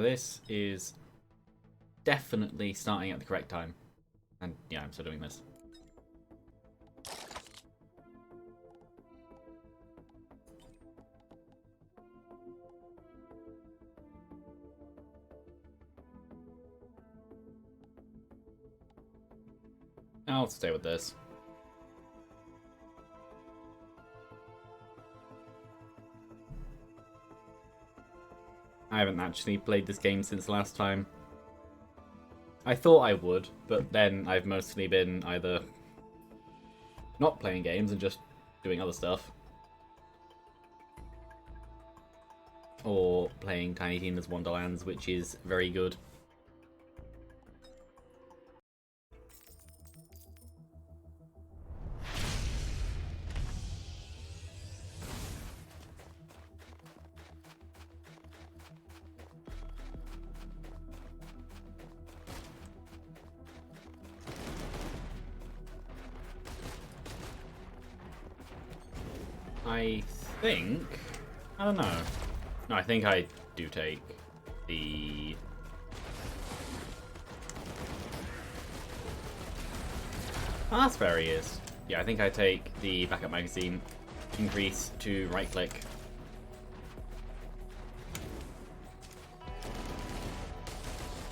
this is definitely starting at the correct time. And yeah, I'm still doing this. I'll stay with this. I haven't actually played this game since last time. I thought I would, but then I've mostly been either not playing games and just doing other stuff, or playing Tiny Tina's Wonderlands, which is very good. I think... I don't know. No, I think I do take the... Oh, that's where he is. Yeah, I think I take the backup magazine increase to right click.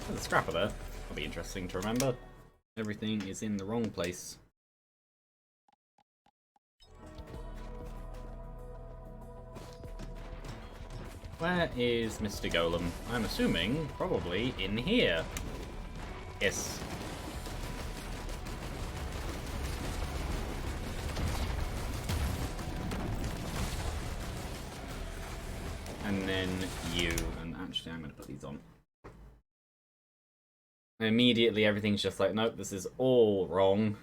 There's a scrapper there. That'll be interesting to remember. Everything is in the wrong place. Where is Mr. Golem? I'm assuming probably in here. Yes. And then you. And actually, I'm going to put these on. And immediately, everything's just like, nope, this is all wrong.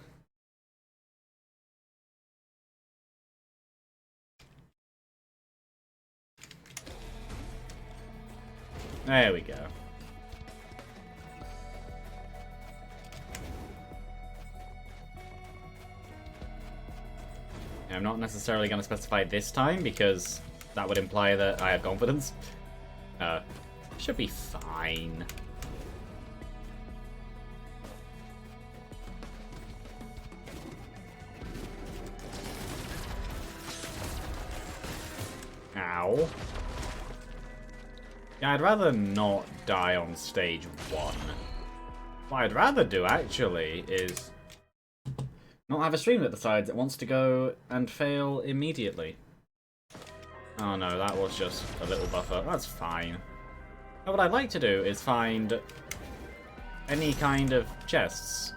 There we go. I'm not necessarily going to specify this time because that would imply that I have confidence. Should be fine. Ow. Yeah, I'd rather not die on stage 1. What I'd rather do, actually, is not have a stream that decides it wants to go and fail immediately. Oh no, that was just a little buffer. That's fine. Now, what I'd like to do is find any kind of chests.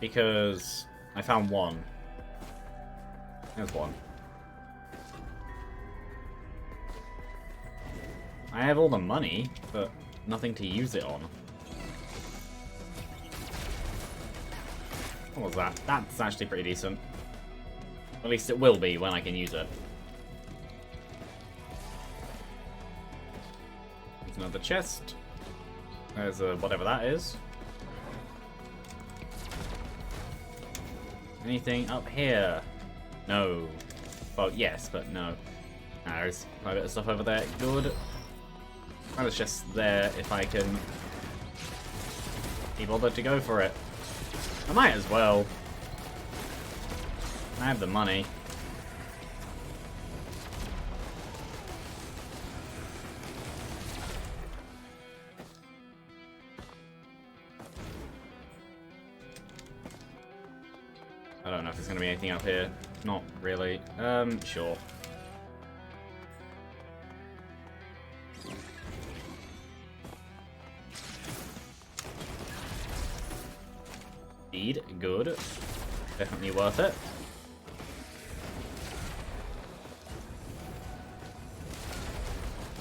Because I found one. There's one. I have all the money, but nothing to use it on. What was that? That's actually pretty decent. At least it will be when I can use it. There's another chest. There's whatever that is. Anything up here? No. Well, yes, but no. There's quite a bit of stuff over there. Good. And it's just there if I can be bothered to go for it. I might as well. I have the money. I don't know if there's going to be anything up here. Not really. Sure. Speed, good. Definitely worth it.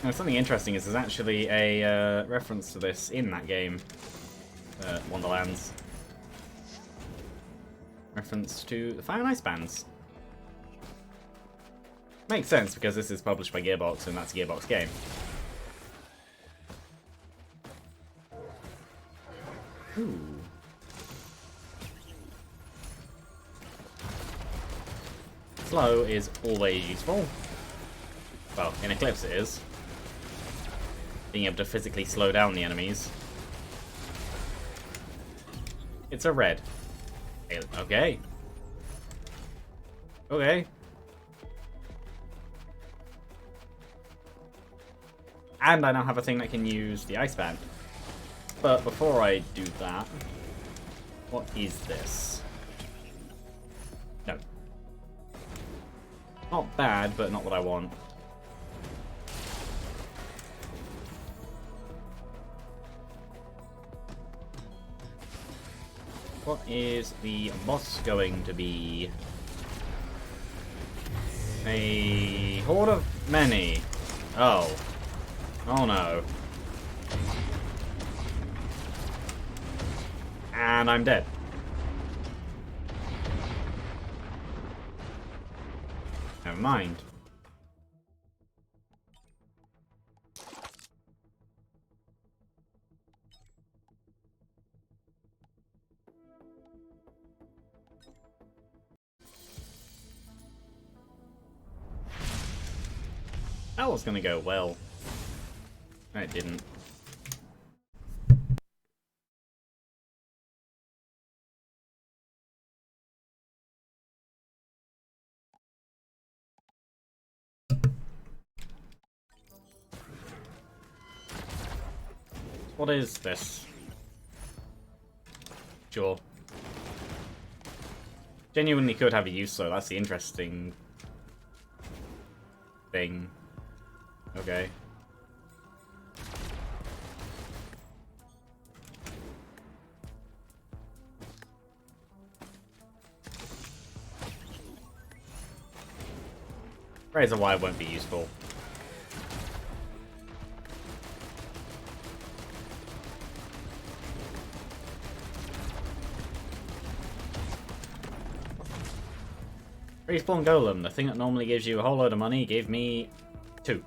Now, something interesting is there's actually a reference to this in that game, Wonderlands. Reference to the Fire and Ice bands. Makes sense because this is published by Gearbox and that's a Gearbox game. Ooh. slow is always useful. Well, in Eclipse it is. Being able to physically slow down the enemies. It's a red. Okay. Okay. And I now have a thing that can use the Ice Band. But before I do that, what is this? No. Not bad, but not what I want. What is the boss going to be? A horde of many. Oh. Oh no. And I'm dead. Never mind. That was gonna go well. No, it didn't. What is this? Sure. Genuinely could have a use, though. That's the interesting thing. Okay. Razor wire won't be useful. Respawn Golem, the thing that normally gives you a whole load of money, gave me 2.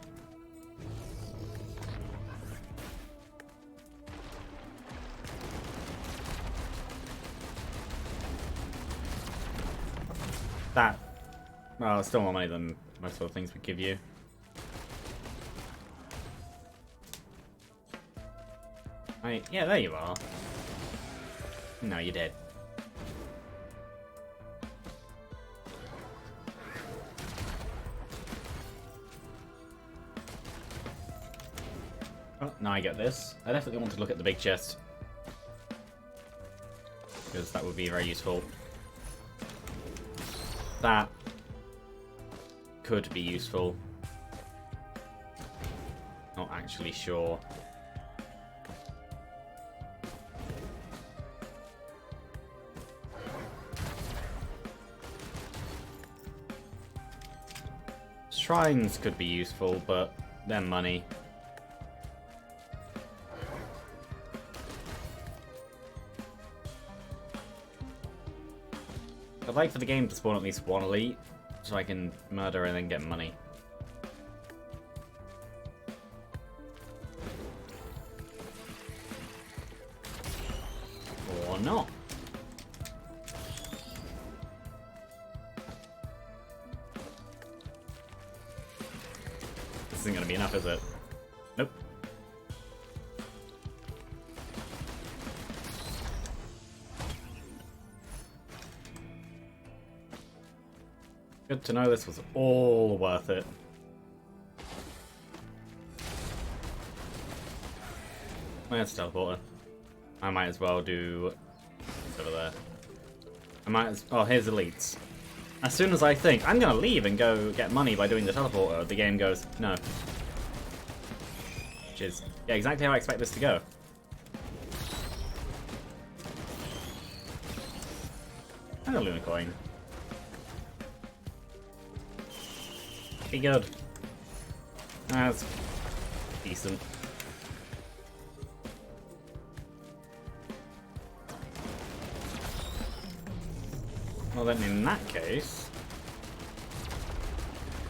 That, well, it's still more money than most other things would give you. Right, yeah, there you are. No, you're dead. Oh, now I get this. I definitely want to look at the big chest, because that would be very useful. That could be useful. Not actually sure. Shrines could be useful, but they're money. I'd like for the game to spawn at least one elite, so I can murder and then get money. Or not. This isn't going to be enough, is it? Nope. Good to know this was all worth it. Where's teleporter? I might as well do... It's over there. I might as... Oh, here's elites. As soon as I think, I'm going to leave and go get money by doing the teleporter, the game goes, no. Which is, yeah, exactly how I expect this to go. And a Luna coin. Be good. That's decent. Well then, in that case,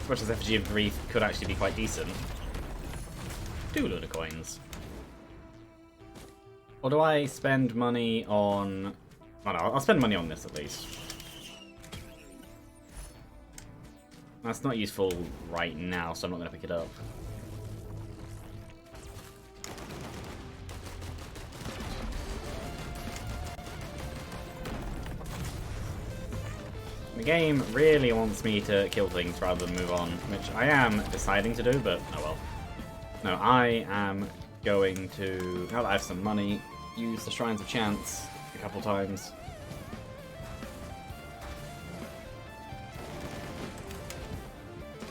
as much as Effigy of Grief could actually be quite decent, 2 Luna coins. Or do I spend money on... Oh no, I'll spend money on this at least. That's not useful right now, so I'm not going to pick it up. The game really wants me to kill things rather than move on, which I am deciding to do, but oh well. No, I am going to, now that I have some money, use the Shrines of Chance a couple times.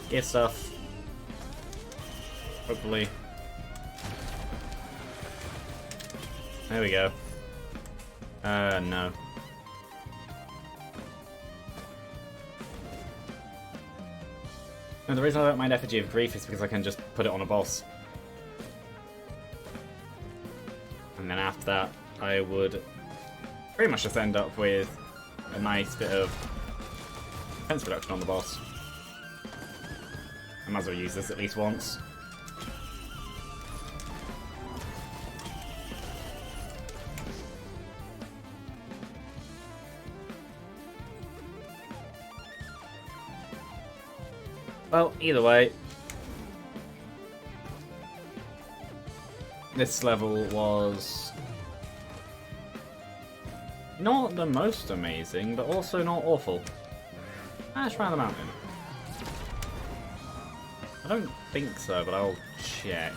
Get stuff. Hopefully. There we go. No. No, the reason I don't mind Effigy of Grief is because I can just put it on a boss. And then after that, I would pretty much just end up with a nice bit of defense reduction on the boss. I might as well use this at least once. Well, either way, this level was not the most amazing, but also not awful. Let's try the mountain. I don't think so, but I'll check.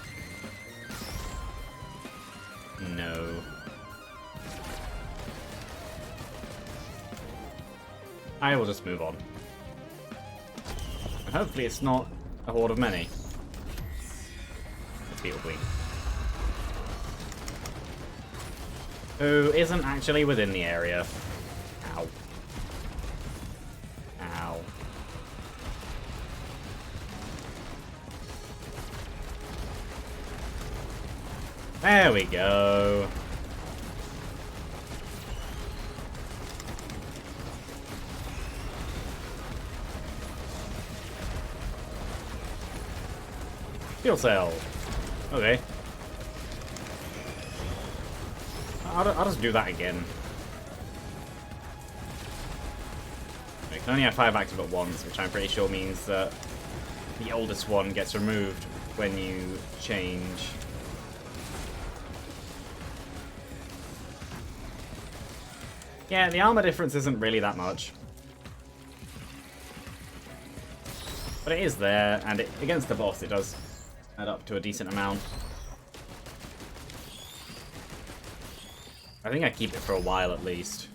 No. I will just move on. And hopefully it's not a horde of many. Let's be bleak. Who isn't actually within the area. Ow. Ow. There we go. Fuel cell. Okay. I'll just do that again. You can only have 5 active at once, which I'm pretty sure means that the oldest one gets removed when you change. Yeah, the armor difference isn't really that much. But it is there, and against the boss it does add up to a decent amount. I think I keep it for a while at least.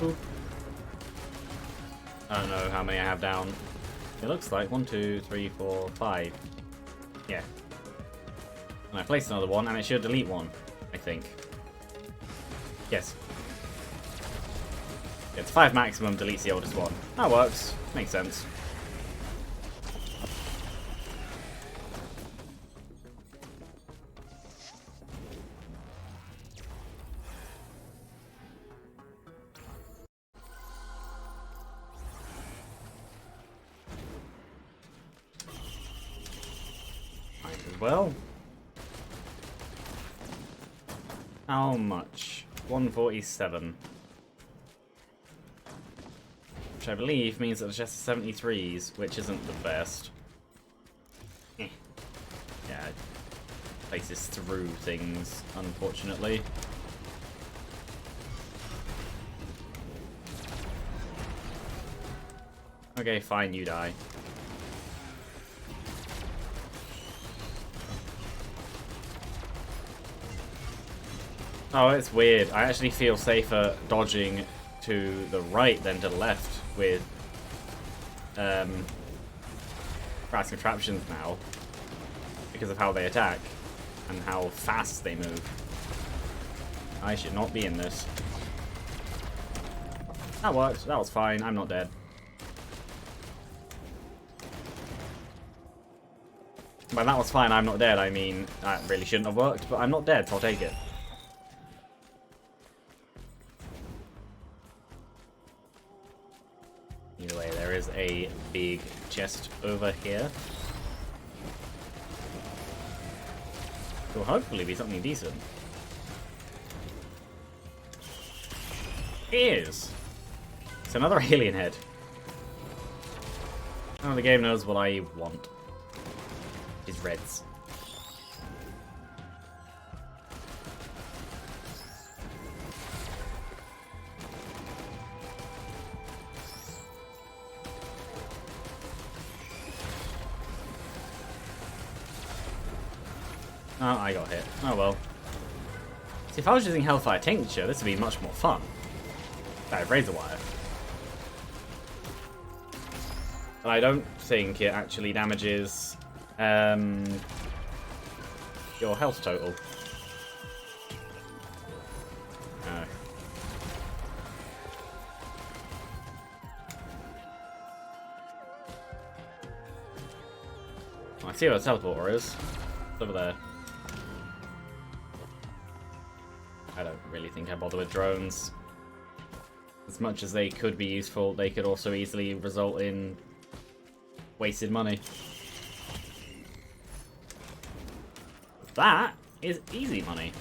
Ooh. I don't know how many I have down. It looks like 1, 2, 3, 4, 5. Yeah. And I placed another one, and it should delete one, I think. Yes. It's 5 maximum, deletes the oldest one. That works. Makes sense. Might as well. How much? 147. Which I believe means that it's just 73s, which isn't the best. Yeah, it places through things, unfortunately. Okay, fine, you die. Oh, it's weird. I actually feel safer dodging to the right than to the left with brass contraptions now because of how they attack and how fast they move. I should not be in this. That worked. That was fine. I'm not dead. By that was fine, I'm not dead, I mean, that really shouldn't have worked, but I'm not dead, so I'll take it. Either way, there is a big chest over here. Will hopefully be something decent. It is. It's another alien head. Oh, the game knows what I want. It's reds. Oh, I got hit. Oh well. See, if I was using Hellfire Tincture, this would be much more fun. I have Razor Wire. But I don't think it actually damages your health total. No. I see where the teleporter is. It's over there. I don't really think I bother with drones. As much as they could be useful, they could also easily result in wasted money. That is easy money.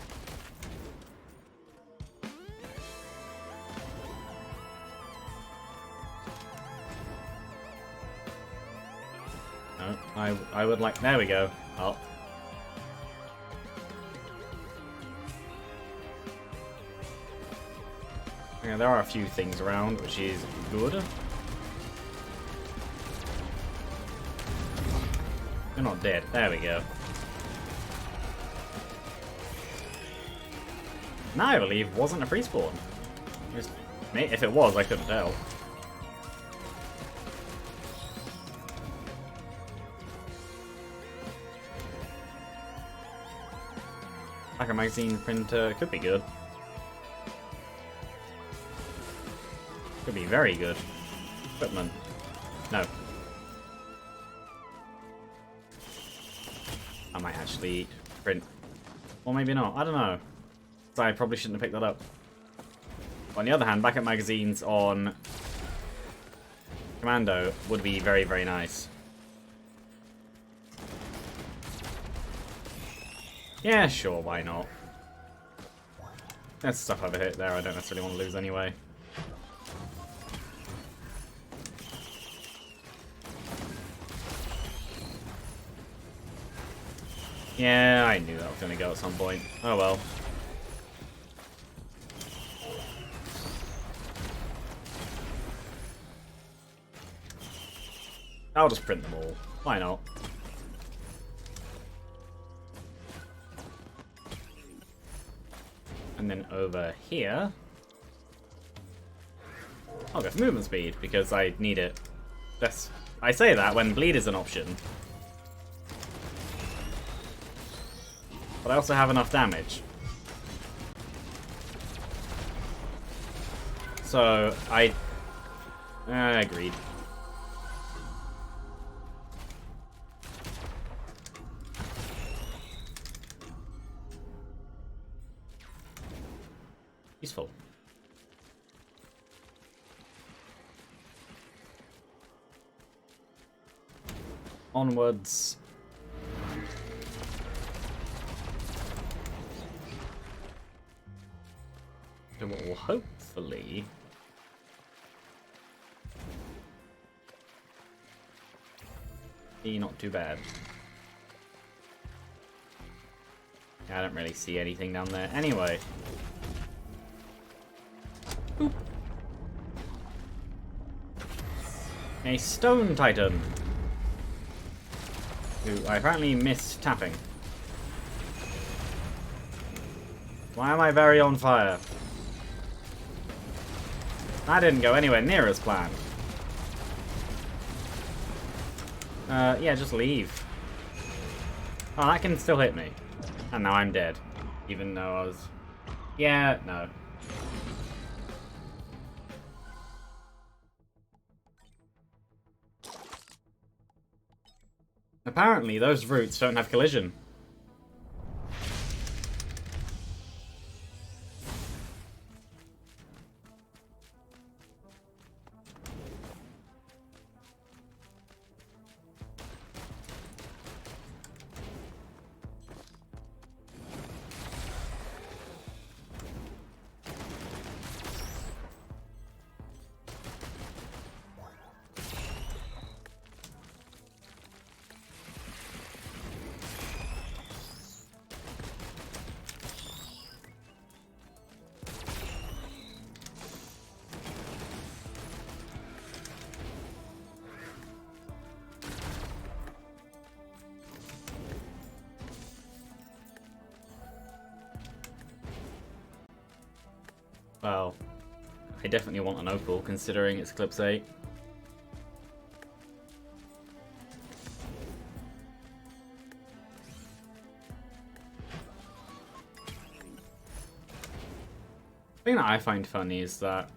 No, I would like... There we go. Oh. Yeah, there are a few things around, which is good. You're not dead. There we go. Now I believe wasn't a free spawn. If it was, I couldn't tell. Like a magazine printer could be good. Could be very good. Equipment. No. I might actually print. Or maybe not. I don't know. So I probably shouldn't have picked that up. On the other hand, backup magazines on Commando would be very, very nice. Yeah, sure, why not? There's stuff over here there I don't necessarily want to lose anyway. Yeah, I knew that was going to go at some point. Oh well. I'll just print them all. Why not? And then over here, I'll go for movement speed because I need it. I say that when bleed is an option. But I also have enough damage. So, I agreed. Useful. Onwards. So what will hopefully be not too bad. I don't really see anything down there anyway. Boop. A stone titan who I apparently missed tapping. Why am I very on fire? That didn't go anywhere near as planned. Yeah, just leave. Oh, that can still hit me. And now I'm dead. Even though I was... Yeah, no. Apparently, those routes don't have collision. Well, I definitely want an opal, considering it's Eclipse 8. The thing that I find funny is that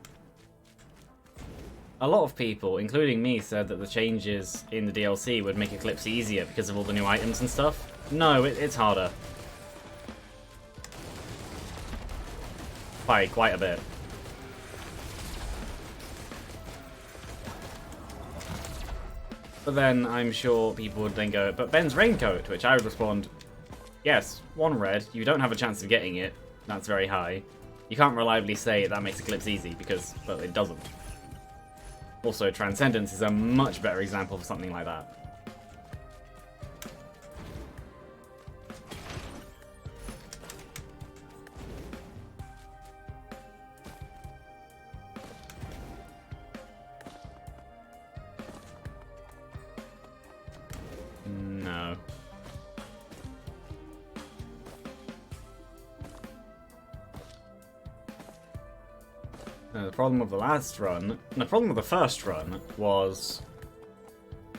a lot of people, including me, said that the changes in the DLC would make Eclipse easier because of all the new items and stuff. No, it's harder. By quite a bit. But then I'm sure people would then go, but Ben's raincoat, to which I would respond, yes, 1 red, you don't have a chance of getting it, that's very high. You can't reliably say that makes Eclipse easy, because, well, it doesn't. Also, Transcendence is a much better example for something like that. No. The problem with the last run, the problem with the first run was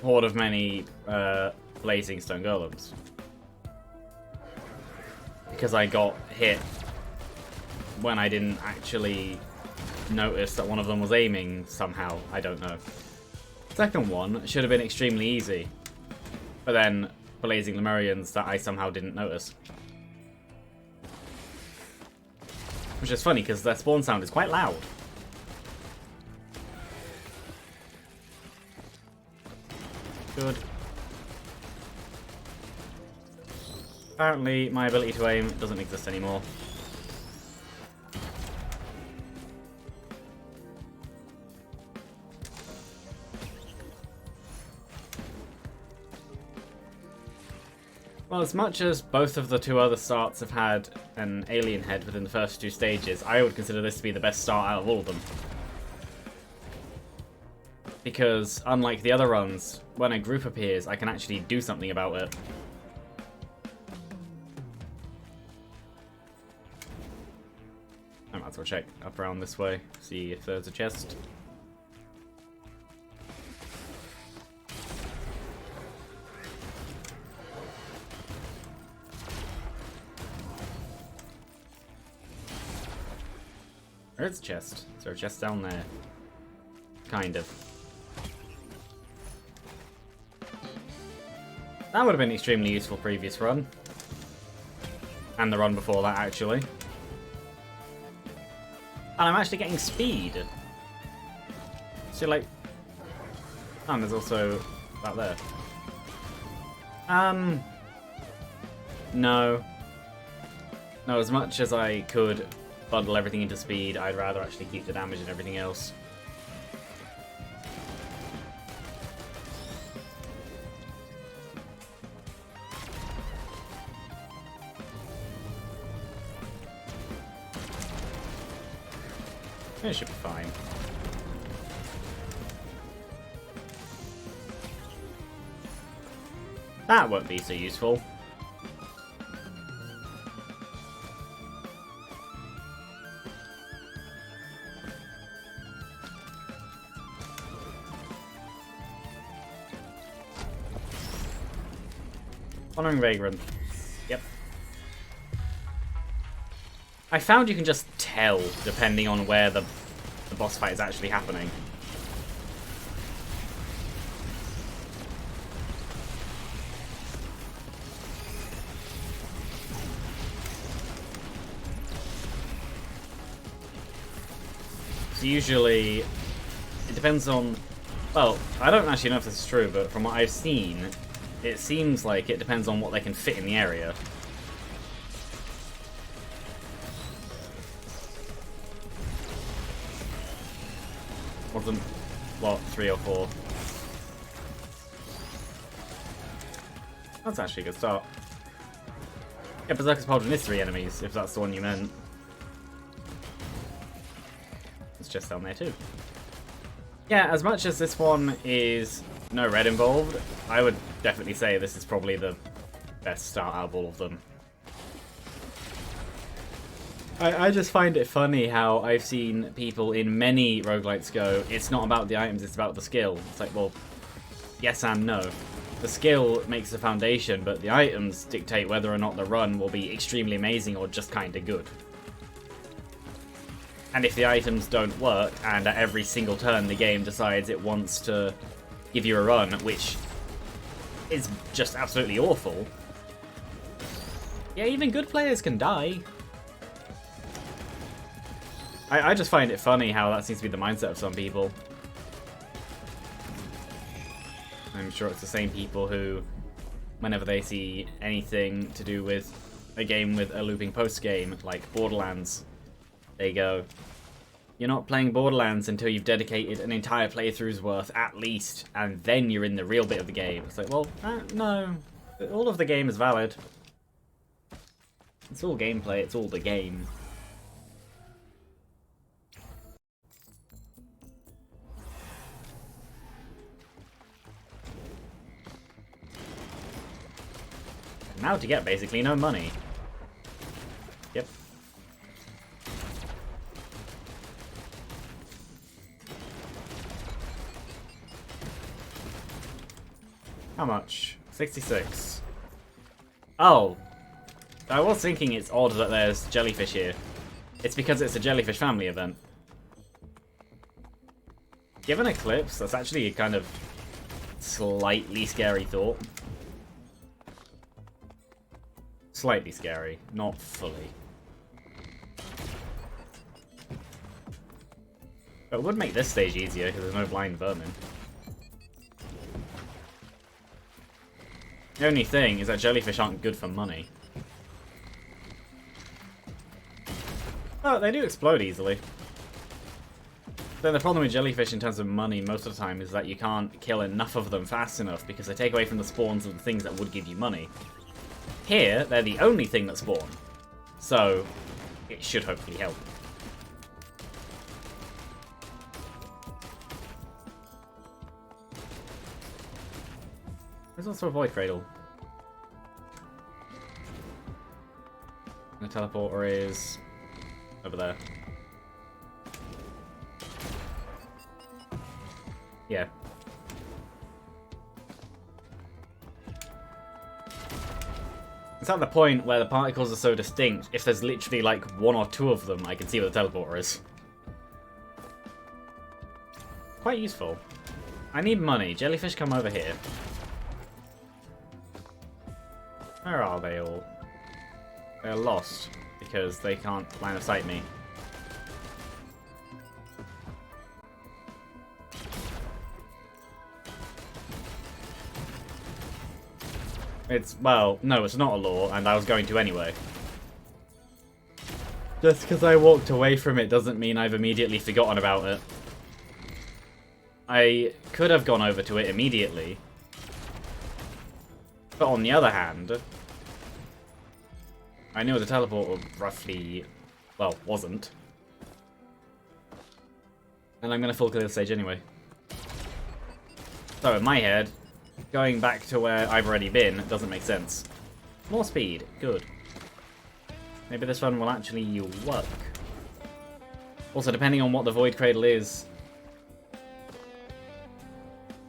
Horde of many blazing stone golems. Because I got hit when I didn't actually notice that one of them was aiming somehow. I don't know. Second one should have been extremely easy. But then blazing Lemurians that I somehow didn't notice. Which is funny because their spawn sound is quite loud. Good. Apparently my ability to aim doesn't exist anymore. Well, as much as both of the 2 other starts have had an alien head within the first 2 stages, I would consider this to be the best start out of all of them. Because, unlike the other runs, when a group appears, I can actually do something about it. I might as well check up around this way, see if there's a chest. There is a chest. Is there a chest down there? Kind of. That would have been extremely useful previous run. And the run before that, actually. And I'm actually getting speed. So, like... Oh, and there's also that there. No. No, as much as I could bundle everything into speed, I'd rather actually keep the damage and everything else. It should be fine. That won't be so useful. Honoring Vagrant. Yep. I found you can just tell depending on where the boss fight is actually happening. So usually, it depends on... Well, I don't actually know if this is true, but from what I've seen, it seems like it depends on what they can fit in the area. More than, what, 3 or 4? That's actually a good start. Yeah, Berserker's Pauldron is 3 enemies, if that's the one you meant. It's just down there too. Yeah, as much as this one is no red involved, I would definitely say this is probably the best start out of all of them. I just find it funny how I've seen people in many roguelites go, it's not about the items, it's about the skill. It's like, well, yes and no. The skill makes the foundation, but the items dictate whether or not the run will be extremely amazing or just kind of good. And if the items don't work, and at every single turn the game decides it wants to give you a run, which is just absolutely awful, yeah, even good players can die. I just find it funny how that seems to be the mindset of some people. I'm sure it's the same people who, whenever they see anything to do with a game with a looping post-game, like Borderlands, they go, you're not playing Borderlands until you've dedicated an entire playthrough's worth, at least, and then you're in the real bit of the game. It's like, well, no. All of the game is valid. It's all gameplay, it's all the game. Now to get basically no money. Yep. How much? 66. Oh. I was thinking it's odd that there's jellyfish here. It's because it's a jellyfish family event. Given Eclipse, that's actually a kind of slightly scary thought. Slightly scary, not fully. But it would make this stage easier because there's no blind vermin. The only thing is that jellyfish aren't good for money. Oh, they do explode easily. Then the problem with jellyfish in terms of money most of the time is that you can't kill enough of them fast enough because they take away from the spawns of the things that would give you money. Here, they're the only thing that spawn, so it should hopefully help. There's also a void cradle. The teleporter is over there. Yeah. It's at the point where the particles are so distinct, if there's literally like one or two of them, I can see where the teleporter is. Quite useful. I need money. Jellyfish, come over here. Where are they all? They're lost, because they can't line of sight me. It's, well, no, it's not a law, and I was going to anyway. Just because I walked away from it doesn't mean I've immediately forgotten about it. I could have gone over to it immediately. But on the other hand, I knew the teleporter roughly, well, wasn't. And I'm going to full clear the stage anyway. So in my head, going back to where I've already been doesn't make sense. More speed, good. Maybe this one will actually work. Also, depending on what the Void Cradle is...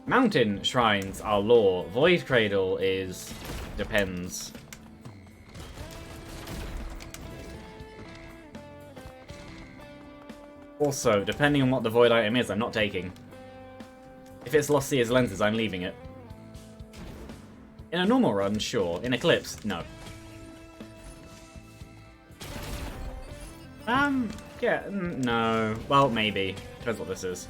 Mountain Shrines are lore. Void Cradle is... depends. Also, depending on what the Void item is, I'm not taking. If it's Lost Seer's Lenses, I'm leaving it. In a normal run, sure. In Eclipse, no. Yeah, no. Well, maybe. Depends what this is.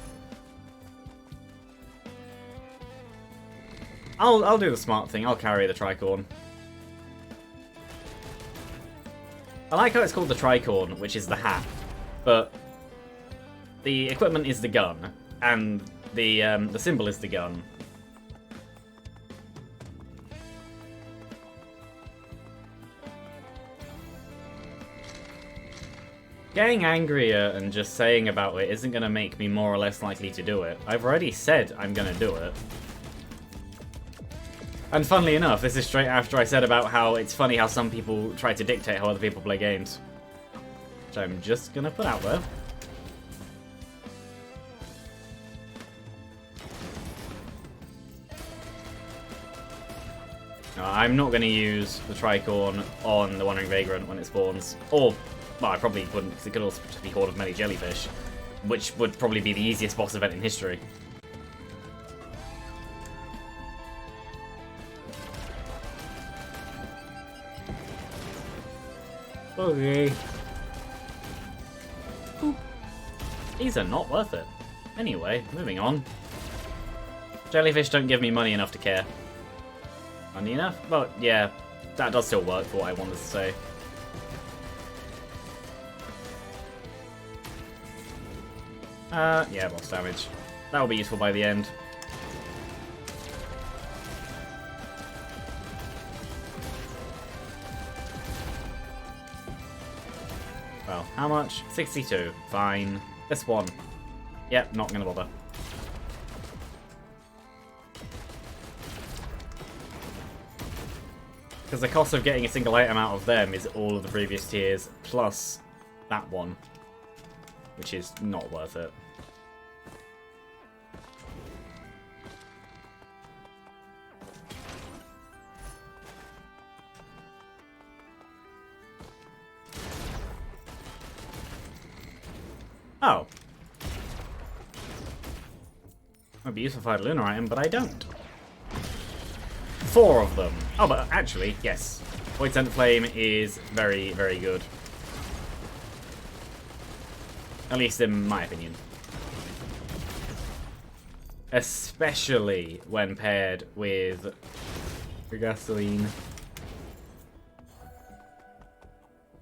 I'll do the smart thing. I'll carry the tricorn. I like how it's called the tricorn, which is the hat, but the equipment is the gun, and the symbol is the gun. Getting angrier and just saying about it isn't going to make me more or less likely to do it. I've already said I'm going to do it. And funnily enough, this is straight after I said about how it's funny how some people try to dictate how other people play games. which I'm just gonna put out there. No, I'm not gonna use the Tricorn on the Wandering Vagrant when it spawns. Or, well, I probably wouldn't, because it could also just be Horde of Many Jellyfish, which would probably be the easiest boss event in history. Okay. Ooh. These are not worth it. Anyway, moving on. Jellyfish don't give me money enough to care. Money enough? Well, yeah, that does still work for what I wanted to say. Yeah, boss damage. That will be useful by the end. Well, how much? 62. Fine. This one. Yep, not gonna bother. Because the cost of getting a single item out of them is all of the previous tiers, plus that one. Which is not worth it. Oh. Might be useful if I had a lunar item, but I don't. 4 of them. Oh, but actually, yes. Void Sent Flame is very, very good. At least in my opinion. Especially when paired with gasoline.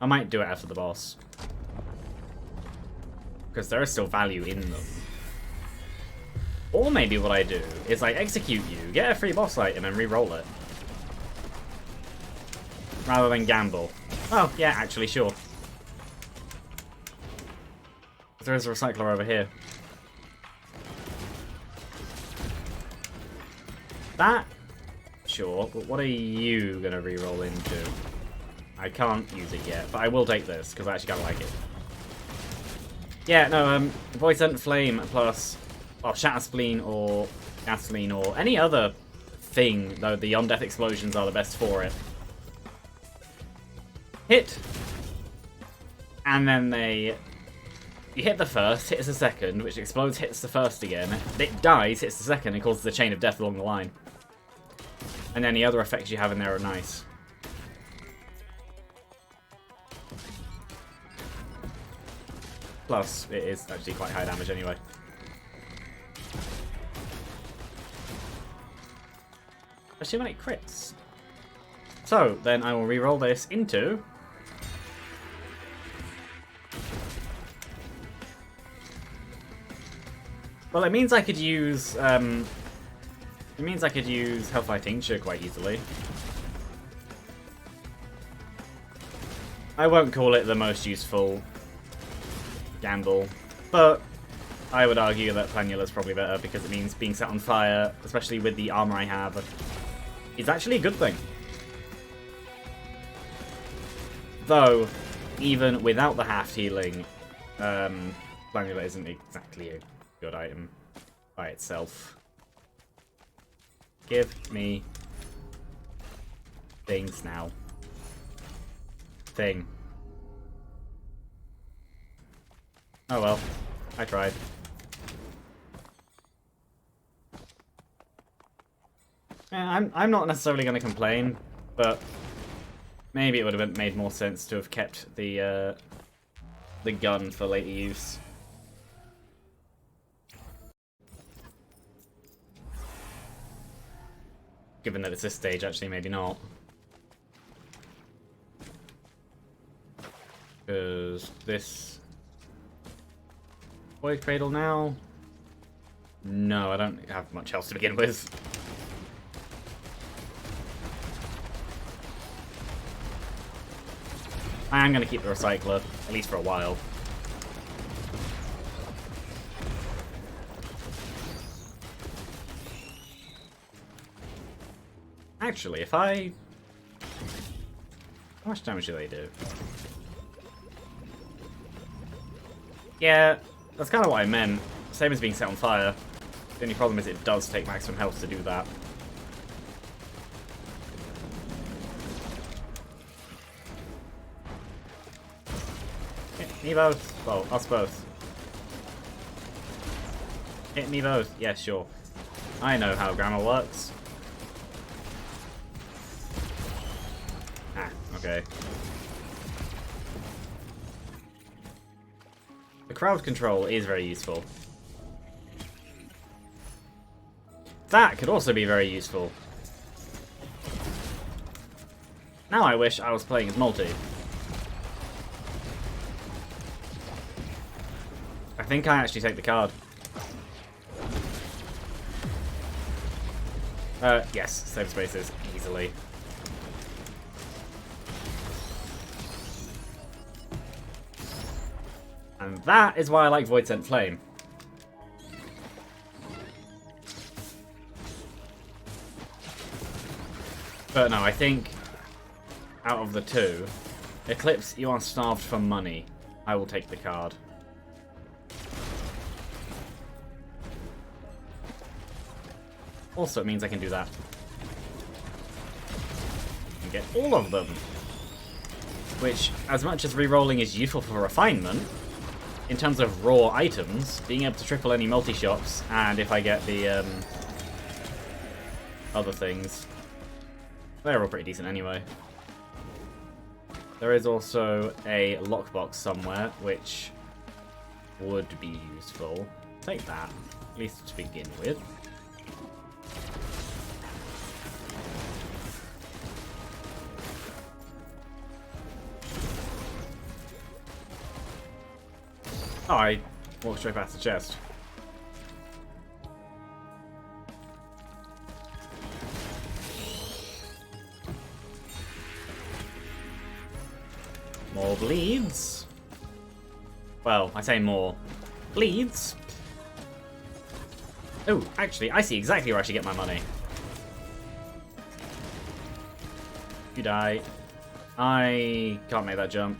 I might do it after the boss. Because there is still value in them. Or maybe what I do is I execute you, get a free boss item, and re-roll it. Rather than gamble. Oh, yeah, actually, sure. There is a recycler over here. That? Sure, but what are you going to re-roll into? I can't use it yet, but I will take this, because I actually kind of like it. Yeah, no, Void Sent Flame plus, well, Shatter Spleen or Gasoline or any other thing, though the Undeath Explosions are the best for it. Hit. And then they... You hit the first, hits the second, which explodes, hits the first again. It dies, hits the second, and causes a chain of death along the line. And any other effects you have in there are nice. Plus, it is actually quite high damage anyway. Especially when it crits. So, then I will re-roll this into... Well, it means I could use, Hellfire Tincture quite easily. I won't call it the most useful gamble, but I would argue that Planula is probably better because it means being set on fire, especially with the armor I have, is actually a good thing. Though, even without the half healing, Planula isn't exactly a good item by itself. Give me things now. Thing. Oh well, I tried. Yeah, I'm not necessarily going to complain, but maybe it would have made more sense to have kept the gun for later use. Given that it's this stage, actually, maybe not. Because this... Void Cradle now? No, I don't have much else to begin with. I am going to keep the Recycler, at least for a while. Actually, if I... How much damage do they do? Yeah, that's kind of what I meant. Same as being set on fire. The only problem is it does take maximum health to do that. Hit me both. Well, us both. Hit me both. Yeah, sure. I know how grammar works. Ah, okay. The crowd control is very useful. That could also be very useful. Now I wish I was playing as multi. I think I actually take the card. Yes, save spaces, easily. And that is why I like Void Sent Flame. But no, I think out of the two, Eclipse, you are starved for money. I will take the card. Also, it means I can do that. And get all of them. Which, as much as rerolling is useful for refinement, in terms of raw items, being able to triple any multi-shots, and if I get the other things, they're all pretty decent anyway. There is also a lockbox somewhere, which would be useful. Take that, at least to begin with. Oh, I walked straight past the chest. More bleeds. Well, I say more bleeds. Oh, actually, I see exactly where I should get my money. You die. I can't make that jump.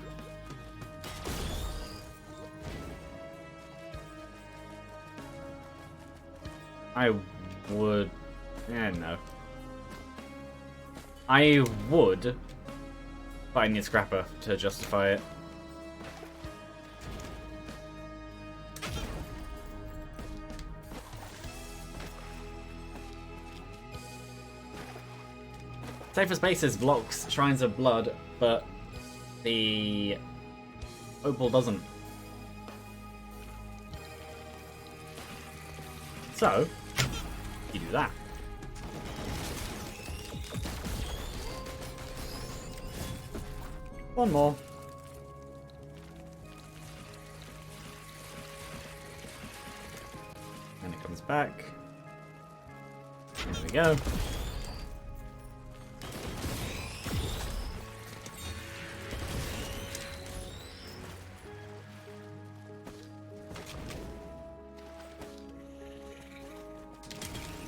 I would... no. I would... but I need Scrapper to justify it. Safer Spaces blocks Shrines of Blood, but the Opal doesn't. So, you do that. One more. And it comes back. There we go.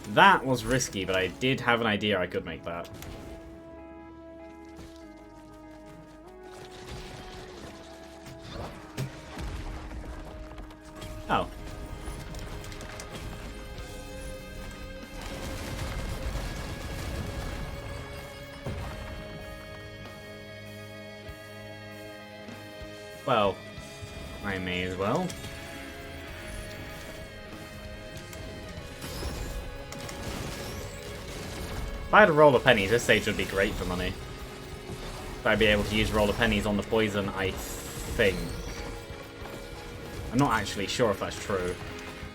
That was risky, but I did have an idea I could make that. Oh. Well, I may as well. If I had a roll of pennies, this stage would be great for money. If I'd be able to use roll of pennies on the poison, I think. I'm not actually sure if that's true.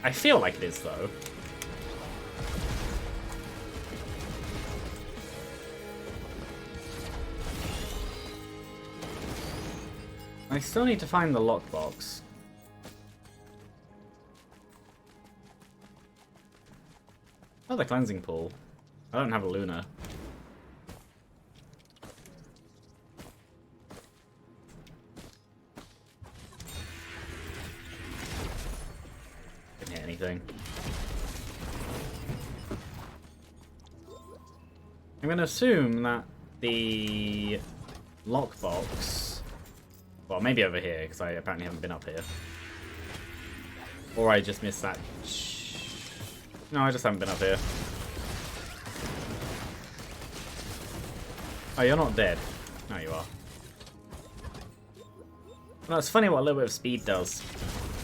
I feel like it is, though. I still need to find the lockbox. Oh, the cleansing pool. I don't have a Luna. Didn't hit anything. I'm going to assume that the lockbox... Well, maybe over here, because I apparently haven't been up here. Or I just missed that. No, I just haven't been up here. Oh, you're not dead. No, you are. Well, it's funny what a little bit of speed does.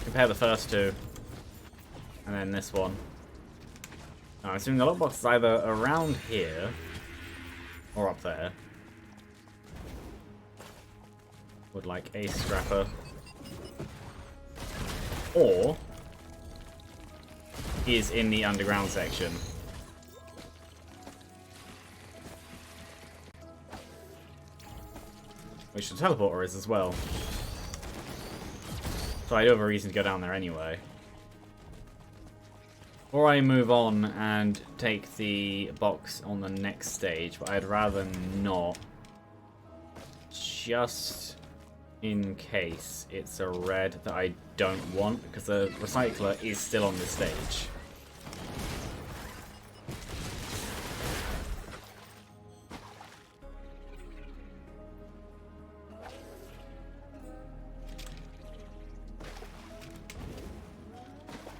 Compare the first two. And then this one. Now, I'm assuming the lockbox is either around here. Or up there. Would like a scrapper. Or is in the underground section. Which the teleporter is as well. So I do have a reason to go down there anyway. Or I move on and take the box on the next stage, but I'd rather not. Just in case it's a red that I don't want, because the recycler is still on this stage.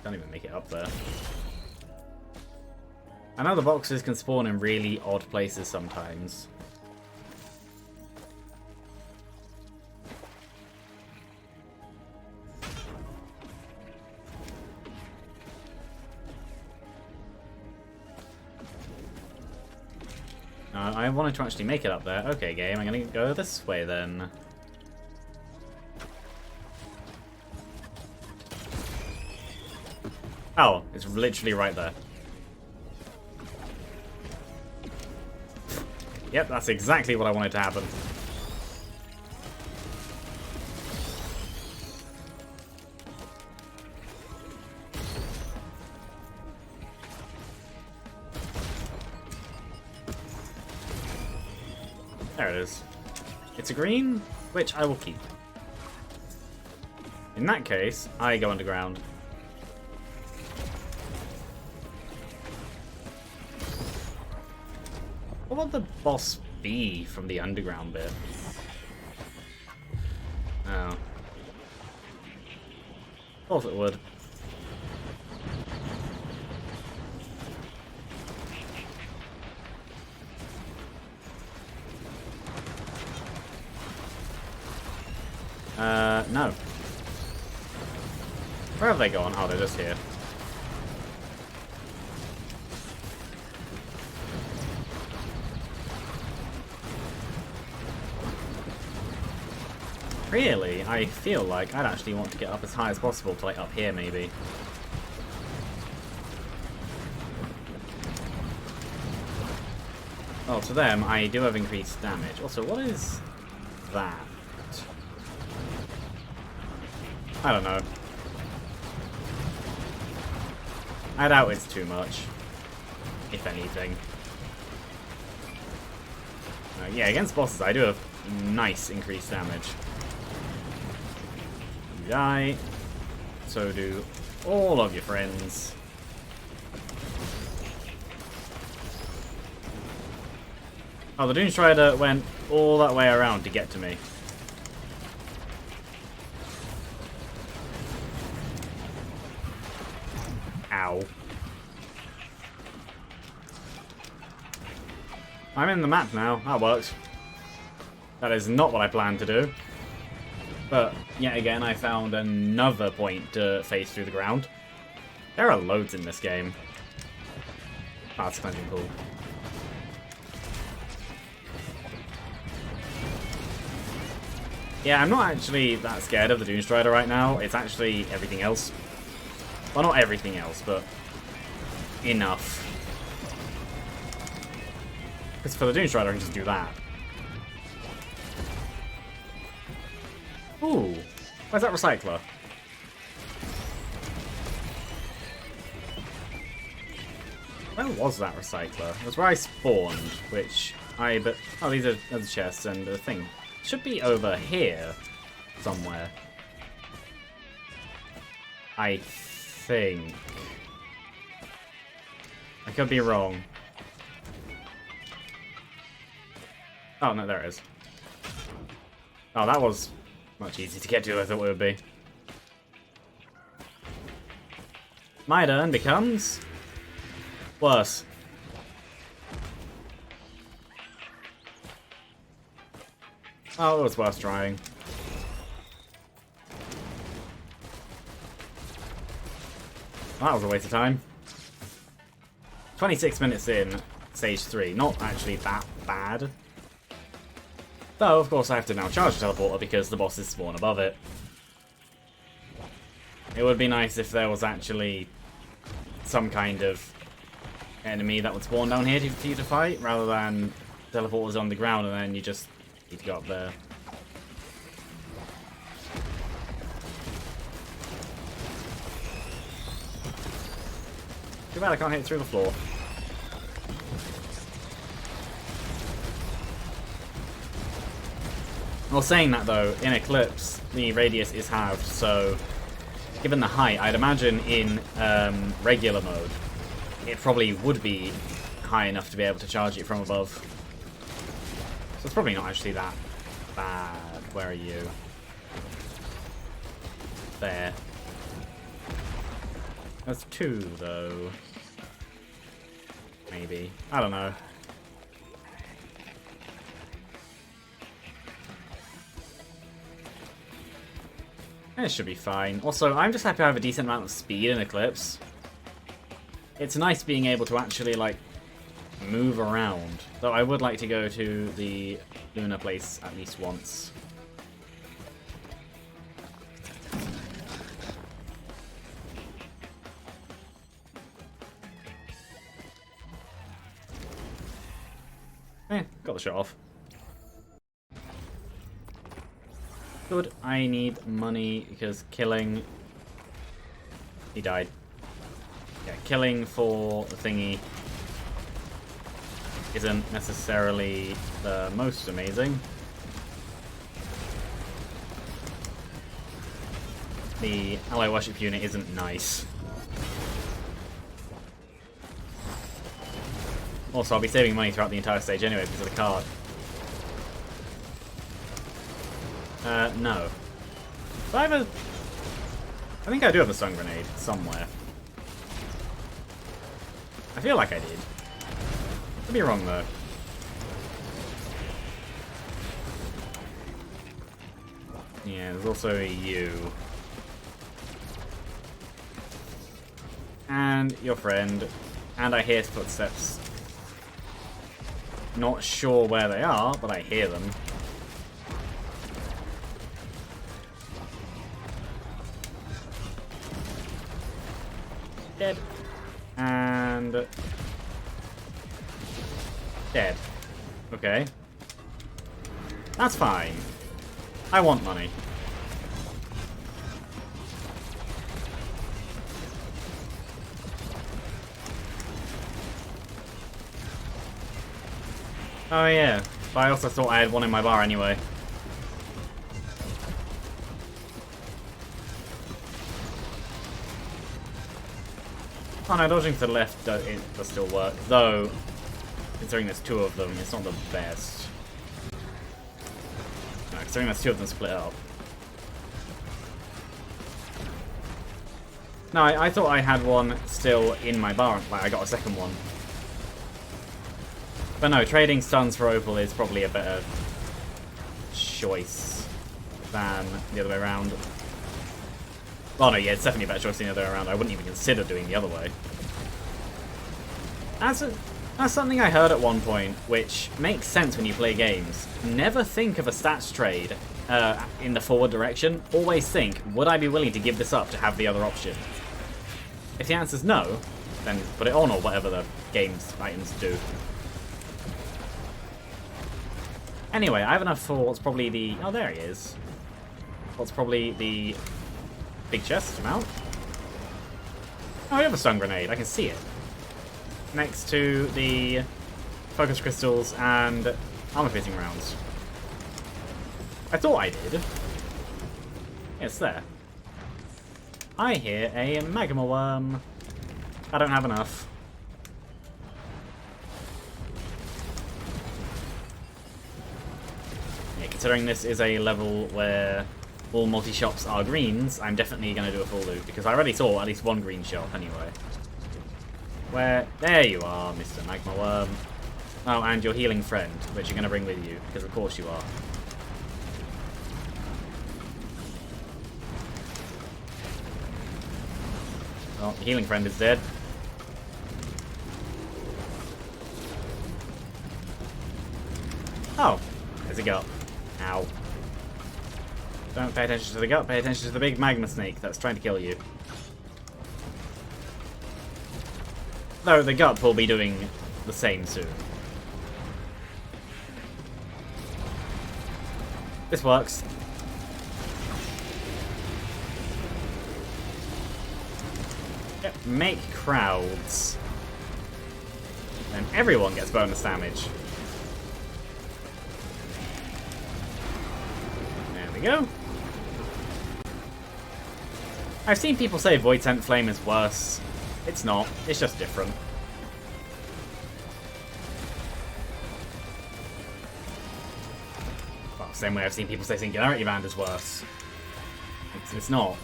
Can't even make it up there. I know the boxes can spawn in really odd places sometimes. I wanted to actually make it up there. Okay, game, I'm gonna go this way then. Oh, it's literally right there. Yep, that's exactly what I wanted to happen. There it is. It's a green, which I will keep. In that case, I go underground. What would the boss be from the underground bit? Oh. Thought it would. No. Where have they gone? Oh, they're just here. Really? I feel like I'd actually want to get up as high as possible to, like, up here, maybe. Well, to them, I do have increased damage. Also, what is that? I don't know. I doubt it's too much, if anything. Yeah, against bosses, I do have nice increased damage. You die. So do all of your friends. Oh, the Doom Strider went all that way around to get to me. Ow. I'm in the map now. That works. That is not what I planned to do. But, yet again, I found another point to face through the ground. There are loads in this game. Oh, that's kind of cool. Yeah, I'm not actually that scared of the Doom Strider right now. It's actually everything else. Well, not everything else, but enough. Because for the Doom Strider, I can just do that. Ooh, where's that recycler? Where was that recycler? It was where I spawned, which I... But oh, these are the chests, and the thing should be over here somewhere. I think. I could be wrong. Oh, no, there it is. Oh, that was much easier to get to than I thought it would be. My turn becomes worse. Oh, it was worth trying. That was a waste of time. 26 minutes in, stage 3. Not actually that bad. Though, of course, I have to now charge the teleporter because the bosses spawn above it. It would be nice if there was actually some kind of enemy that would spawn down here for you to fight, rather than teleporters on the ground and then you just need to go up there. Too bad I can't hit through the floor. Well, saying that though, in Eclipse, the radius is halved, so given the height, I'd imagine in regular mode, it probably would be high enough to be able to charge it from above. So it's probably not actually that bad. Where are you? There. That's 2, though. Maybe. I don't know. It should be fine. Also, I'm just happy I have a decent amount of speed in Eclipse. It's nice being able to actually, like, move around. Though I would like to go to the Luna place at least once. Got the shot off. Good, I need money because killing... He died. Yeah, killing for the thingy isn't necessarily the most amazing. The ally worship unit isn't nice. Also, I'll be saving money throughout the entire stage anyway because of the card. No. Do I have a... I think I do have a stun grenade somewhere. I feel like I did. Could be wrong though. Yeah, there's also a U. And your friend. And I hear footsteps. Not sure where they are, but I hear them. Dead. And... dead. Okay. That's fine. I want money. Oh yeah, but I also thought I had one in my bar anyway. Oh no, dodging to the left does still work, though, considering there's 2 of them, it's not the best. No, considering there's 2 of them split up. No, I thought I had one still in my bar, like I got a second one. But no, trading stuns for Opal is probably a better choice than the other way around. Well, no, yeah, it's definitely a better choice than the other way around. I wouldn't even consider doing the other way. That's something I heard at one point, which makes sense when you play games. Never think of a stats trade in the forward direction. Always think, would I be willing to give this up to have the other option? If the answer's no, then put it on or whatever the game's items do. Anyway, I have enough for what's probably the... oh, there he is. What's probably the big chest amount. Oh, we have a stun grenade. I can see it. Next to the focus crystals and armor-piercing rounds. I thought I did. Yeah, it's there. I hear a magma worm. I don't have enough. Yeah, considering this is a level where all multi-shops are greens, I'm definitely going to do a full loot, because I already saw at least one green shop anyway. Where? There you are, Mr. Magma Worm. Oh, and your healing friend, which you're going to bring with you, because of course you are. Well, the healing friend is dead. Oh, there's a gut. Ow. Don't pay attention to the gut, pay attention to the big magma snake that's trying to kill you. Though the gut will be doing the same soon. This works. Yep, make crowds. And everyone gets bonus damage. There we go. I've seen people say Void Tent Flame is worse. It's not. It's just different. Well, same way I've seen people say Singularity Band is worse. It's not.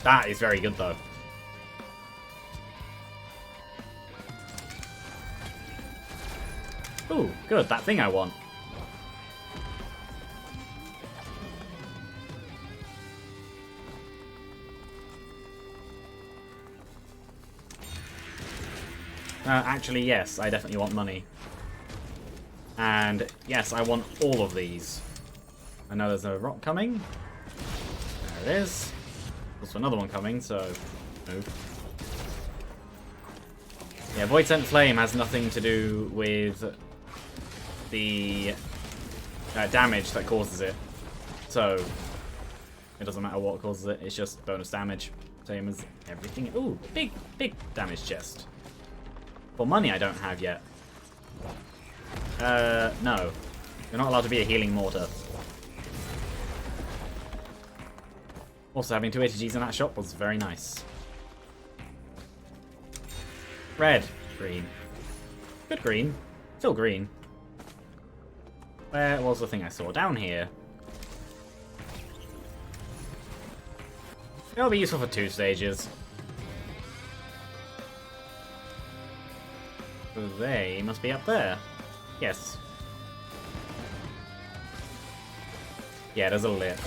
That is very good, though. Ooh, good. That thing I want. Actually, yes, I definitely want money. And yes, I want all of these. I know there's a rock coming. There it is. There's another one coming, so move. Yeah, Void Sent Flame has nothing to do with the damage that causes it. So it doesn't matter what causes it, it's just bonus damage. Same as everything. Ooh, big damage chest. For money I don't have yet. No. You're not allowed to be a healing mortar. Also, having 2 ATGs in that shop was very nice. Red. Green. Good green. Still green. Where was the thing I saw? Down here. It'll be useful for 2 stages. They must be up there. Yes. Yeah, there's a lit.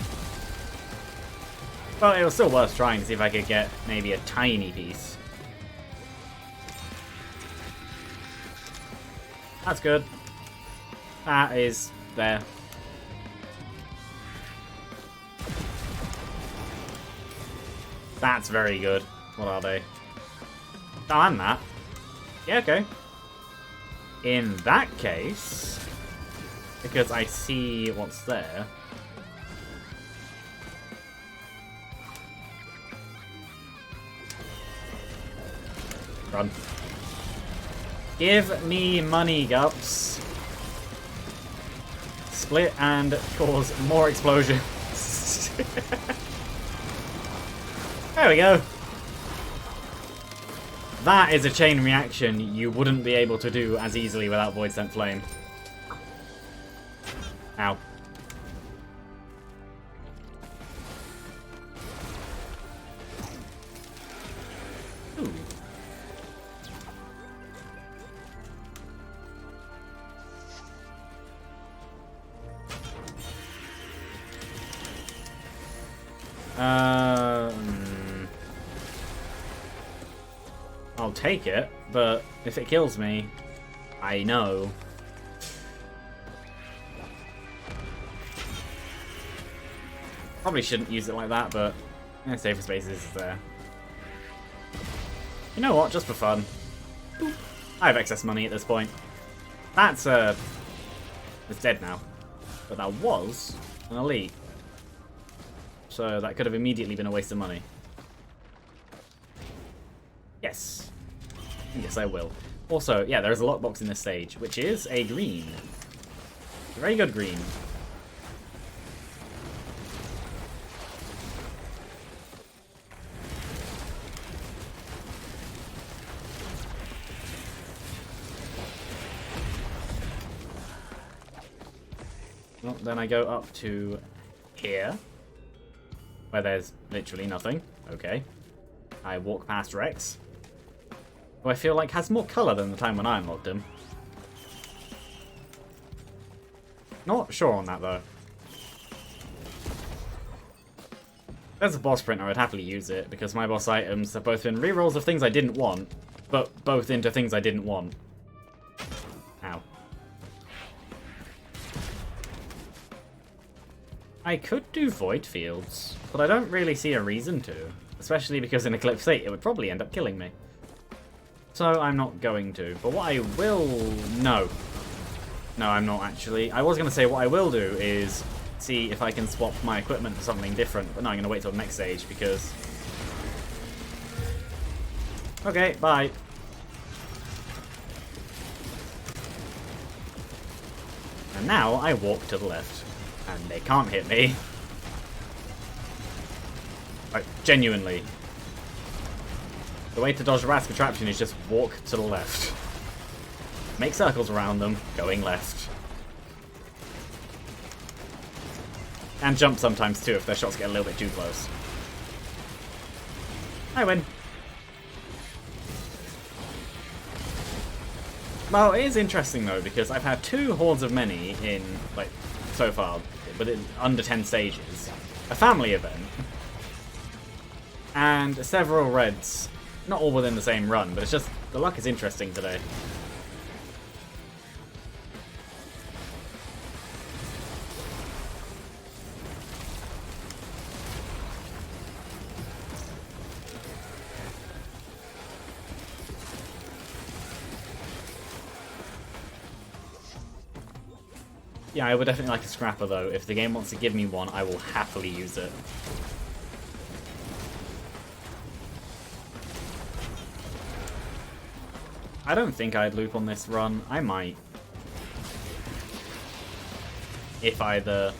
Well, it was still worth trying to see if I could get maybe a tiny piece. That's good. That is there. That's very good. What are they? Oh, and that. Yeah, okay. In that case, because I see what's there. Run. Give me money, Gups. Split and cause more explosions. There we go. That is a chain reaction you wouldn't be able to do as easily without Void Sent Flame. Ow. Ooh. I'll take it, but if it kills me, I know. Probably shouldn't use it like that, but safer spaces is there. You know what? Just for fun. Boop. I have excess money at this point. That's it's dead now, but that was an elite, so that could have immediately been a waste of money. Yes. Yes, I will. Also, yeah, there is a lockbox in this stage, which is a green. A very good green. Well, then I go up to here. where there's literally nothing. Okay. I walk past Rex, who I feel like has more colour than the time when I unlocked him. Not sure on that, though. There's a boss printer, I'd happily use it, because my boss items have both been rerolls of things I didn't want, but both into things I didn't want. Ow. I could do Void Fields, but I don't really see a reason to, especially because in Eclipse 8 it would probably end up killing me. So I'm not going to, but what I will... No. No, I'm not actually. I was going to say what I will do is see if I can swap my equipment for something different, but no, I'm going to wait till the next stage because... Okay, bye. And now I walk to the left, and they can't hit me. Like, genuinely. The way to dodge a Rat's contraption is just walk to the left. Make circles around them, going left. And jump sometimes too if their shots get a little bit too close. I win. Well, it is interesting though, because I've had 2 hordes of many in, like, so far, within under 10 stages. A family event. And several reds. Not all within the same run, but it's just, the luck is interesting today. Yeah, I would definitely like a scrapper though. If the game wants to give me one, I will happily use it. I don't think I'd loop on this run. I might. If either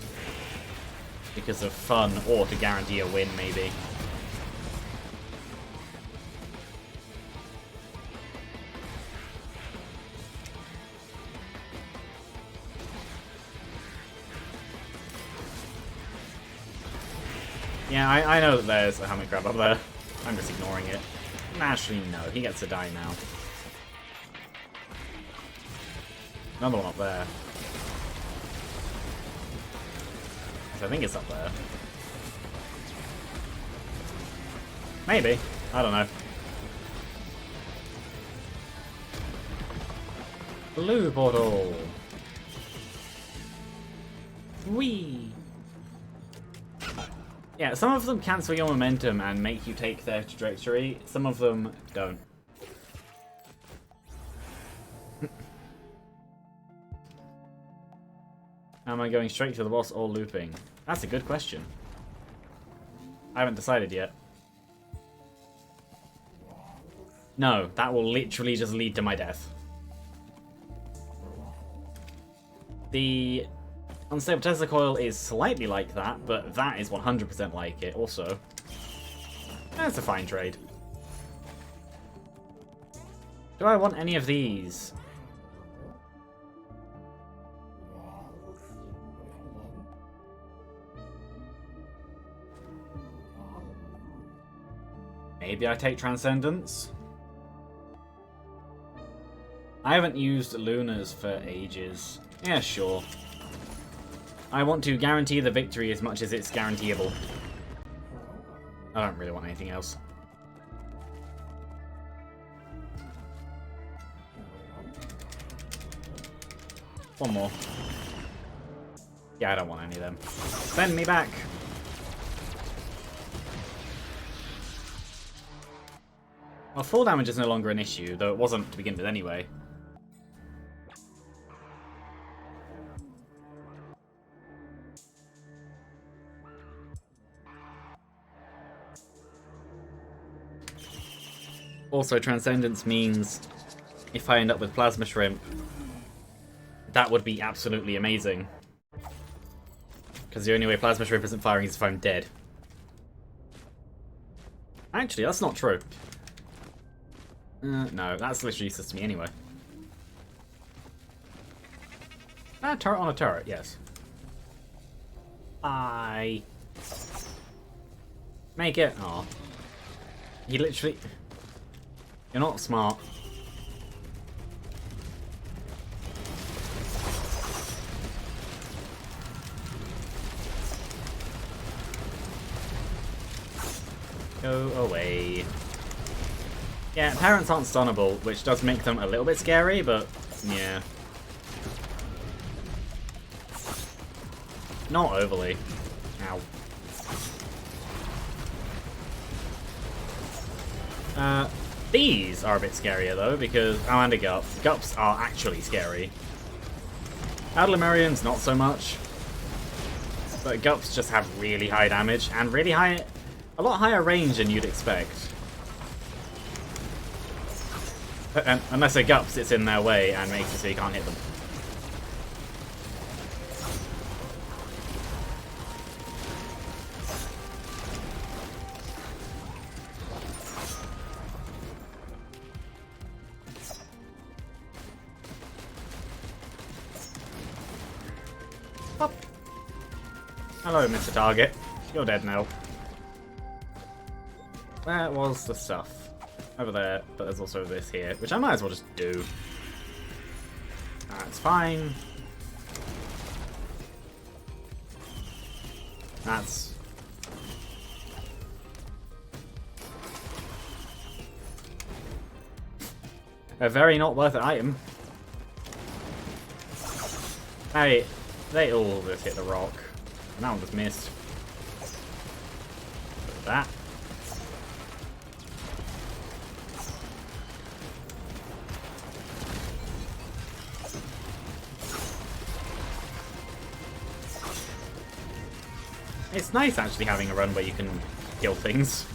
because of fun or to guarantee a win, maybe. Yeah, I know that there's a helmet grab up there. I'm just ignoring it. Actually, no. He gets to die now. Another one up there. I think it's up there. Maybe. I don't know. Blue portal. Whee! Yeah, some of them cancel your momentum and make you take their trajectory. Some of them don't. Am I going straight to the boss or looping? That's a good question. I haven't decided yet. No, that will literally just lead to my death. The unstable Tesla coil is slightly like that, but that is 100% like it also. That's a fine trade. Do I want any of these? Maybe I take Transcendence? I haven't used Lunas for ages. Yeah, sure. I want to guarantee the victory as much as it's guaranteeable. I don't really want anything else. One more. Yeah, I don't want any of them. Send me back! Well, full damage is no longer an issue, though it wasn't to begin with anyway. Also, Transcendence means if I end up with Plasma Shrimp, that would be absolutely amazing. Because the only way Plasma Shrimp isn't firing is if I'm dead. Actually, that's not true. No, that's literally useless to me anyway. Turret on a turret, yes. Make it. Aw. You literally... You're not smart. Go away. Yeah, parents aren't stunnable, which does make them a little bit scary, but yeah. Not overly. Ow. These are a bit scarier though, because... Oh, and a Gup. Gups are actually scary. Adlamarians, not so much. But Gups just have really high damage, and really high... A lot higher range than you'd expect. Unless a Gup sits in their way and makes it so you can't hit them. Pop. Hello, Mr. Target. You're dead now. Where was the stuff? Over there, but there's also this here, which I might as well just do. That's fine. That's... a very not worth it item. Hey, they all just hit the rock. And that one just missed. That. It's nice actually having a run where you can kill things.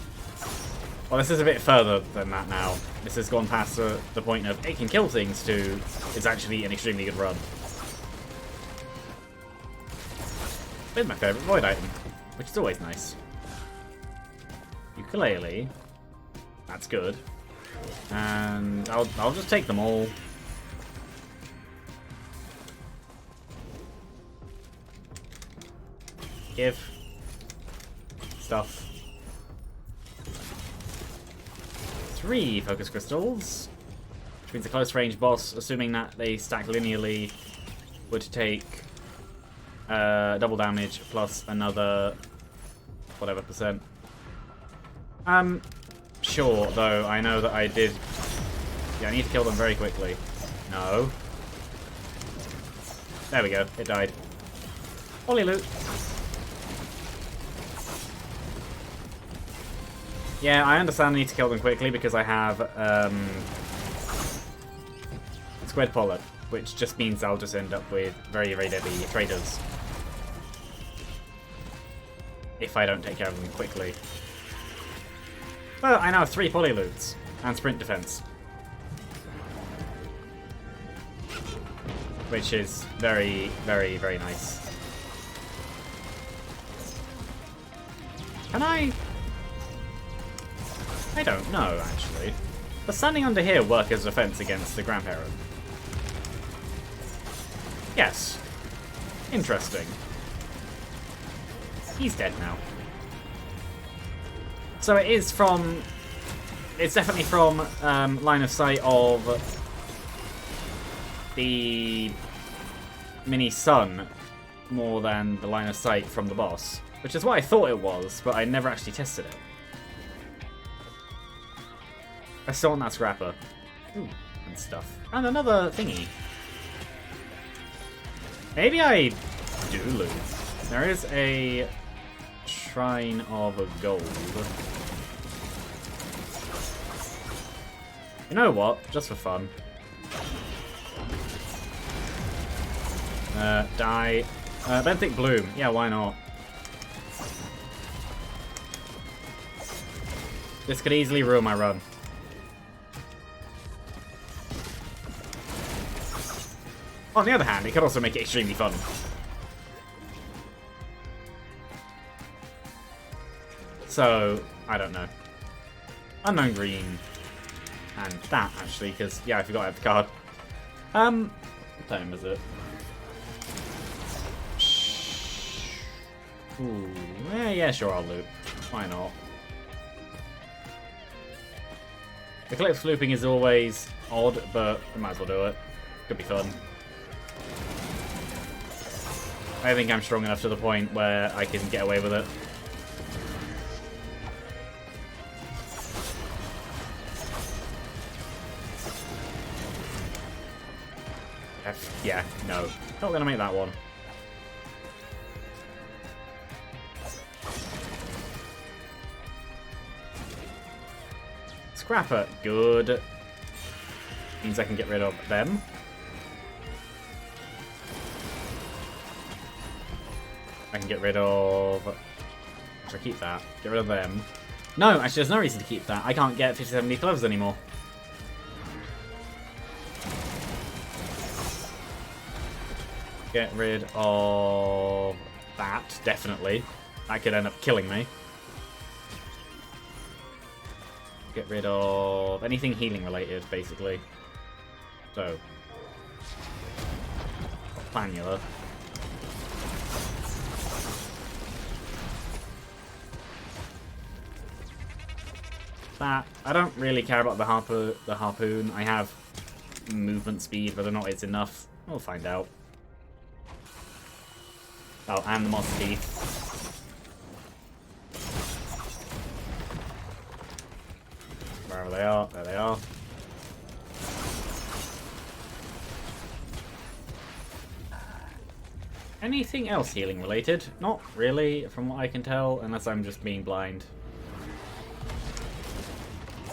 Well, this is a bit further than that now. This has gone past the point of it can kill things to it's actually an extremely good run. With my favourite void item, which is always nice. Ukulele. That's good. And I'll just take them all. Give. Stuff. 3 focus crystals, which means a close range boss, assuming that they stack linearly, would take double damage plus another whatever percent. Sure, though I know that I did. Yeah, I need to kill them very quickly. No. There we go. It died. Holy loot. Yeah, I understand I need to kill them quickly because I have Squid Pollard, which just means I'll just end up with very, very deadly traders. If I don't take care of them quickly. Well, I now have 3 polyloots and sprint defense. Which is very, very, very nice. Can I don't know, actually. Does standing under here work as defense against the grandparent? Yes. Interesting. He's dead now. So it is from... It's definitely from line of sight of the mini sun more than the line of sight from the boss. Which is what I thought it was, but I never actually tested it. I still want that scrapper. Ooh, and stuff. And another thingy. Maybe I do loot. There is a shrine of gold. You know what? Just for fun. Die. Benthic Bloom. Yeah, why not? This could easily ruin my run. On the other hand, it could also make it extremely fun. So, I don't know. Unknown green. And that, actually, because, yeah, I forgot I have the card. What time is it? Ooh, yeah, sure, I'll loot. Why not? Eclipse looping is always odd, but I might as well do it. Could be fun. I think I'm strong enough to the point where I can get away with it. Yeah, no. Not gonna make that one. Scrapper, good. Means I can get rid of them. I can get rid of... Should I keep that? Get rid of them. No, actually there's no reason to keep that. I can't get 50-70 gloves anymore. Get rid of that, definitely. That could end up killing me. Get rid of anything healing related, basically. So. Planula. That. I don't really care about the harpoon. I have movement speed, whether or not it's enough, we'll find out. Oh, and the monster teeth. Wherever they are, there they are. Anything else healing related? Not really, from what I can tell, unless I'm just being blind.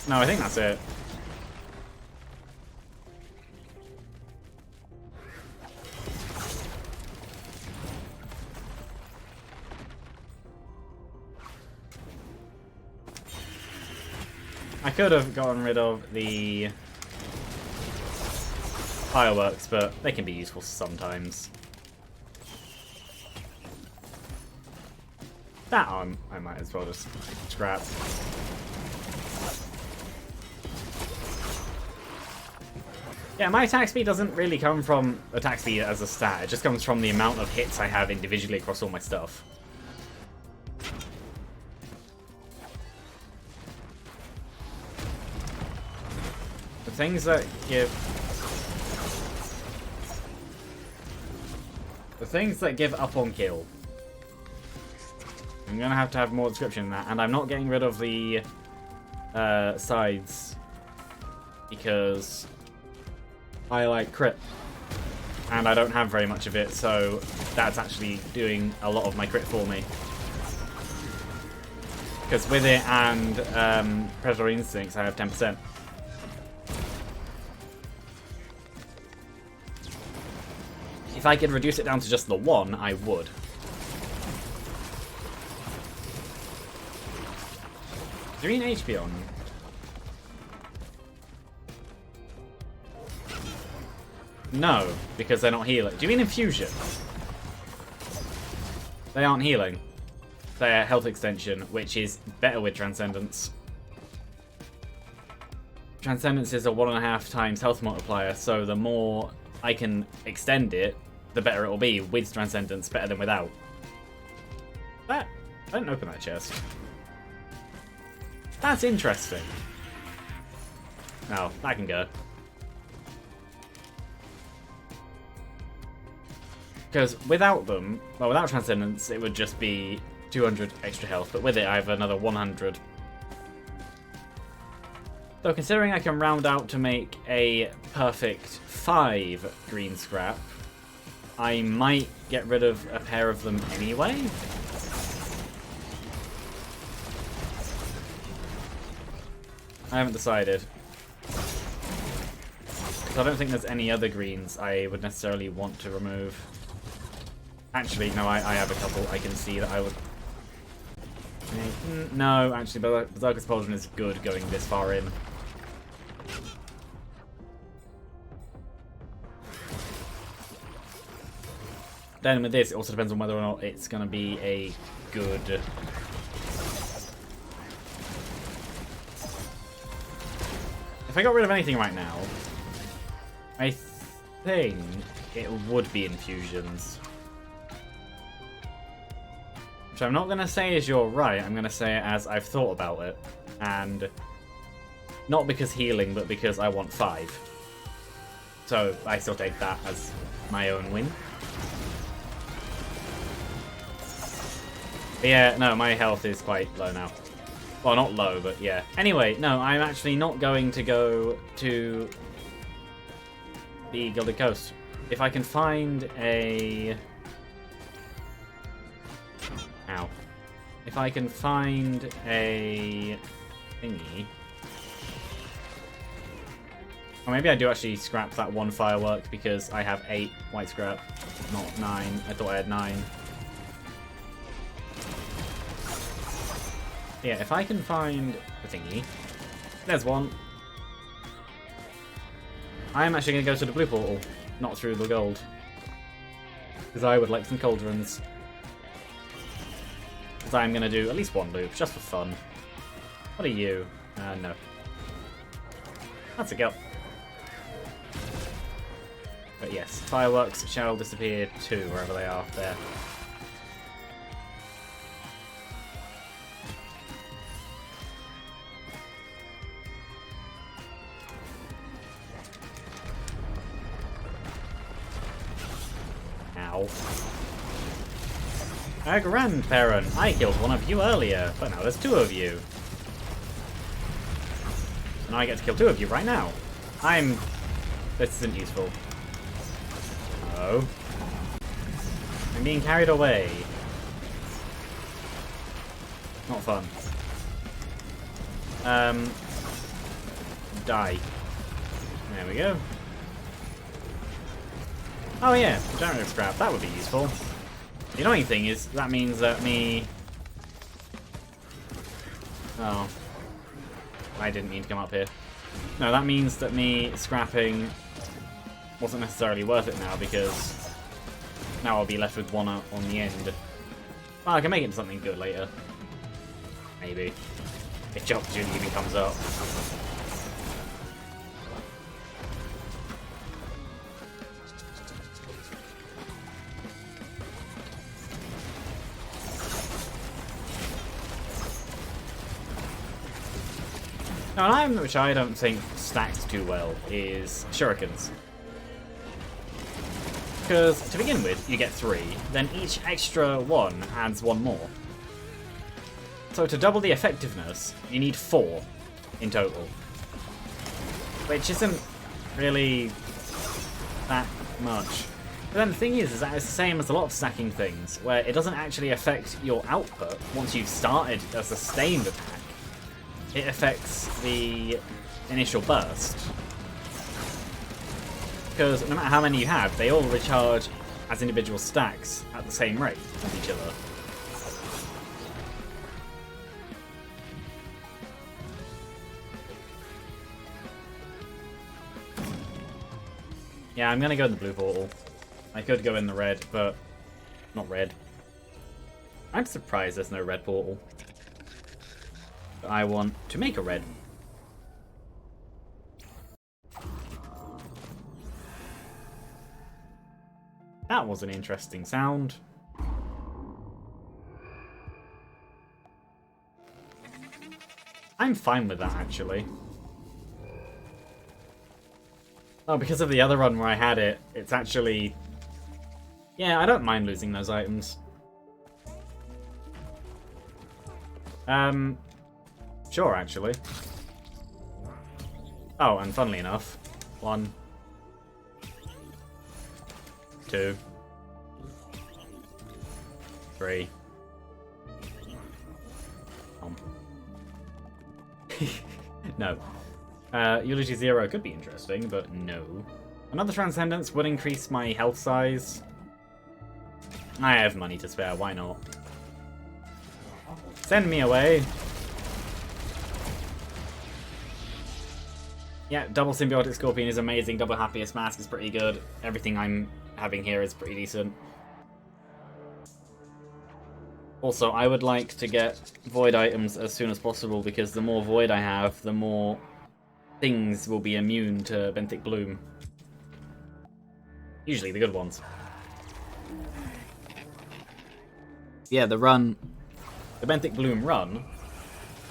No, I think that's it. I could have gotten rid of the fireworks, but they can be useful sometimes. That on, I might as well just scrap. Yeah, my attack speed doesn't really come from attack speed as a stat, it just comes from the amount of hits I have individually across all my stuff. The things that give... The things that give up on kill. I'm gonna have to have more description than that, and I'm not getting rid of the sides because I like crit, and I don't have very much of it, so that's actually doing a lot of my crit for me. Because with it and Predatory Instincts, I have 10%. If I could reduce it down to just the 1, I would. Do you mean HP on? No, because they're not healing. Do you mean infusion? They aren't healing. They're health extension, which is better with Transcendence. Transcendence is a 1.5 times health multiplier, so the more I can extend it, the better it will be with Transcendence, better than without. That... I didn't open that chest. That's interesting. No, that can go. Because without them, well, without Transcendence, it would just be 200 extra health, but with it, I have another 100. So, considering I can round out to make a perfect 5 green scrap, I might get rid of a pair of them anyway. I haven't decided. Because I don't think there's any other greens I would necessarily want to remove. Actually, no, I have a couple I can see that I would... No, actually, Berserker's Pauldron is good going this far in. Then with this, it also depends on whether or not it's going to be a good... If I got rid of anything right now, I think it would be infusions. Which I'm not going to say as you're right, I'm going to say it as I've thought about it. And Not because healing, but because I want 5. So I still take that as my own win. But yeah, no, my health is quite low now. Well, not low, but yeah. Anyway, no, I'm actually not going to go to the Gilded Coast. If I can find a... Ow. If I can find a thingy... Or maybe I do actually scrap that 1 firework because I have 8 white scrap, not 9. I thought I had 9. Yeah, if I can find the thingy... There's one. I'm actually going to go to the blue portal, not through the gold. Because I would like some cauldrons. Because I'm going to do at least 1 loop, just for fun. What are you? No. That's a go. But yes, fireworks shall disappear too, wherever they are. There. Ow. Grandparent, I killed one of you earlier, but now there's 2 of you. And I get to kill 2 of you right now. This isn't useful. Oh. I'm being carried away. Not fun. Die. There we go. Oh yeah, regenerative scrap, that would be useful. The annoying thing is, that means that Oh. I didn't mean to come up here. No, that means that me scrapping wasn't necessarily worth it now, because now I'll be left with 1 on the end. Well, I can make it into something good later. Maybe. If the opportunity even comes up. Now, an item which I don't think stacks too well is shurikens. Because, to begin with, you get 3, then each extra 1 adds 1 more. So to double the effectiveness, you need 4 in total. Which isn't really that much. But then the thing is that it's the same as a lot of stacking things, where it doesn't actually affect your output once you've started a sustained attack. It affects the initial burst. Because no matter how many you have, they all recharge as individual stacks at the same rate as each other. Yeah, I'm gonna go in the blue portal. I could go in the red, but not red. I'm surprised there's no red portal. But I want to make a red. That was an interesting sound. I'm fine with that, actually. Oh, because of the other run where I had it, it's actually... Yeah, I don't mind losing those items. Sure, actually. Oh, and funnily enough, 1, 2, 3. No. Eulogy 0 could be interesting, but no. Another Transcendence would increase my health size. I have money to spare, why not? Send me away. Yeah, double Symbiotic Scorpion is amazing, double Happiest Mask is pretty good. Everything I'm having here is pretty decent. Also, I would like to get Void items as soon as possible, because the more Void I have, the more things will be immune to Benthic Bloom. Usually the good ones. Yeah, the Benthic Bloom run,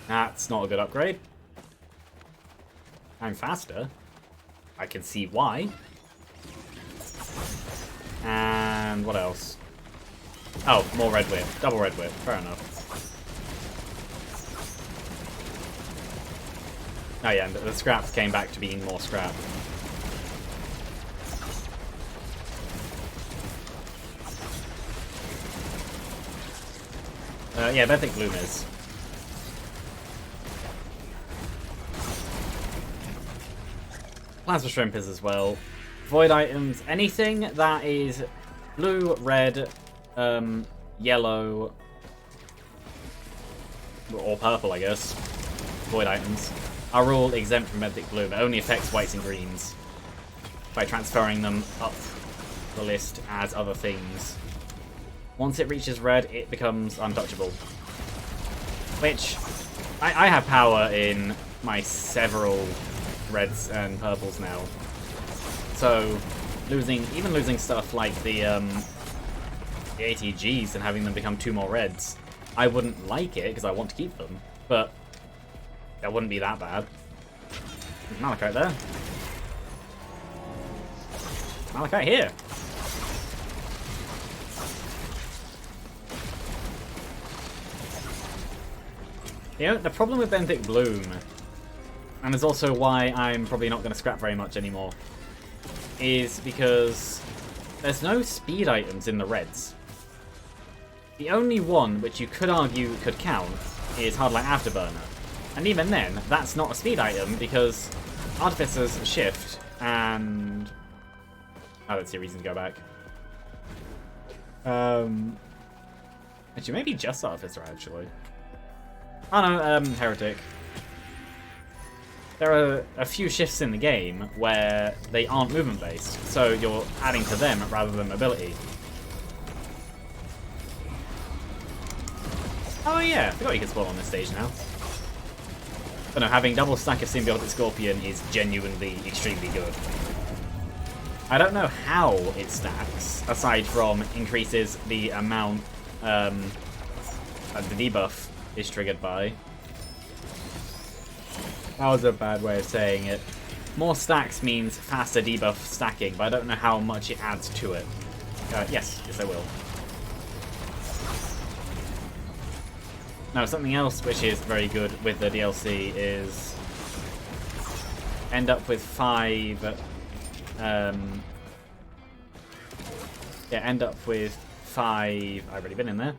that's not a good upgrade. I'm faster. I can see why. And what else? Oh, more red whip. Double red whip. Fair enough. Oh yeah, and the scrap came back to being more scrap. Yeah, Benthic Bloom is. Plasma Shrimp is as well. Void items, anything that is blue, red, yellow, or purple, I guess. Void items are all exempt from Benthic Bloom. It only affects whites and greens by transferring them up the list as other things. Once it reaches red, it becomes untouchable. Which, I have power in my several reds and purples now. So, even losing stuff like the ATGs and having them become 2 more reds, I wouldn't like it because I want to keep them, but that wouldn't be that bad. Malachite there. Malachite here. You know, the problem with Benthic Bloom, and is also why I'm probably not going to scrap very much anymore, is because there's no speed items in the reds. The only one which you could argue could count is Hardlight Afterburner. And even then, that's not a speed item because Artificer's shift and... I don't see a reason to go back. Actually, maybe just Artificer, actually. Oh no, Heretic. There are a few shifts in the game where they aren't movement-based, so you're adding to them rather than mobility. Oh yeah, I forgot you could spawn on this stage now. But no, having double stack of Symbiotic Scorpion is genuinely extremely good. I don't know how it stacks, aside from increases the amount the debuff is triggered by. That was a bad way of saying it. More stacks means faster debuff stacking, but I don't know how much it adds to it. Yes, I will. Now, something else which is very good with the DLC is end up with 5... end up with 5... I've already been in there.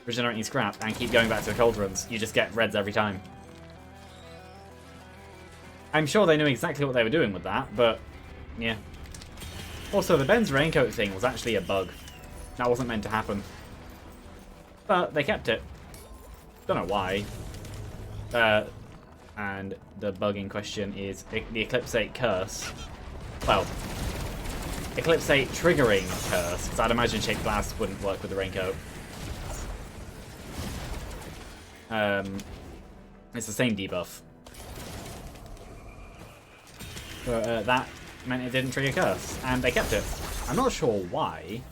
Regenerating scrap, and keep going back to the cold runs. You just get reds every time. I'm sure they knew exactly what they were doing with that, but yeah. Also, the Ben's raincoat thing was actually a bug. That wasn't meant to happen. But they kept it. Don't know why. And the bug in question is the Eclipse 8 curse. Well, Eclipse 8 triggering curse, because I'd imagine Shaped Blast wouldn't work with the raincoat. It's the same debuff. But that meant it didn't trigger curse, and they kept it. I'm not sure why,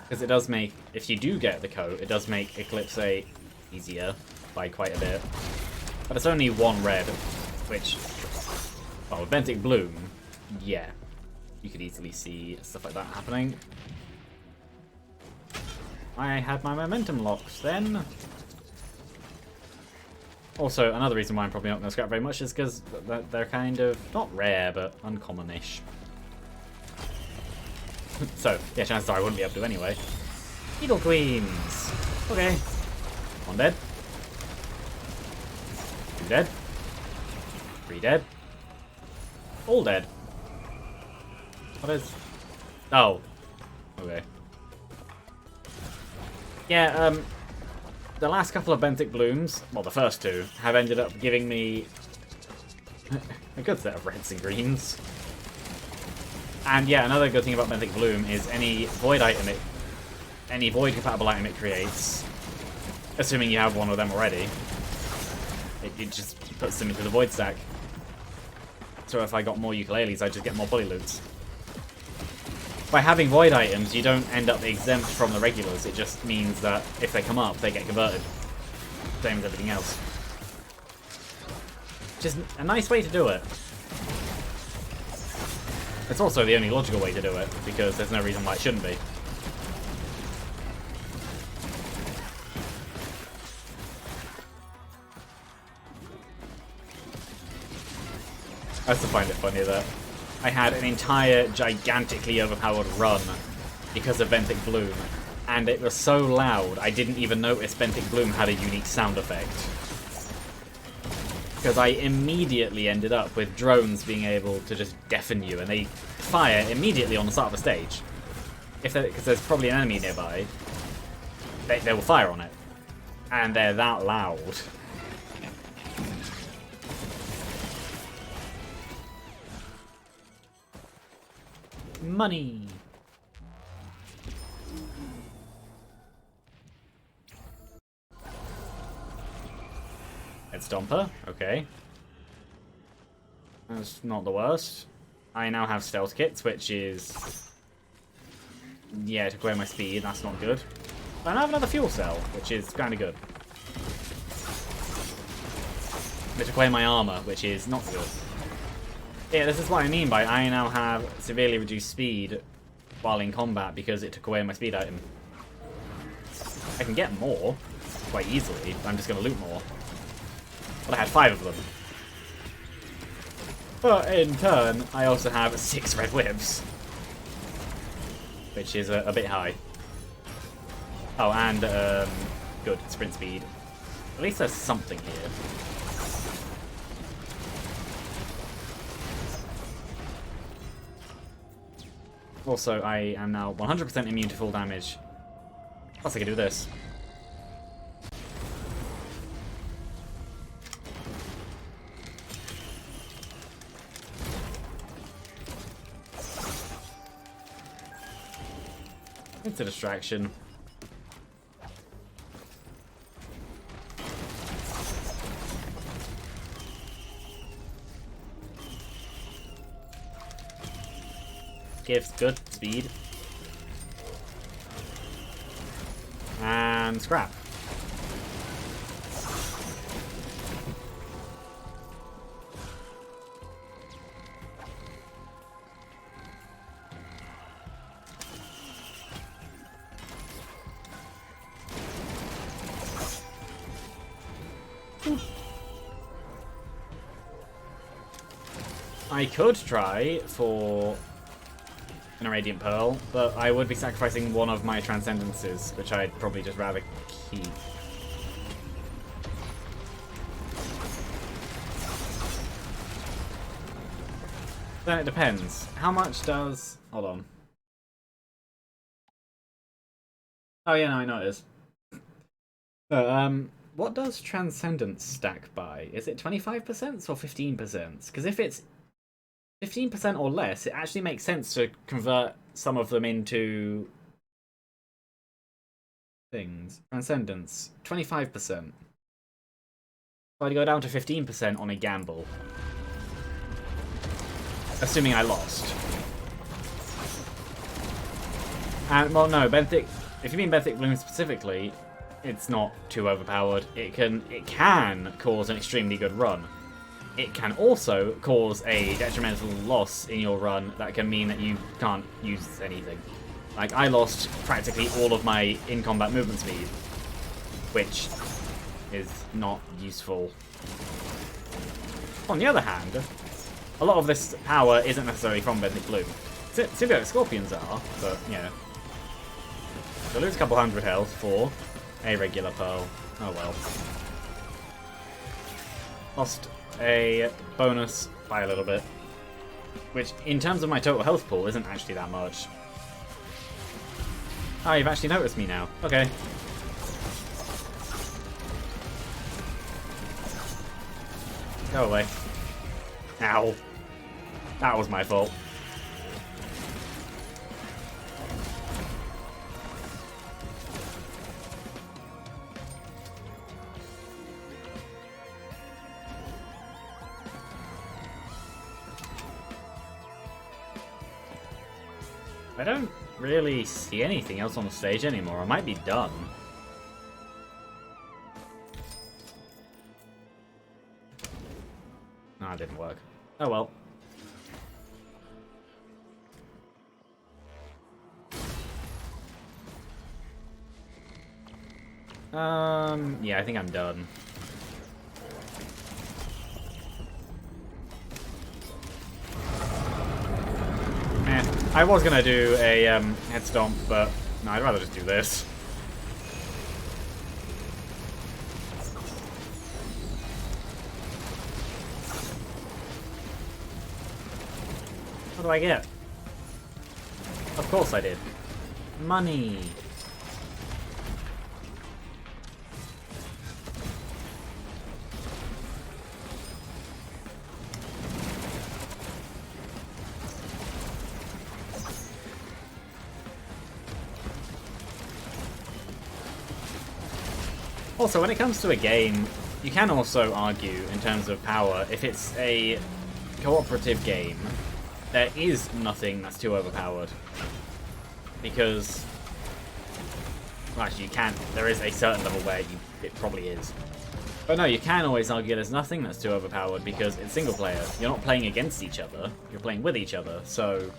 because it does make, if you do get the coat, it does make Eclipse 8 easier by quite a bit. But it's only 1 red, which, well, with Benthic Bloom, yeah, you could easily see stuff like that happening. I had my momentum locks then. Also, another reason why I'm probably not going to scrap very much is because they're kind of, not rare, but uncommon-ish. So, yeah, chances are I wouldn't be able to anyway. Beetle Queens! Okay. 1 dead. 2 dead. 3 dead. All dead. What is... Oh. Okay. Yeah, the last couple of Benthic Blooms, well, the first 2, have ended up giving me a good set of reds and greens. And yeah, another good thing about Benthic Bloom is any void compatible item it creates, assuming you have one of them already, it just puts them into the void stack. So if I got more ukuleles, I'd just get more polyloots. By having void items, you don't end up exempt from the regulars. It just means that if they come up, they get converted. Same as everything else. Which which is a nice way to do it. It's also the only logical way to do it, because there's no reason why it shouldn't be. I also find it funny that I had an entire gigantically overpowered run because of Benthic Bloom, and it was so loud I didn't even notice Benthic Bloom had a unique sound effect. Because I immediately ended up with drones being able to just deafen you, and they fire immediately on the start of the stage. Because there's probably an enemy nearby, they will fire on it. And they're that loud. Money! Head Stomper, okay. That's not the worst. I now have Stealth Kits, which is... yeah, took away my speed, that's not good. But I now have another Fuel Cell, which is kind of good. They took away my armor, which is not good. Yeah, this is what I mean by I now have severely reduced speed while in combat because it took away my speed item. I can get more quite easily, but I'm just going to loot more. But I had 5 of them. But in turn, I also have 6 red whips, which is a bit high. Oh, and good sprint speed. At least there's something here. Also, I am now 100% immune to full damage. Plus I can do this. It's a distraction. Gives good speed. And scrap. I could try for an Irradiant Pearl, but I would be sacrificing one of my Transcendences, which I'd probably just rather keep. Then it depends. How much does... hold on. Oh yeah, no, I know it is. What does Transcendence stack by? Is it 25% or 15%? Because if it's 15% or less, it actually makes sense to convert some of them into things. Transcendence, 25%. So I'd go down to 15% on a gamble. Assuming I lost. And, well, no, Benthic, if you mean Benthic Bloom specifically, it's not too overpowered. It can cause an extremely good run. It can also cause a detrimental loss in your run that can mean that you can't use anything. Like, I lost practically all of my in-combat movement speed, which is not useful. On the other hand, a lot of this power isn't necessarily from Benthic Bloom. Symbiotic Scorpions are, but, yeah. So lose a couple hundred health for a regular Pearl. Oh well. Lost a bonus by a little bit, which in terms of my total health pool isn't actually that much. Oh, you've actually noticed me now. Okay. Go away. Ow. That was my fault. I don't really see anything else on the stage anymore. I might be done. No, that didn't work. Oh well. Yeah, I think I'm done. I was gonna do a head stomp, but no, I'd rather just do this. What do I get? Of course I did. Money. Also, when it comes to a game, you can also argue, in terms of power, if it's a cooperative game, there is nothing that's too overpowered. Because, well, actually you can't, there is a certain level where it probably is. But no, you can always argue there's nothing that's too overpowered because it's single player. You're not playing against each other, you're playing with each other, so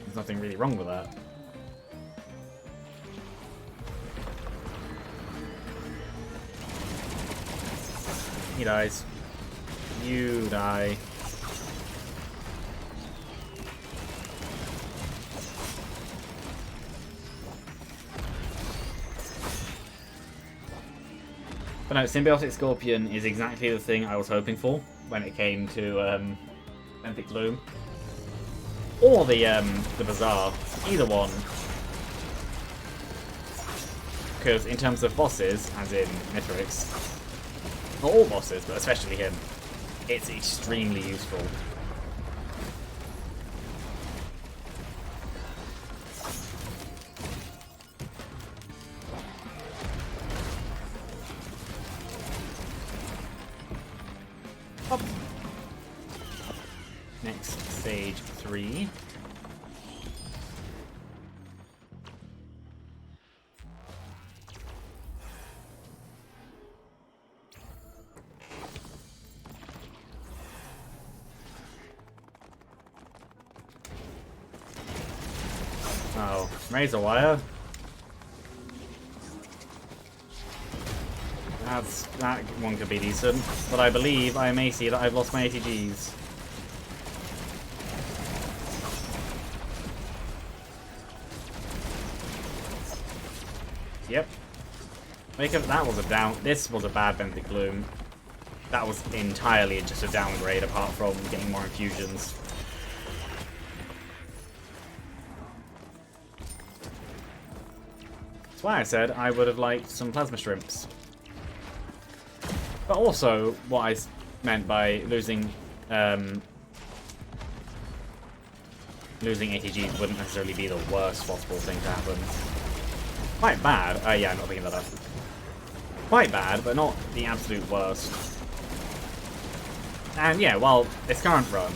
there's nothing really wrong with that. He dies. You die. But no, Symbiotic Scorpion is exactly the thing I was hoping for when it came to Benthic Gloom. Or the Bazaar. Either one. Because in terms of bosses, as in Mithrix, not all bosses, but especially him, it's extremely useful. Up. Next, stage 3. Oh, razor wire. That one could be decent, but I believe I may see that I've lost my ATGs. Yep. That was a down. This was a bad Benthic Gloom. That was entirely just a downgrade, apart from getting more infusions. That's why I said I would have liked some plasma shrimps. But also, what I meant by losing ATGs wouldn't necessarily be the worst possible thing to happen. Quite bad. Yeah, I'm not thinking about that. Quite bad, but not the absolute worst. And yeah, while this current run,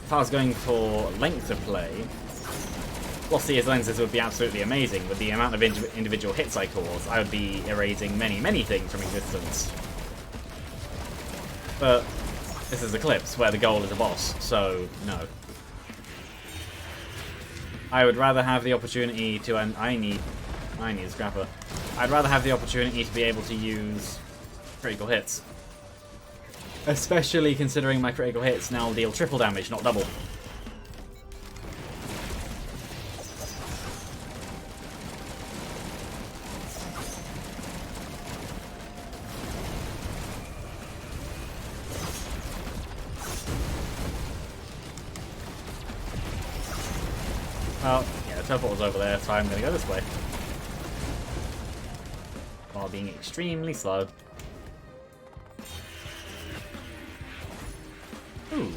if I was going for length of play, Glossy as lenses would be absolutely amazing. With the amount of individual hits I cause, I would be erasing many, many things from existence. But this is Eclipse, where the goal is a boss, so no. I would rather have the opportunity to, and I need a scrapper. I'd rather have the opportunity to be able to use critical hits. Especially considering my critical hits now deal triple damage, not double. Well, yeah, the teleport's over there, so I'm going to go this way. While being extremely slow. Ooh.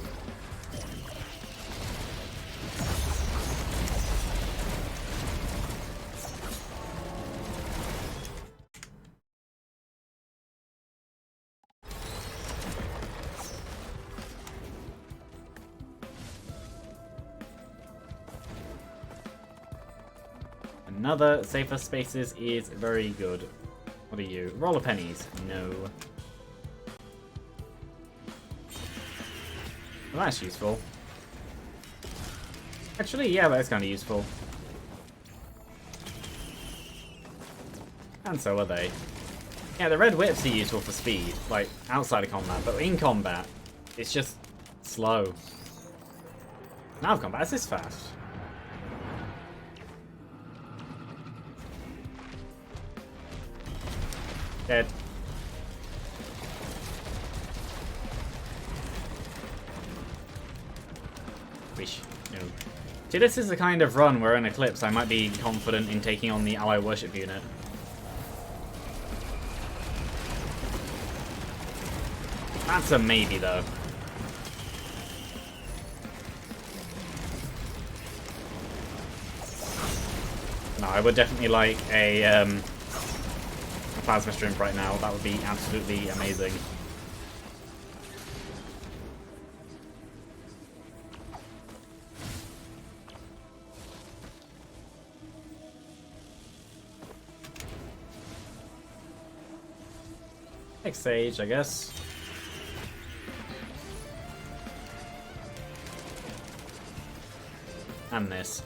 Another safer spaces is very good. What are you? Roll of pennies. No. Well, that's useful. Actually, yeah, that's kind of useful. And so are they. Yeah, the red whips are useful for speed, like outside of combat, but in combat, it's just slow. Now of combat, it's fast. Dead. Wish. No. See, this is the kind of run where in Eclipse I might be confident in taking on the ally worship unit. That's a maybe, though. No, I would definitely like a plasma shrimp right now. That would be absolutely amazing. Take Sage, I guess. And this.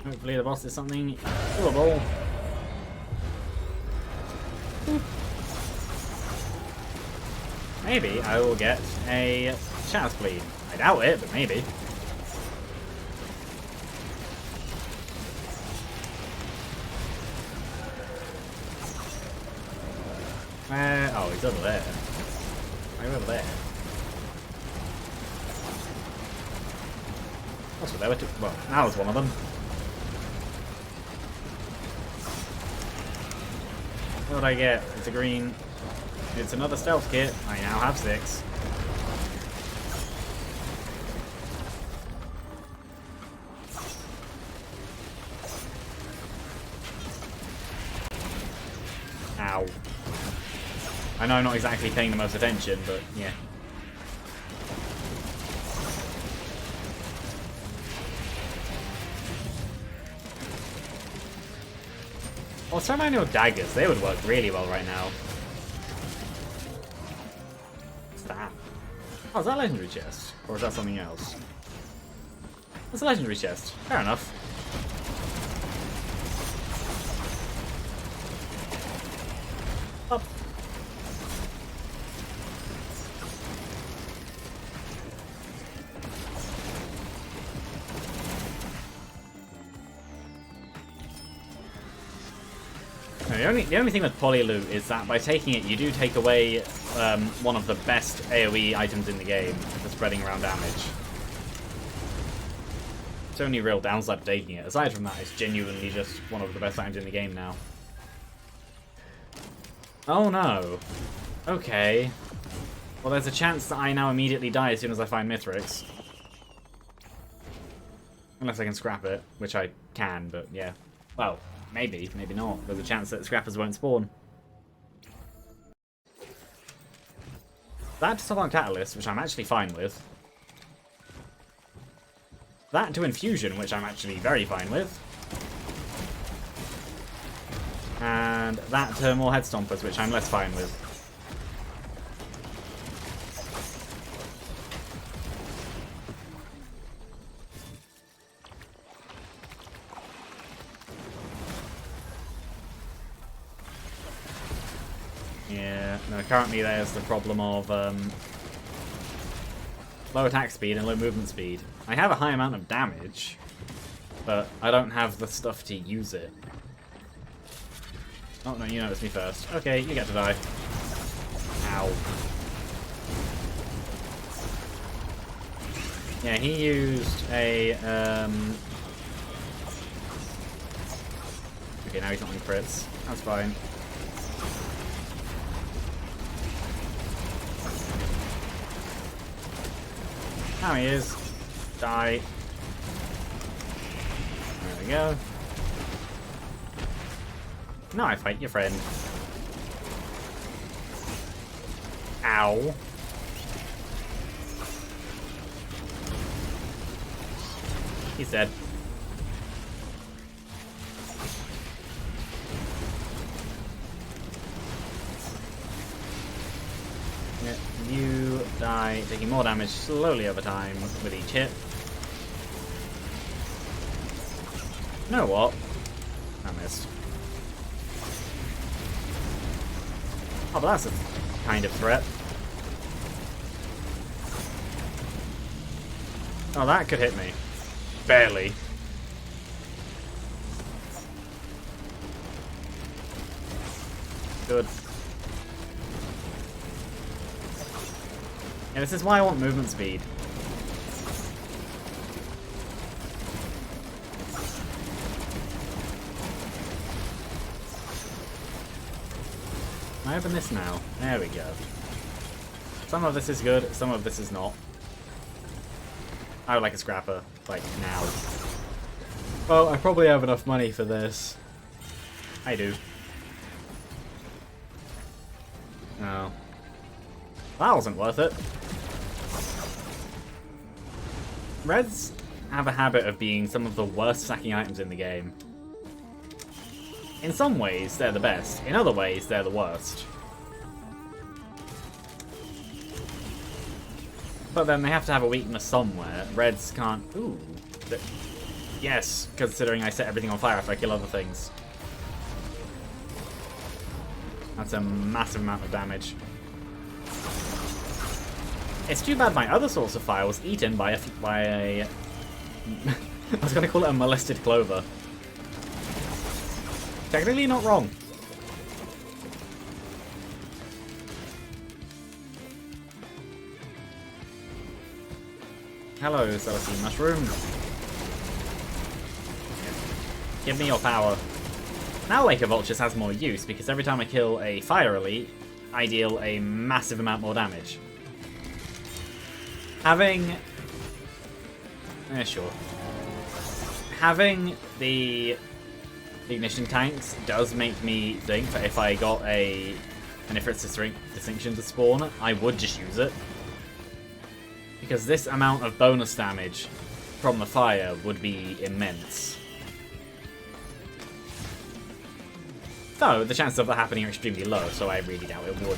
Hopefully the boss is something doable. Maybe I will get a Shadow Bleed. I doubt it, but maybe. Oh, he's over there. Right over there. Also, there were two. Well, now there's one of them. What did I get? It's a green. It's another stealth kit. I now have 6. Ow. I know I'm not exactly paying the most attention, but yeah. Well, ceremonial daggers, they would work really well right now. What's that? Oh, is that a legendary chest? Or is that something else? That's a legendary chest. Fair enough. Up. The only thing with Polyloot is that by taking it, you do take away one of the best AoE items in the game for spreading around damage. It's the only real downside of taking it. Aside from that, it's genuinely just one of the best items in the game now. Oh no. Okay. Well, there's a chance that I now immediately die as soon as I find Mithrix. Unless I can scrap it, which I can, but yeah. Well, maybe, maybe not. There's a chance that scrappers won't spawn. That to Savant Catalyst, which I'm actually fine with. That to Infusion, which I'm actually very fine with. And that to more Head Stompers, which I'm less fine with. Yeah, no, currently there's the problem of low attack speed and low movement speed. I have a high amount of damage, but I don't have the stuff to use it. Oh no, you noticed me first. Okay, you get to die. Ow. Yeah, he used a okay, now he's not on crits. That's fine. Now he is. Die. There we go. Now I fight your friend. Ow. He's dead. Die, taking more damage slowly over time with each hit. You know what? I missed. Oh, but that's a kind of threat. Oh, that could hit me. Barely. Good. Yeah, this is why I want movement speed. Can I open this now? There we go. Some of this is good, some of this is not. I would like a scrapper, like, now. Well, I probably have enough money for this. I do. No. That wasn't worth it. Reds have a habit of being some of the worst stacking items in the game. In some ways, they're the best. In other ways, they're the worst. But then they have to have a weakness somewhere. Reds can't... Ooh. Yes, considering I set everything on fire if I kill other things. That's a massive amount of damage. It's too bad my other source of fire was eaten by a I was going to call it a molested clover. Technically not wrong. Hello, Celestine Mushroom. Give me your power. Now Lake of Vultures has more use, because every time I kill a fire elite, I deal a massive amount more damage. Having... sure. Having the ignition tanks does make me think that if I got an Ifrit's Distinction to spawn, I would just use it. Because this amount of bonus damage from the fire would be immense. Though, the chances of that happening are extremely low, so I really doubt it would.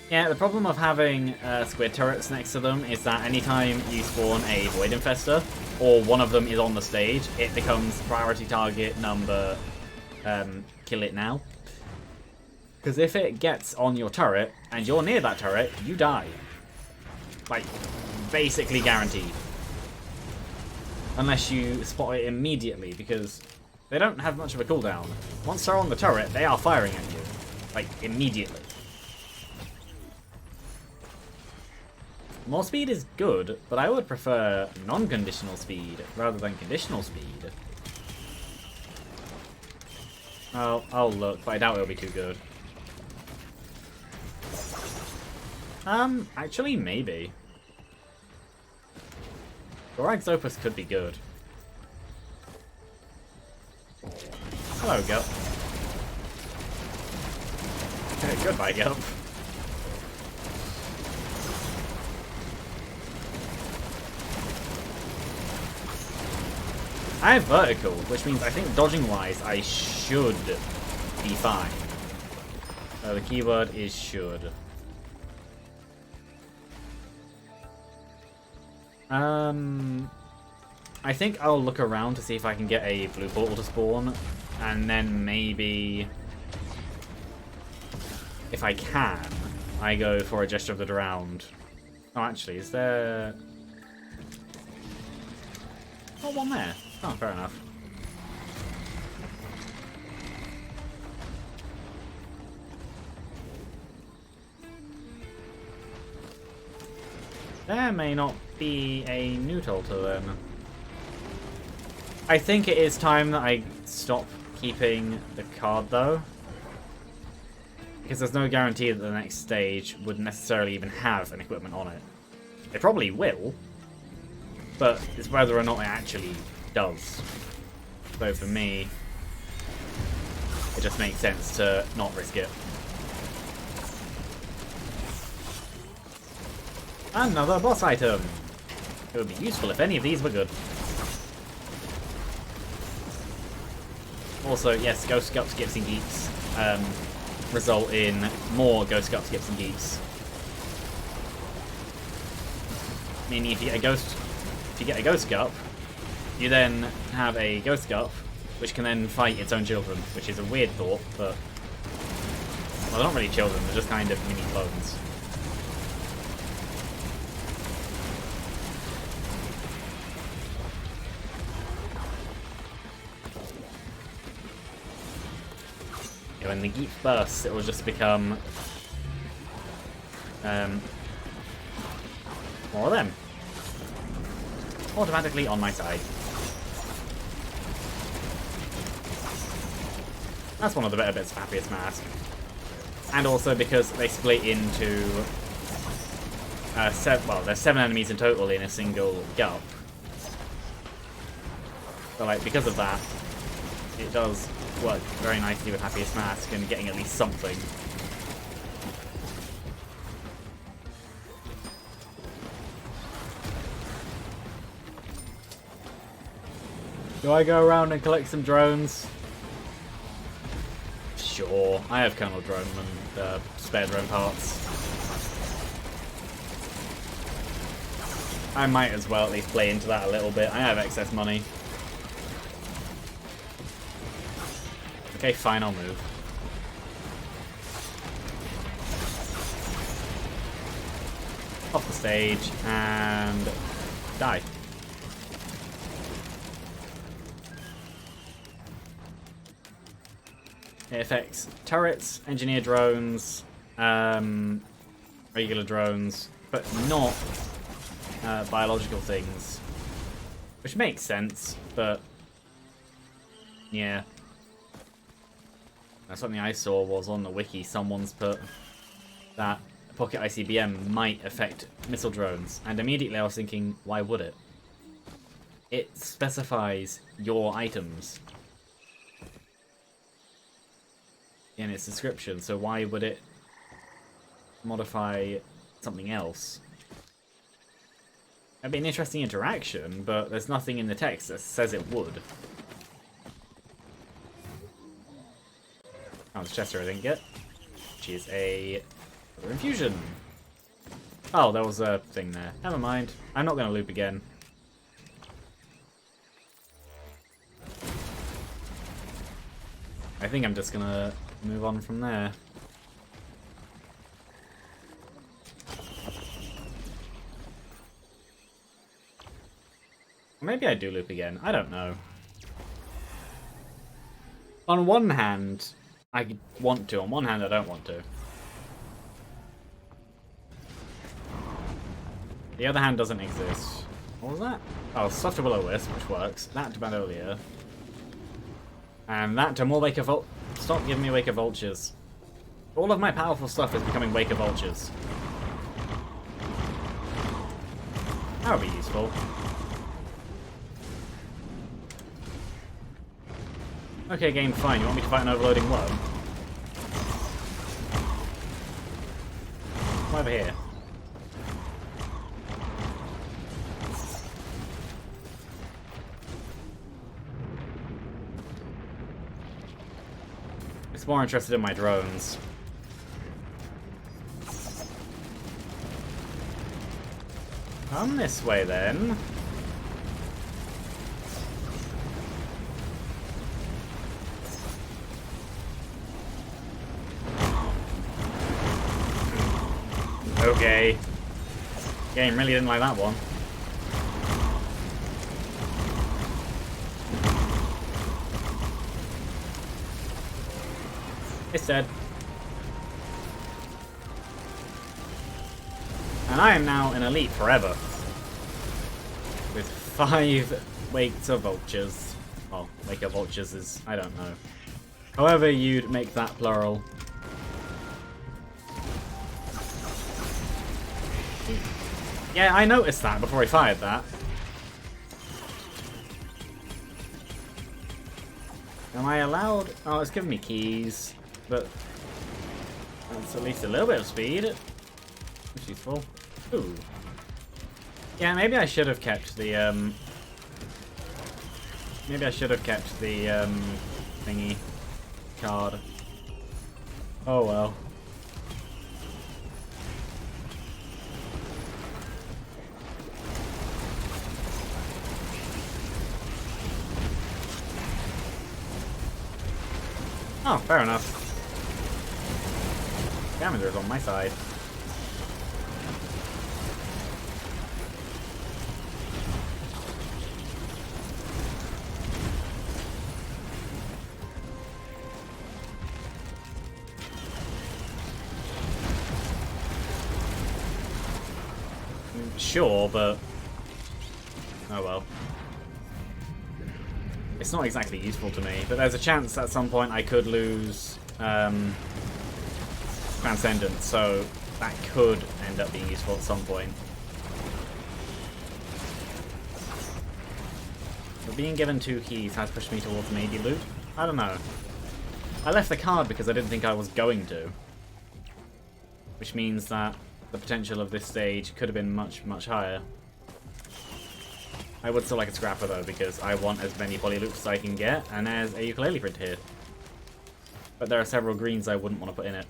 Yeah, the problem of having squid turrets next to them is that anytime you spawn a Void Infester, or one of them is on the stage, it becomes priority target number kill it now. Because if it gets on your turret, and you're near that turret, you die. Like, basically guaranteed. Unless you spot it immediately, because they don't have much of a cooldown. Once they're on the turret, they are firing at you. Like, immediately. More speed is good, but I would prefer non-conditional speed rather than conditional speed. I'll look, but I doubt it'll be too good. Actually, maybe. Gorag's Opus could be good. Hello, Gup. Okay, goodbye, Gup. I have vertical, which means I think dodging-wise I should be fine. So the keyword is should. I think I'll look around to see if I can get a blue portal to spawn, and then maybe, if I can, I go for a Gesture of the Drowned. Oh, actually, is there... Oh, one there. Oh, fair enough. There may not be a new Tulta then. I think it is time that I stop keeping the card though. Because there's no guarantee that the next stage would necessarily even have an equipment on it. It probably will, but it's whether or not it actually does. So for me, it just makes sense to not risk it. Another boss item! It would be useful if any of these were good. Also, yes, Ghost Gups, Gips and Geeks. result in more Ghost Gup skips and geeks. Meaning if you get a Ghost Gup, you then have a Ghost Gup which can then fight its own children, which is a weird thought, but well, they're not really children, they're just kind of mini clones. When the geek bursts, it will just become more of them. Automatically on my side. That's one of the better bits of Happiest Mask. And also because they split into there's 7 enemies in total in a single Gup. So like because of that, it does work very nicely with Happiest Mask and getting at least something. Do I go around and collect some drones? Sure, I have Colonel Drone and spare drone parts. I might as well at least play into that a little bit. I have excess money. Okay, fine, I'll move. Off the stage and die. It affects turrets, engineer drones, regular drones, but not biological things. Which makes sense, but yeah. Something I saw was on the wiki, someone's put that Pocket ICBM might affect missile drones, and immediately I was thinking, why would it? It specifies your items in its description, so why would it modify something else? That'd be an interesting interaction, but there's nothing in the text that says it would. Oh, this Chester I didn't get, which is a infusion. Oh, there was a thing there. Never mind. I'm not going to loop again. I think I'm just going to move on from there. Maybe I do loop again. I don't know. On one hand, I want to. On one hand, I don't want to. The other hand doesn't exist. What was that? Oh, stuff to Will-O-Wisp, which works. That to Bandolier. And that to more Wake of Vultures. Stop giving me Wake of Vultures. All of my powerful stuff is becoming Wake of Vultures. That would be useful. Okay, game, fine. You want me to fight an overloading worm? Come over here. It's more interested in my drones. Come this way then. Okay. Game really didn't like that one. It's dead. And I am now an elite forever. With 5 Wakes of Vultures. Well, Wake of Vultures is... I don't know. However you'd make that plural. Yeah, I noticed that before he fired that. Am I allowed? Oh, it's giving me keys, but that's at least a little bit of speed. That's useful. Ooh. Yeah, maybe I should have kept the thingy card. Oh well. Oh, fair enough. Scavenger's on my side. Sure, but oh well. It's not exactly useful to me, but there's a chance at some point I could lose Transcendence, so that could end up being useful at some point. But being given 2 keys has pushed me towards maybe loot. I don't know. I left the card because I didn't think I was going to. Which means that the potential of this stage could have been much, much higher. I would still like a scrapper though, because I want as many polyloops as I can get, and there's a ukulele print here. But there are several greens I wouldn't want to put in it.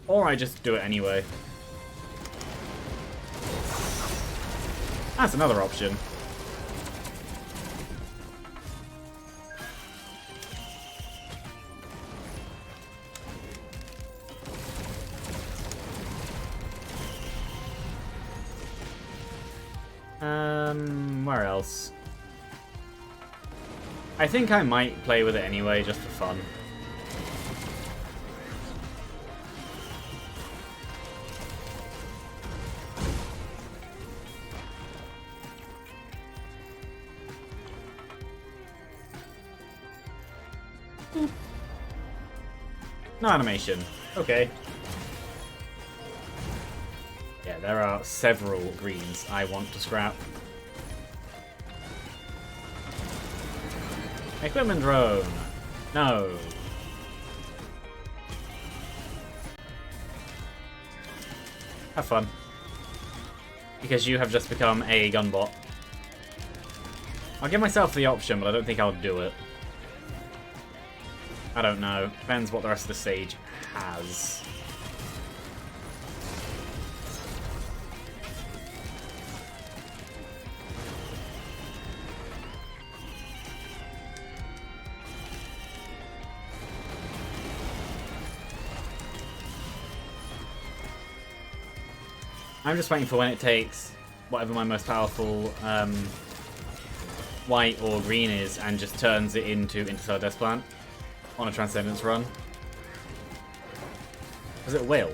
Or I just do it anyway. That's another option. Where else? I think I might play with it anyway, just for fun. No animation. Okay. Yeah, there are several greens I want to scrap. Equipment drone. No. Have fun. Because you have just become a gunbot. I'll give myself the option, but I don't think I'll do it. I don't know. Depends what the rest of the stage has. I'm just waiting for when it takes whatever my most powerful white or green is and just turns it into Interstellar Death Plant on a Transcendence run. Because it will.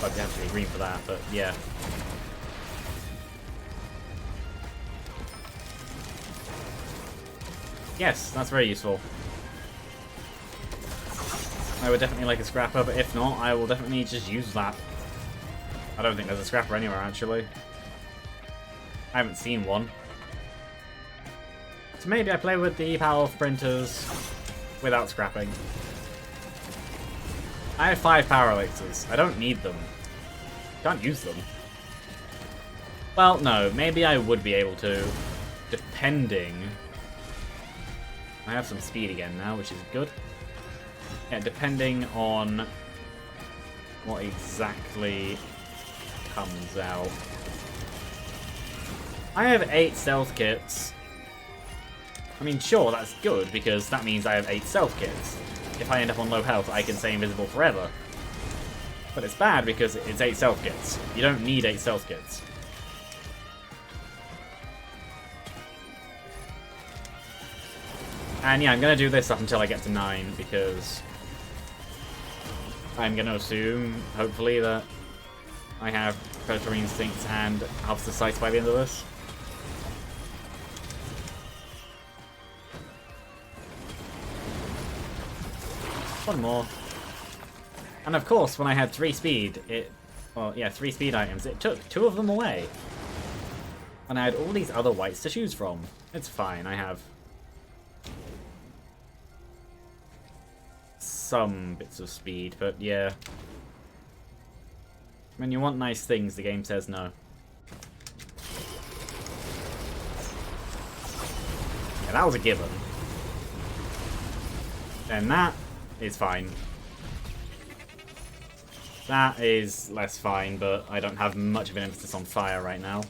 I'd have to be green for that, but yeah. Yes, that's very useful. I would definitely like a scrapper, but if not, I will definitely just use that. I don't think there's a scrapper anywhere, actually. I haven't seen one. So maybe I play with the power of printers without scrapping. I have 5 power elixirs. I don't need them. Can't use them. Well, no. Maybe I would be able to, depending... I have some speed again now, which is good. Yeah, depending on what exactly comes out. I have 8 stealth kits. I mean, sure, that's good, because that means I have 8 stealth kits. If I end up on low health, I can stay invisible forever. But it's bad because it's 8 stealth kits. You don't need 8 stealth kits. And yeah, I'm going to do this up until I get to 9, because I'm going to assume, hopefully, that I have predatory instincts and Harvester's Sight by the end of this. One more. And of course, when I had 3 speed, well, yeah, 3 speed items, it took 2 of them away. And I had all these other whites to choose from. It's fine, I have some bits of speed, but yeah. When you want nice things, the game says no. Yeah, that was a given. Then that, is fine. That is less fine, but I don't have much of an emphasis on fire right now.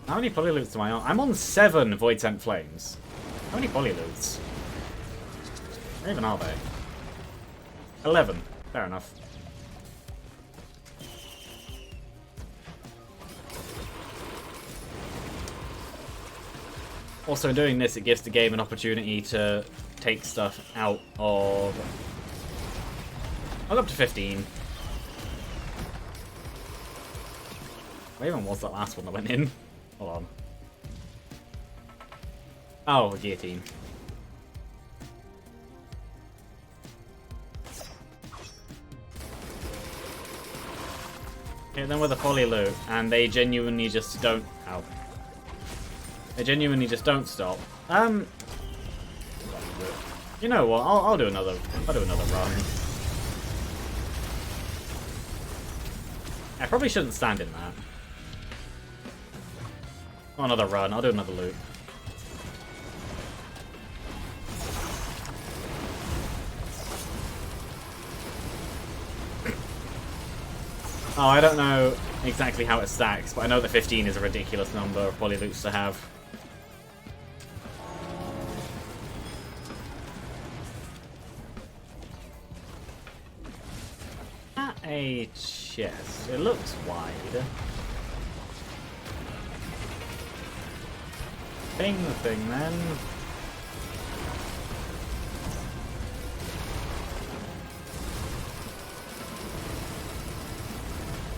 How many polylutes am I on? I'm on 7 Void Sent Flames. How many polylutes? Where even are they? 11. Fair enough. Also, in doing this, it gives the game an opportunity to take stuff out of... I'll go up to 15. Where even was that last one that went in? Hold on. Oh, guillotine. Hit them with a poly loot, and they genuinely just don't... Ow. They genuinely just don't stop. You know what? I'll do another run. I probably shouldn't stand in that. Oh, another run. I'll do another loop. Oh, I don't know exactly how it stacks, but I know that 15 is a ridiculous number of poly loops to have. At a chest. It looks wide. Ping the thing then.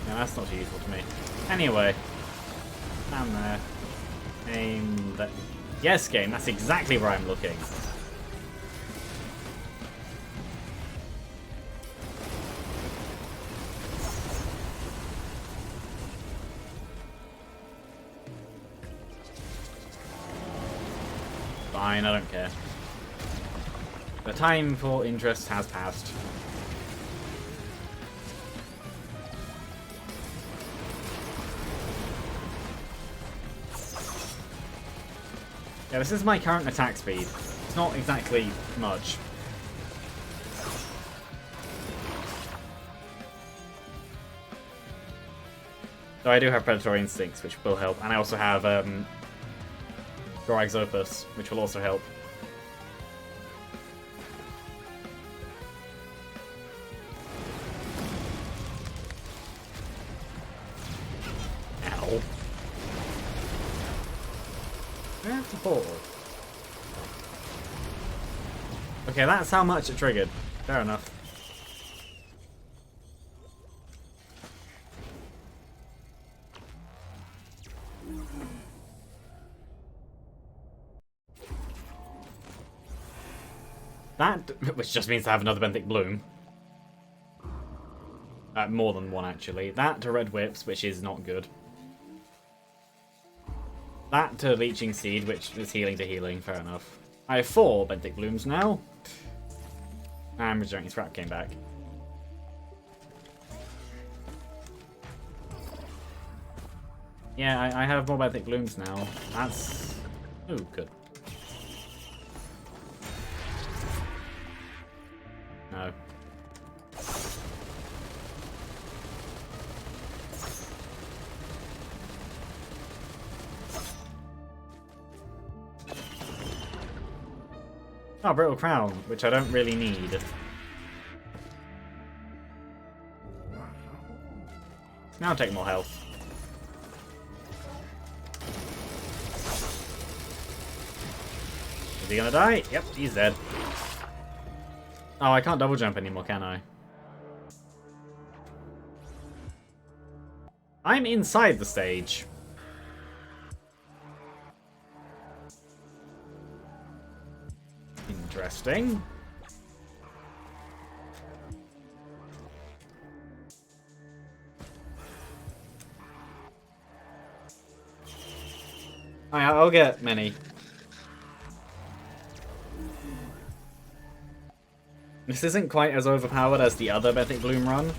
No, that's not too useful to me. Anyway. Stand there. Aim that. Yes, game, that's exactly where I'm looking. Fine, I don't care. The time for interest has passed. Yeah, this is my current attack speed. It's not exactly much. So I do have predatory instincts, which will help, and I also have Gorax Opus, which will also help. Ow. Where's the portal? Okay, that's how much it triggered. Fair enough. That, which just means to have another Benthic Bloom. More than one, actually. That to Red Whips, which is not good. That to Leeching Seed, which is healing to healing, fair enough. I have 4 Benthic Blooms now. And Regenerating Scrap came back. Yeah, I have more Benthic Blooms now. That's... Oh, good. No. Oh, Brittle Crown, which I don't really need. Now I'll take more health. Is he gonna die? Yep, he's dead. Oh, I can't double jump anymore, can I? I'm inside the stage. Interesting. I'll get many. This isn't quite as overpowered as the other Benthic Bloom run,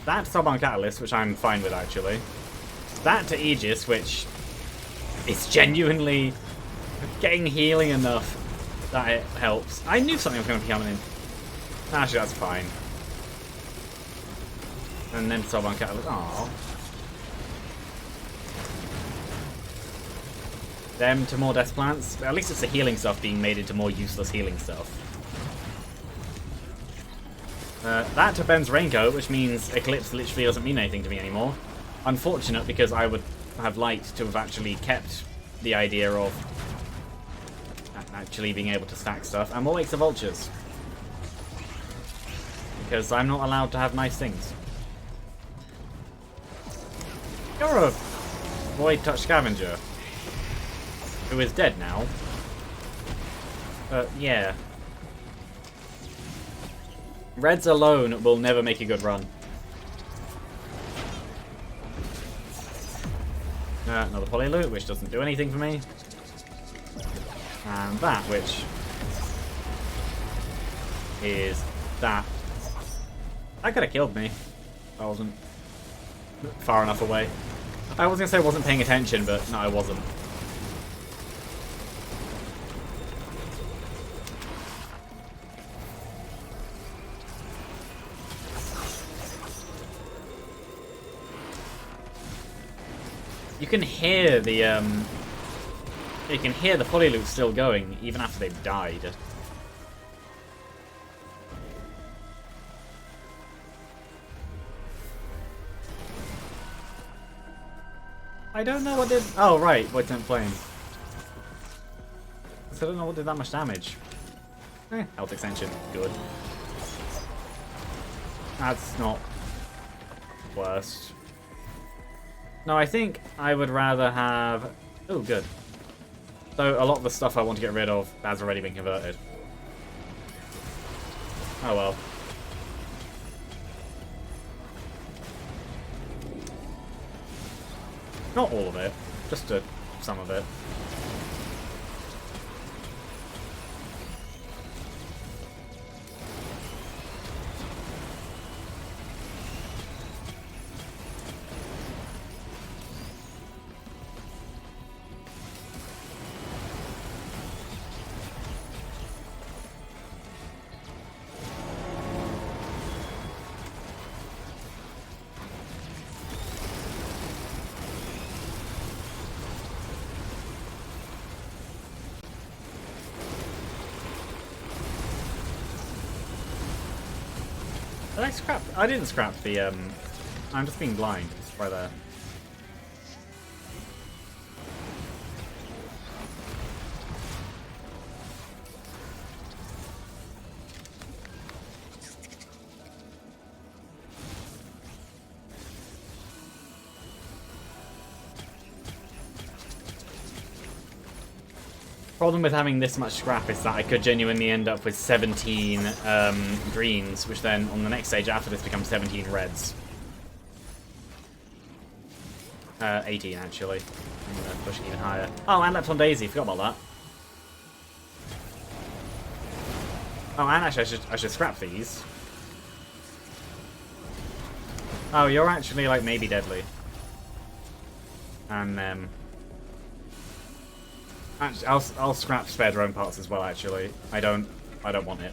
That to Soulbound Catalyst, which I'm fine with actually. That to Aegis, which is genuinely getting healing enough that it helps. I knew something was going to be coming in. Actually, that's fine. And then Soulbound Catalyst. Aww. Them to more Death Plants. At least it's the healing stuff being made into more useless healing stuff. That to Ben's Raincoat, which means Eclipse literally doesn't mean anything to me anymore. Unfortunate, because I would have liked to have actually kept the idea of actually being able to stack stuff. And more Wakes of Vultures. Because I'm not allowed to have nice things. You're a Void Touch Scavenger. Who is dead now. Yeah. Reds alone will never make a good run. Another Polyloot, which doesn't do anything for me. And that, which is that. That could have killed me. I wasn't far enough away. I was going to say I wasn't paying attention, but no, I wasn't. You can hear the Polyloot still going even after they've died. I don't know what did. Oh right, Void Temp Flame. So I don't know what did that much damage. Health extension, good. That's not worst. No, I think I would rather have... Oh, good. So a lot of the stuff I want to get rid of has already been converted. Oh well. Not all of it, just some of it. Did I scrap? I didn't scrap the, I'm just being blind. It's right there. Problem with having this much scrap is that I could genuinely end up with 17 greens, which then on the next stage after this becomes 17 reds. 18 actually. I'm gonna push it even higher. Oh, and Lepton Daisy, forgot about that. Oh, and actually I should scrap these. Oh, you're actually like maybe deadly. And actually, I'll scrap spare drone parts as well. Actually, I don't want it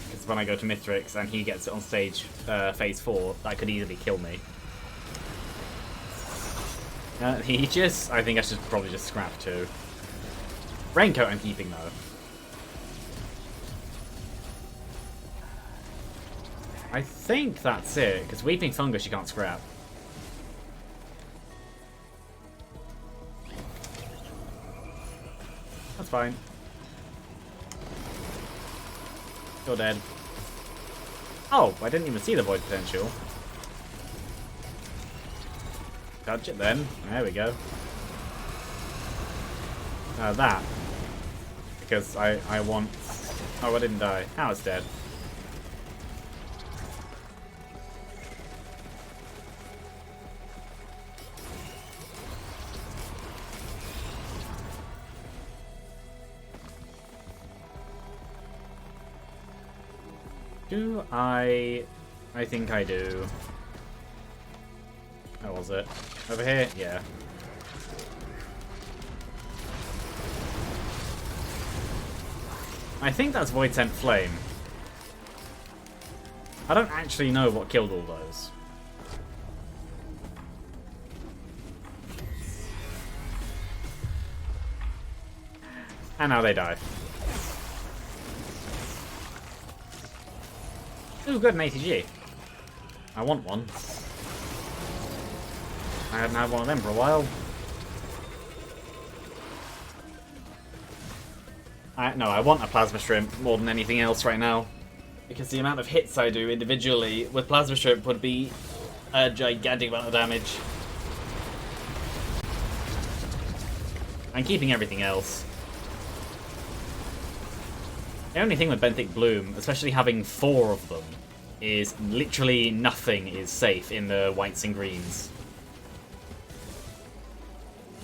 because when I go to Mithrix and he gets it on stage phase 4, that could easily kill me. Aegis, I think I should probably just scrap too. Raincoat I'm keeping though. I think that's it because Weeping Fungus you can't scrap. That's fine. You're dead. Oh, I didn't even see the void potential. Touch it then. There we go. That. Because I want... Oh, I didn't die. Now it's dead. Do I think I do. was it? Over here? Yeah. I think that's Void Sent Flame. I don't actually know what killed all those. And now they die. Ooh, good, an ATG. I want one. I hadn't had one of them for a while. No, I want a Plasma Shrimp more than anything else right now. Because the amount of hits I do individually with Plasma Shrimp would be a gigantic amount of damage. I'm keeping everything else. The only thing with Benthic Bloom, especially having 4 of them, is literally nothing is safe in the whites and greens.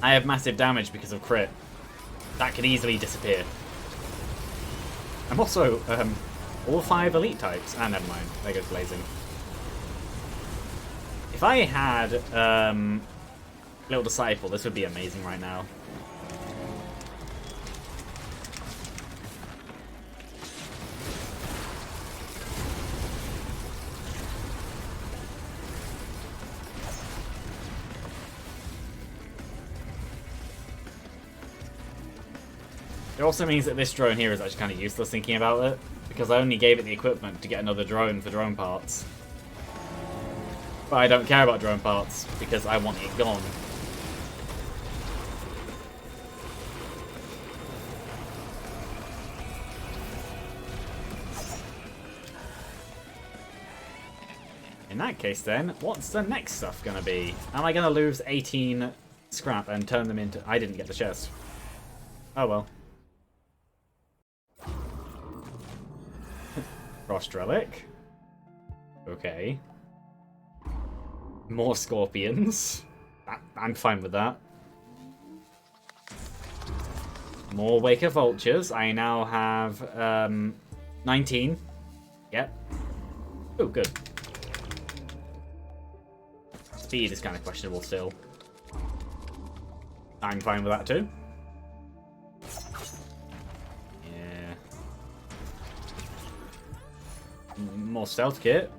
I have massive damage because of crit. That could easily disappear. I'm also all 5 elite types. Ah, never mind. There goes blazing. If I had Little Disciple, this would be amazing right now. It also means that this drone here is actually kind of useless thinking about it, because I only gave it the equipment to get another drone for drone parts. But I don't care about drone parts, because I want it gone. In that case then, what's the next stuff gonna be? Am I gonna lose 18 scrap and turn them into... I didn't get the chest. Oh well. Frost Relic. Okay. More scorpions. I'm fine with that. More Wake of Vultures. I now have 19. Yep. Oh, good. Speed is kind of questionable still. I'm fine with that too. More stealth kit,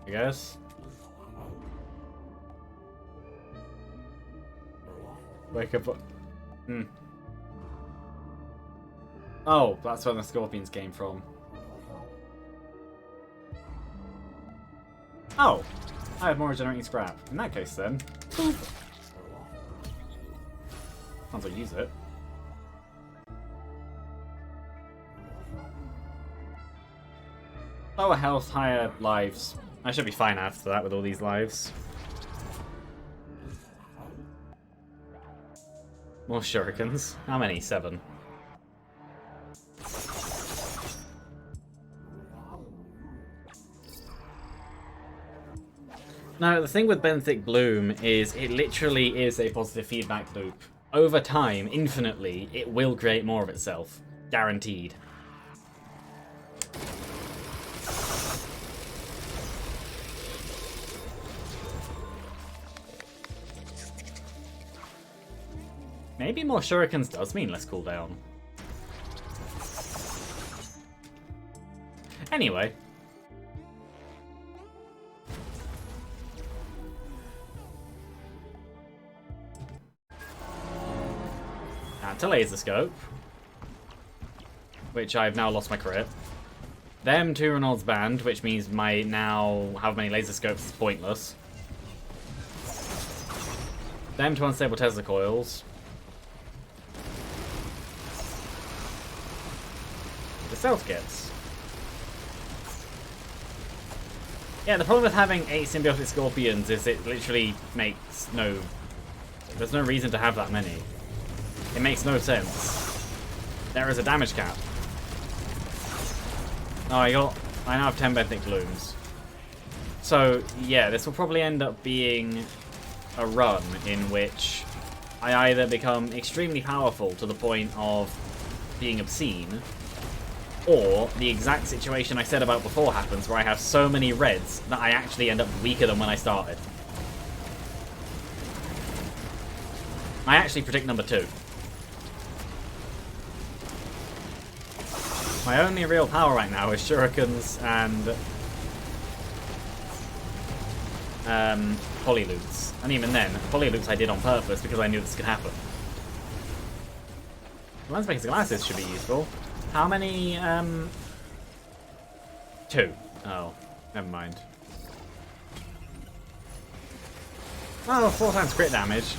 I guess. Wake up. Oh, that's where the scorpions came from. Oh, I have more regenerating scrap. In that case, then. Might as well use it. Lower health, higher lives. I should be fine after that with all these lives. More shurikens. How many? 7. Now, the thing with Benthic Bloom is it literally is a positive feedback loop. Over time, infinitely, it will create more of itself. Guaranteed. Maybe more shurikens does mean less cooldown. Anyway. To laser scope, which I've now lost my crit. Them to Renault's band, which means my now how many laser scopes is pointless. Them to unstable Tesla coils. The stealth kits. Yeah, the problem with having 8 symbiotic scorpions is it literally makes no... There's no reason to have that many. It makes no sense. There is a damage cap. Oh, I now have 10 Benthic Blooms. So, yeah, this will probably end up being a run in which I either become extremely powerful to the point of being obscene, or the exact situation I said about before happens, where I have so many reds that I actually end up weaker than when I started. I actually predict number 2. My only real power right now is shurikens and polyloots. And even then, polyloots I did on purpose because I knew this could happen. Lens makers glasses should be useful. How many? 2. Oh, never mind. Oh, 4 times crit damage.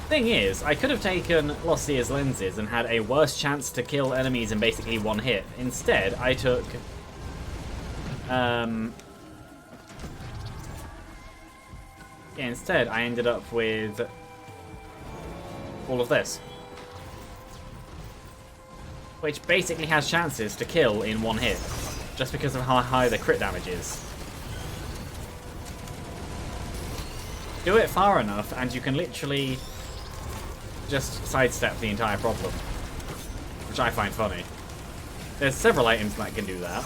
Thing is, I could have taken Lossia's lenses and had a worse chance to kill enemies in basically one hit. Instead, I took instead I ended up with all of this, which basically has chances to kill in one hit, just because of how high the crit damage is. Do it far enough and you can literally just sidestep the entire problem, which I find funny. There's several items that can do that.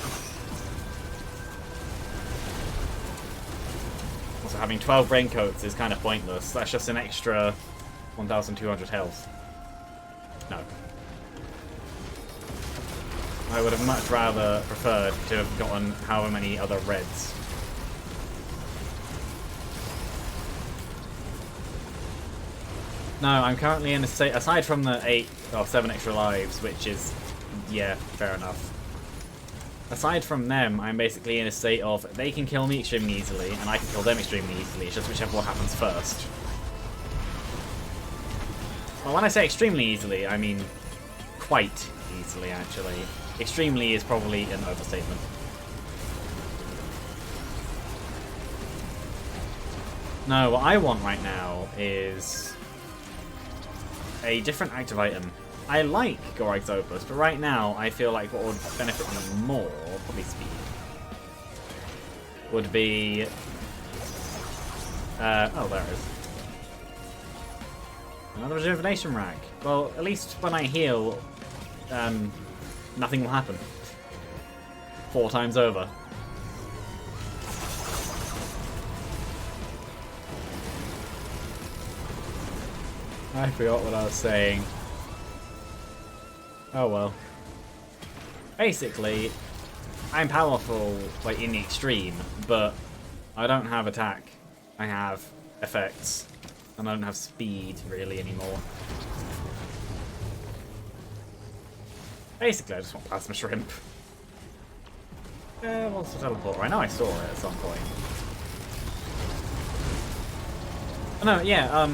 Also, having 12 raincoats is kind of pointless. That's just an extra 1,200 health. No. I would have much rather preferred to have gotten however many other reds. No, I'm currently in a state, aside from the 8 or 7 extra lives, which is, yeah, fair enough. Aside from them, I'm basically in a state of, they can kill me extremely easily, and I can kill them extremely easily. It's just whichever one happens first. Well, when I say extremely easily, I mean quite easily, actually. Extremely is probably an overstatement. No, what I want right now is a different active item. I like Gorag's Opus, but right now I feel like what would benefit me more, probably speed, would be... oh, there it is. Another rejuvenation rack. Well, at least when I heal, nothing will happen. 4 times over. I forgot what I was saying. Oh well. Basically, I'm powerful, like, in the extreme, but I don't have attack. I have effects, and I don't have speed, really, anymore. Basically, I just want Plasma Shrimp. What's the teleporter? I know I saw it at some point. Oh, no, yeah,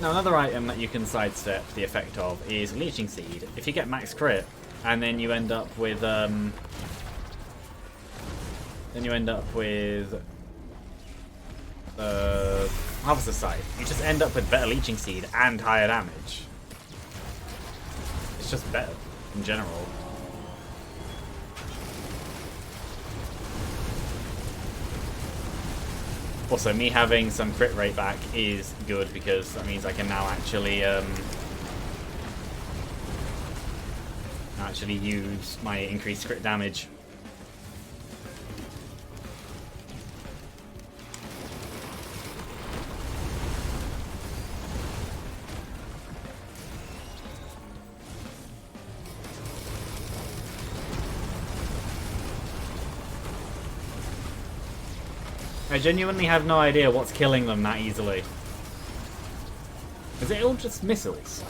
now, another item that you can sidestep the effect of is Leeching Seed. If you get max crit, and then you end up with, Harvester's Scythe, you just end up with better Leeching Seed and higher damage. It's just better, in general. Also, me having some crit rate back is good because that means I can now actually use my increased crit damage. I genuinely have no idea what's killing them that easily. Is it all just missiles?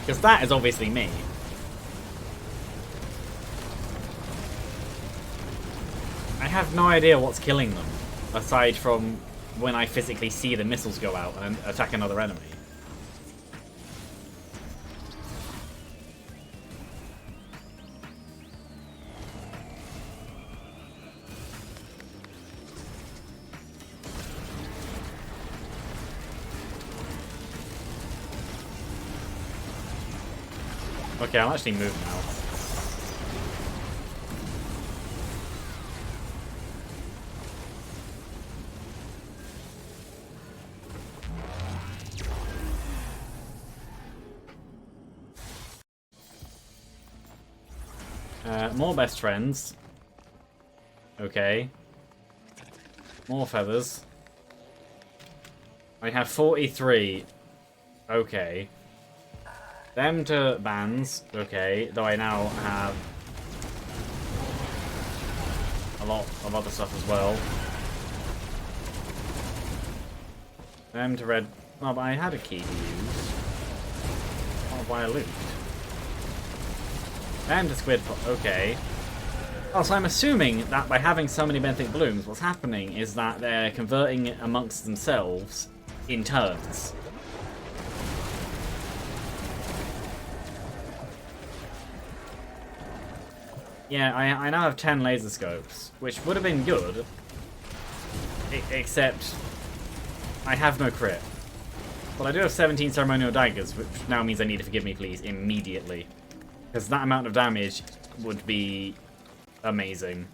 Because that is obviously me. I have no idea what's killing them, aside from when I physically see the missiles go out and attack another enemy. Okay, I'll actually move now. More best friends. Okay. More feathers. I have 43. Okay. Them to bands. Okay. Though I now have a lot of other stuff as well. Them to red. Oh, but I had a key to use. Oh, why I looped. Them to squid. Okay. Oh, so I'm assuming that by having so many benthic blooms, what's happening is that they're converting amongst themselves in turns. Yeah, I now have 10 laser scopes, which would have been good, except I have no crit. But I do have 17 ceremonial daggers, which now means I need to forgive me, please, immediately. Because that amount of damage would be amazing.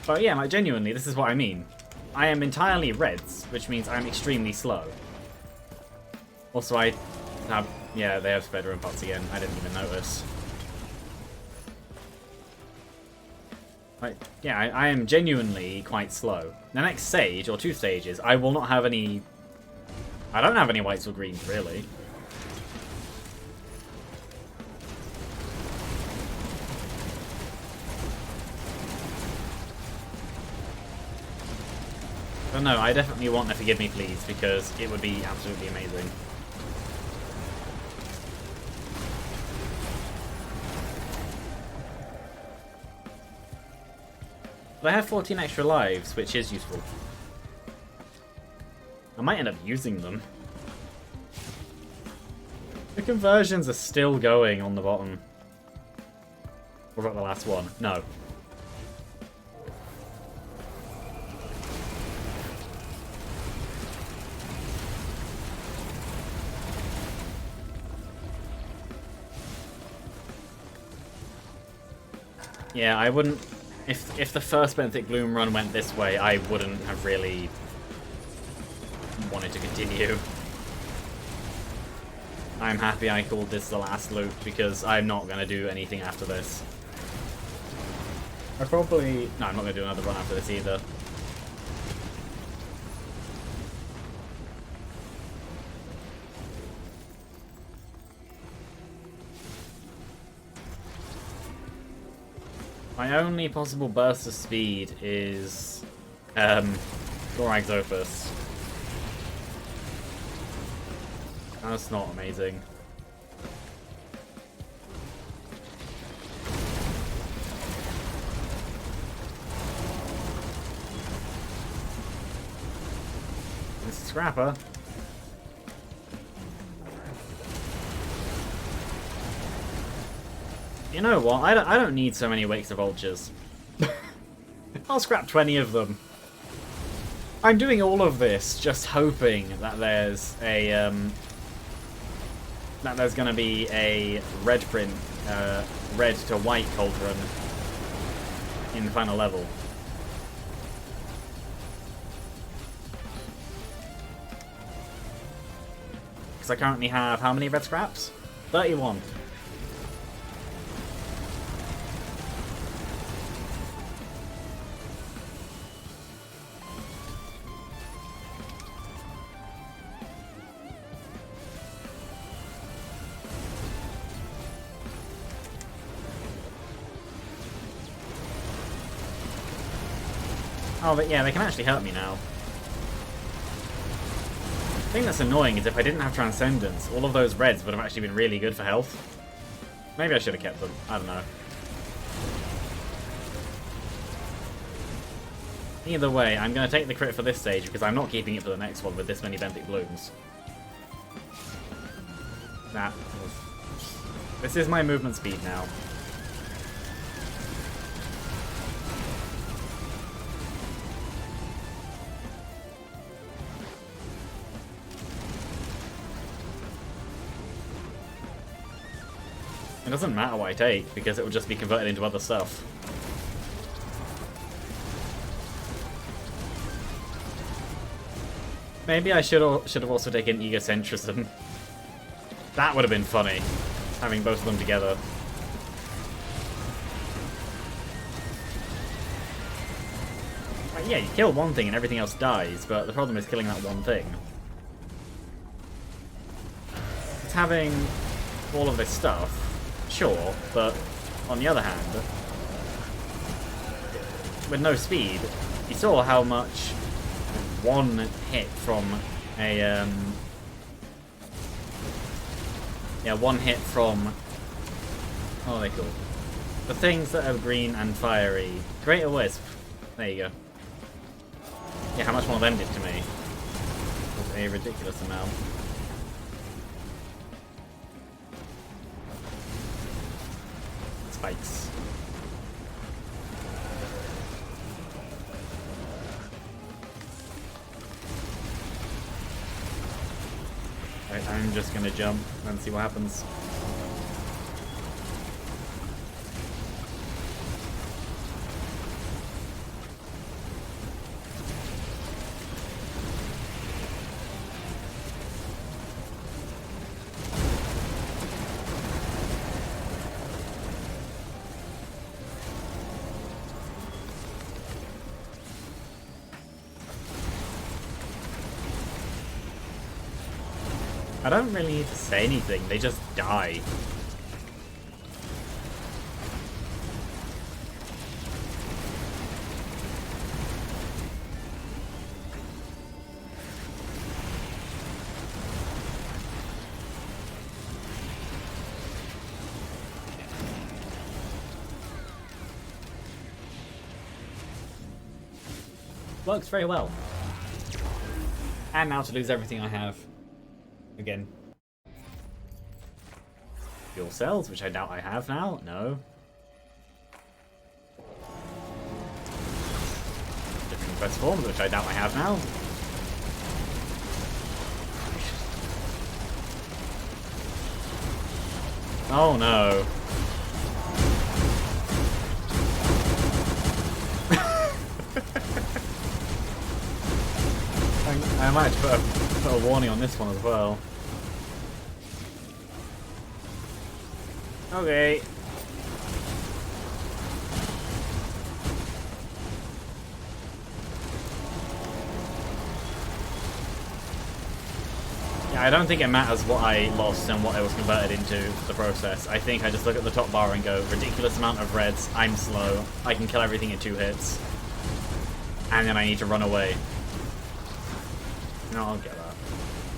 But yeah, like, genuinely, this is what I mean. I am entirely reds, which means I'm extremely slow. Also, I have... Yeah, they have spare pots again. I didn't even notice. Like, yeah, I am genuinely quite slow. The next stage, or 2 stages, I will not have any... I don't have any whites or greens, really. But no, I definitely want a Forgive Me Please, because it would be absolutely amazing. But I have 14 extra lives, which is useful. I might end up using them. The conversions are still going on the bottom. What about the last one? No. Yeah, I wouldn't... If the first Benthic Bloom run went this way, I wouldn't have really wanted to continue. I'm happy I called this the last loop, because I'm not going to do anything after this. I probably... No, I'm not going to do another run after this either. My only possible burst of speed is Gorag's Opus. That's not amazing. This is Scrapper. You know what? I don't need so many Wakes of Vultures. I'll scrap 20 of them. I'm doing all of this just hoping that there's a that there's going to be a red print, red to white cauldron in the final level. Because I currently have how many red scraps? 31. Oh, but yeah, they can actually hurt me now. The thing that's annoying is if I didn't have Transcendence, all of those reds would have actually been really good for health. Maybe I should have kept them. I don't know. Either way, I'm going to take the crit for this stage because I'm not keeping it for the next one with this many Benthic Blooms. This is my movement speed now. It doesn't matter what I take, because it will just be converted into other stuff. Maybe I should have also taken Egocentrism. That would have been funny, having both of them together. Like, yeah, you kill one thing and everything else dies, but the problem is killing that one thing. It's having all of this stuff, sure, but on the other hand, with no speed, you saw how much one hit from a one hit from, what are they called? The things that are green and fiery. Greater Wisp. There you go. Yeah, how much more of them did to me? Was a ridiculous amount. Spikes. Right, I'm just gonna jump and see what happens. I don't really need to say anything, they just die. Works very well. And now to lose everything I have. Again. Fuel cells, which I doubt I have now. No. Different quest forms, which I doubt I have now. Oh no. I might put a warning on this one as well. Okay. Yeah, I don't think it matters what I lost and what I was converted into the process. I think I just look at the top bar and go, ridiculous amount of reds, I'm slow, I can kill everything in 2 hits. And then I need to run away. No, I'll get that.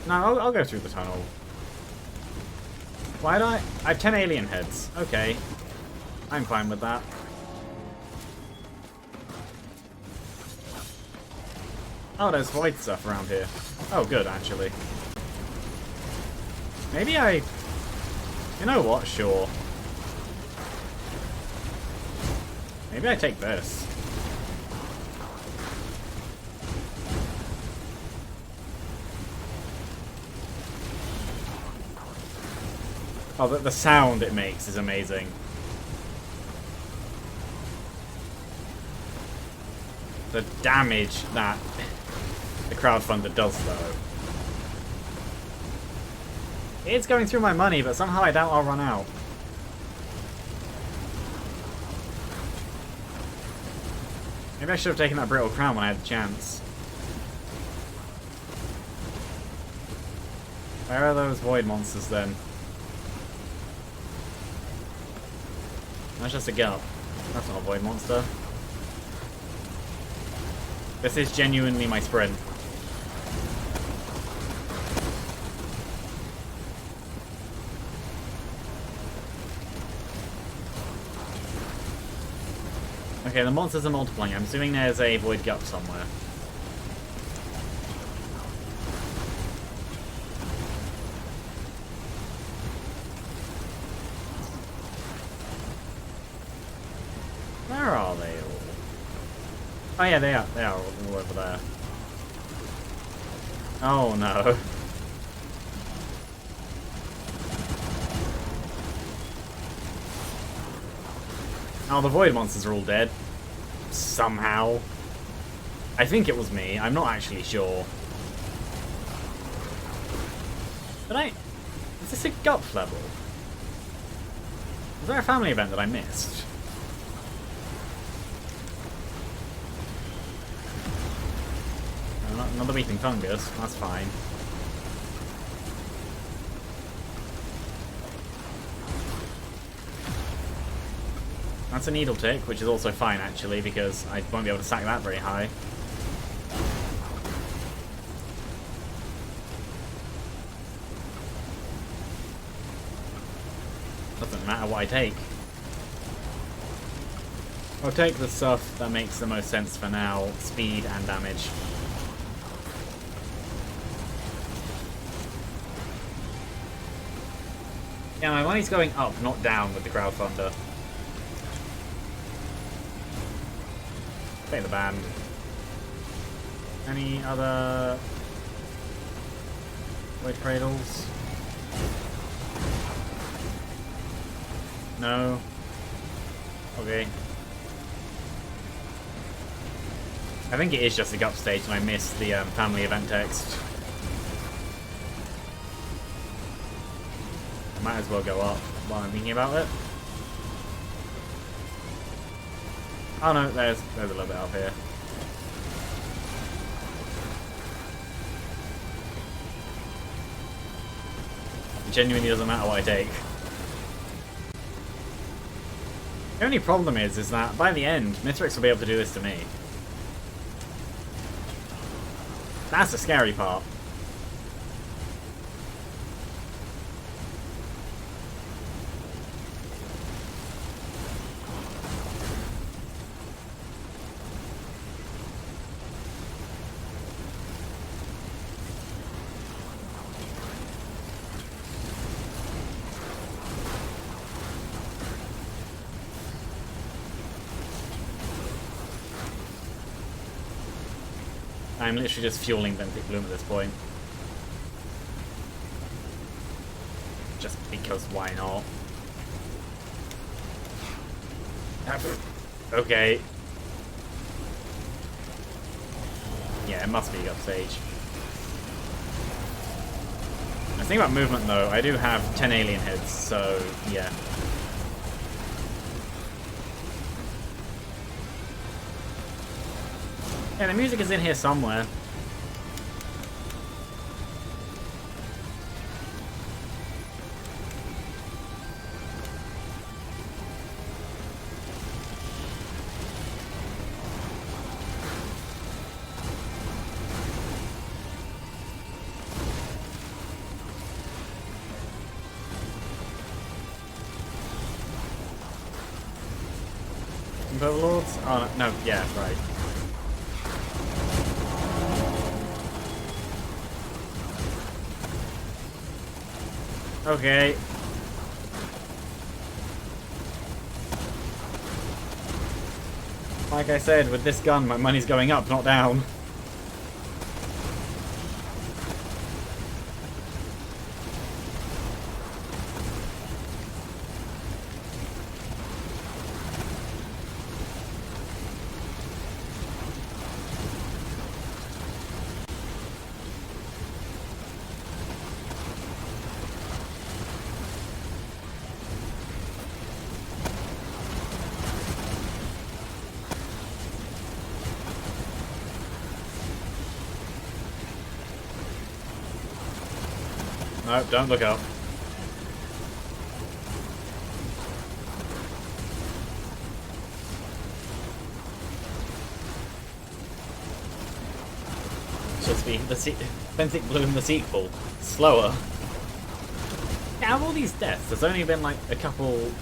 No, I'll go through the tunnel. Why don't I have 10 alien heads. Okay. I'm fine with that. Oh, there's void stuff around here. Oh, good, actually. Maybe I... You know what? Sure. Maybe I take this. Oh, the sound it makes is amazing. The damage that the crowdfunder does, though. It's going through my money, but somehow I doubt I'll run out. Maybe I should have taken that brittle crown when I had the chance. Where are those void monsters, then? That's just a gulp. That's not a void monster. This is genuinely my sprint. Okay, the monsters are multiplying. I'm assuming there's a void gut somewhere. Where are they all? Oh yeah, they are. They are all over there. Oh no. Oh, the void monsters are all dead. Somehow. I think it was me. I'm not actually sure. But the Is this a GUP level? Was there a family event that I missed? Another weeping fungus, that's fine. That's a needle tick, which is also fine actually, because I won't be able to sack that very high. Doesn't matter what I take. I'll take the stuff that makes the most sense for now, speed and damage. Yeah, my money's going up, not down with the crowdfunder. Take the band. Any other Void Cradles? No. Okay. I think it is just a GUP stage and I missed the family event text. Might as well go up while I'm thinking about it. Oh no, there's a little bit up here. It genuinely doesn't matter what I take. The only problem is that by the end, Mithrix will be able to do this to me. That's the scary part. I'm literally just fueling Benthic Bloom at this point. Just because why not? Okay. Yeah, it must be up stage. The thing about movement though, I do have 10 alien heads, so yeah. Yeah, the music is in here somewhere. Overlords? Oh, no, yeah, right. Okay. Like I said, with this gun, my money's going up, not down. No, don't look up. Just be the Benthic Bloom the sequel. Slower. Yeah, out of all these deaths, there's only been like a couple.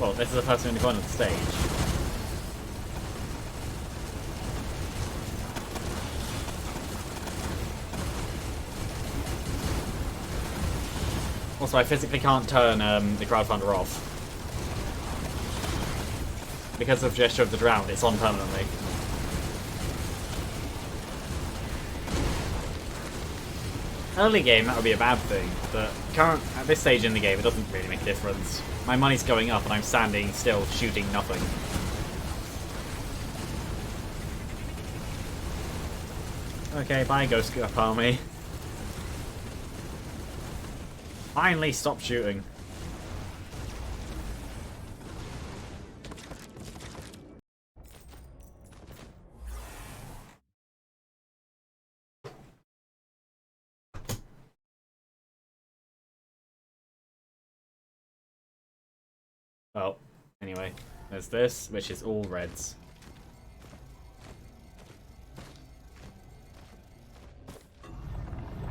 Well, this is the first one to go on the stage. Also, I physically can't turn the crowdfunder off. Because of Gesture of the Drowned, it's on permanently. Early game, that would be a bad thing, but at this stage in the game, it doesn't really make a difference. My money's going up and I'm standing still, shooting nothing. Okay, bye Ghost Up Army. Finally, stop shooting. Oh, anyway, there's this, which is all reds.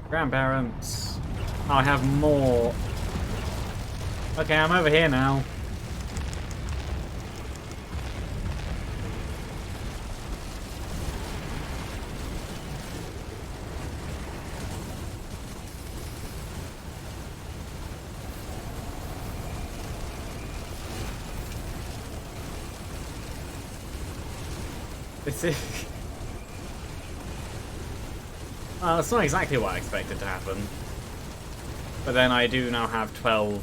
Grandparents. Oh, I have more. Okay, I'm over here now. This is... Well, it's not exactly what I expected to happen. But then I do now have 12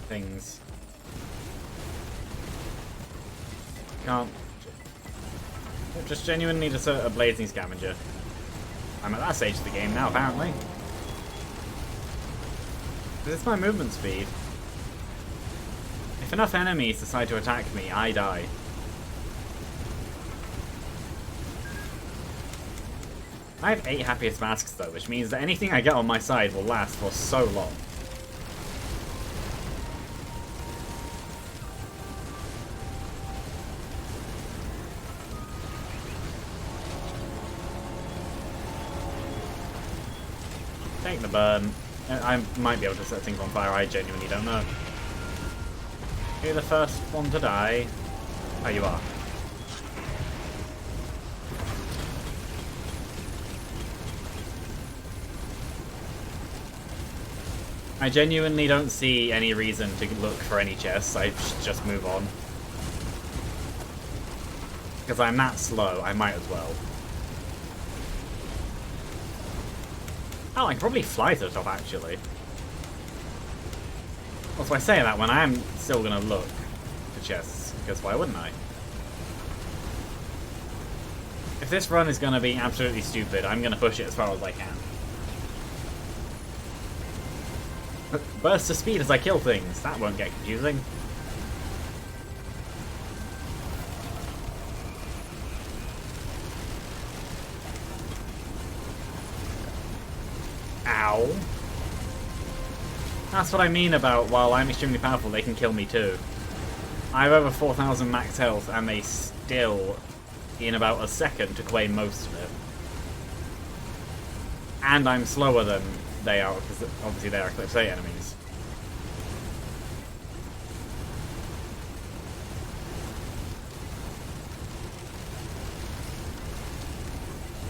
things. Can't... Just genuinely need a blazing scavenger. I'm at that stage of the game now, apparently. This is my movement speed. If enough enemies decide to attack me, I die. I have 8 happiest masks though, which means that anything I get on my side will last for so long. Take the burn. I might be able to set things on fire, I genuinely don't know. You're the first one to die. Oh, you are. I genuinely don't see any reason to look for any chests. I just move on. Because I'm that slow, I might as well. Oh, I can probably fly to the top, actually. Also, I say that when I am still going to look for chests, because why wouldn't I? If this run is going to be absolutely stupid, I'm going to push it as far as I can. Burst of speed as I kill things. That won't get confusing. Ow. That's what I mean about while I'm extremely powerful, they can kill me too. I have over 4,000 max health and they still, in about a second, took away most of it. And I'm slower than they are, because obviously they are Eclipse 8 enemies.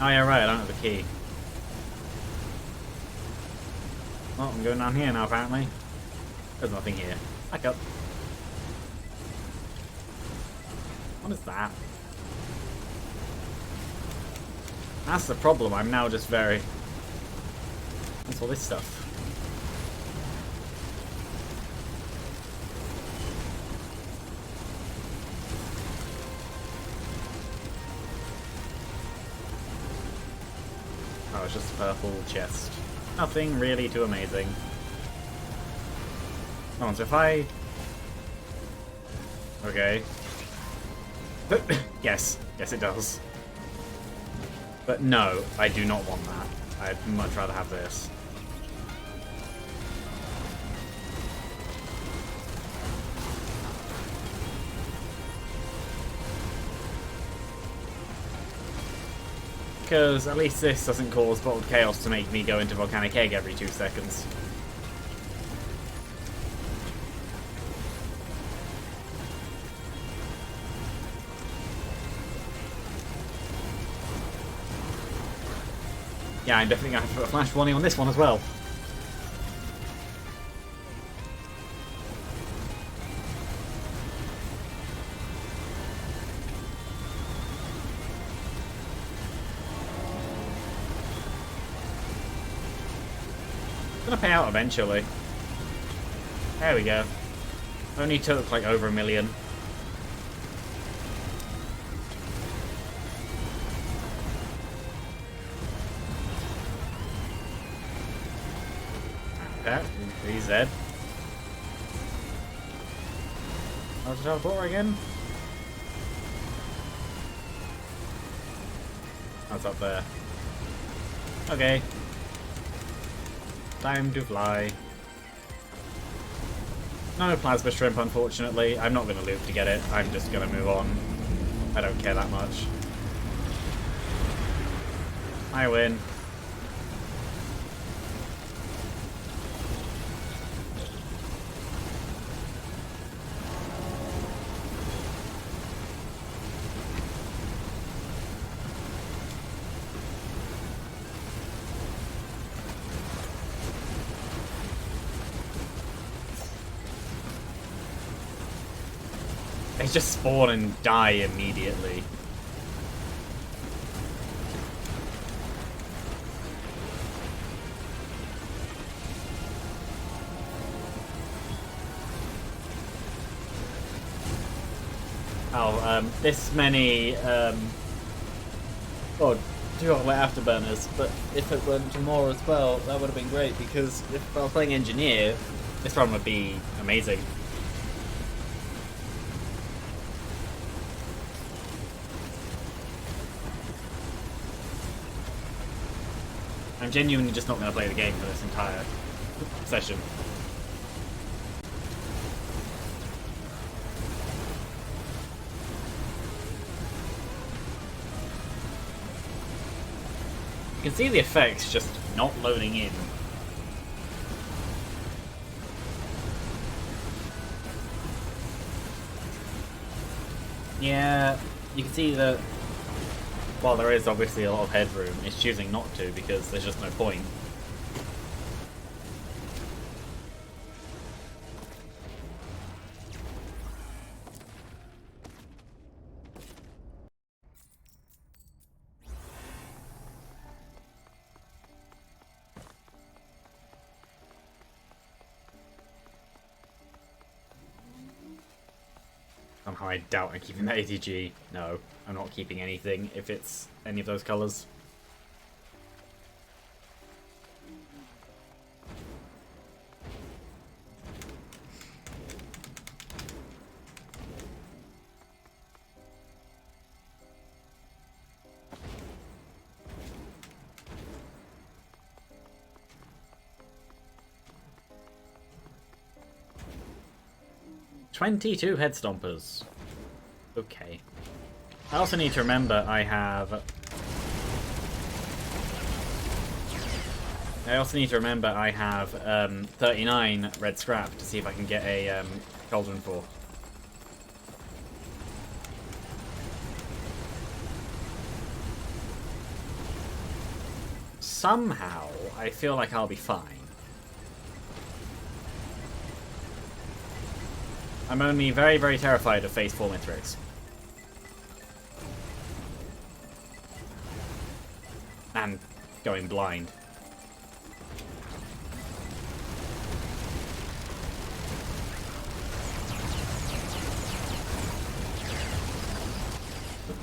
Oh yeah, right, I don't have a key. Well, I'm going down here now, apparently. There's nothing here. Back up. What is that? That's the problem, I'm now just very... What's all this stuff? Oh, it's just a purple chest. Nothing really too amazing. Come on, so if I... Okay. Yes. Yes, it does. But no, I do not want that. I'd much rather have this. Because at least this doesn't cause bottled chaos to make me go into volcanic egg every 2 seconds. Yeah, I'm definitely going to have to put a flash warning on this one as well. It's gonna pay out eventually. There we go. Only took like over 1 million. Okay. He's dead. How's the teleporter again? That's up there. Okay. Time to fly. No plasma shrimp, unfortunately. I'm not going to loop to get it. I'm just going to move on. I don't care that much. I win. They just spawn and die immediately. This many, oh, 2 hot afterburners, but if it went to more as well, that would have been great, because if I was playing Engineer, this run would be amazing. I'm genuinely just not going to play the game for this entire session. You can see the effects just not loading in. Yeah, you can see that while there is obviously a lot of headroom, it's choosing not to because there's just no point. Somehow I doubt I'm keeping that ATG. No, I'm not keeping anything if it's any of those colours. "22 head stompers." Okay. I also need to remember I have 39 red scrap to see if I can get a cauldron for. Somehow, I feel like I'll be fine. I'm only very, very terrified of phase 4 Mithrix. And going blind.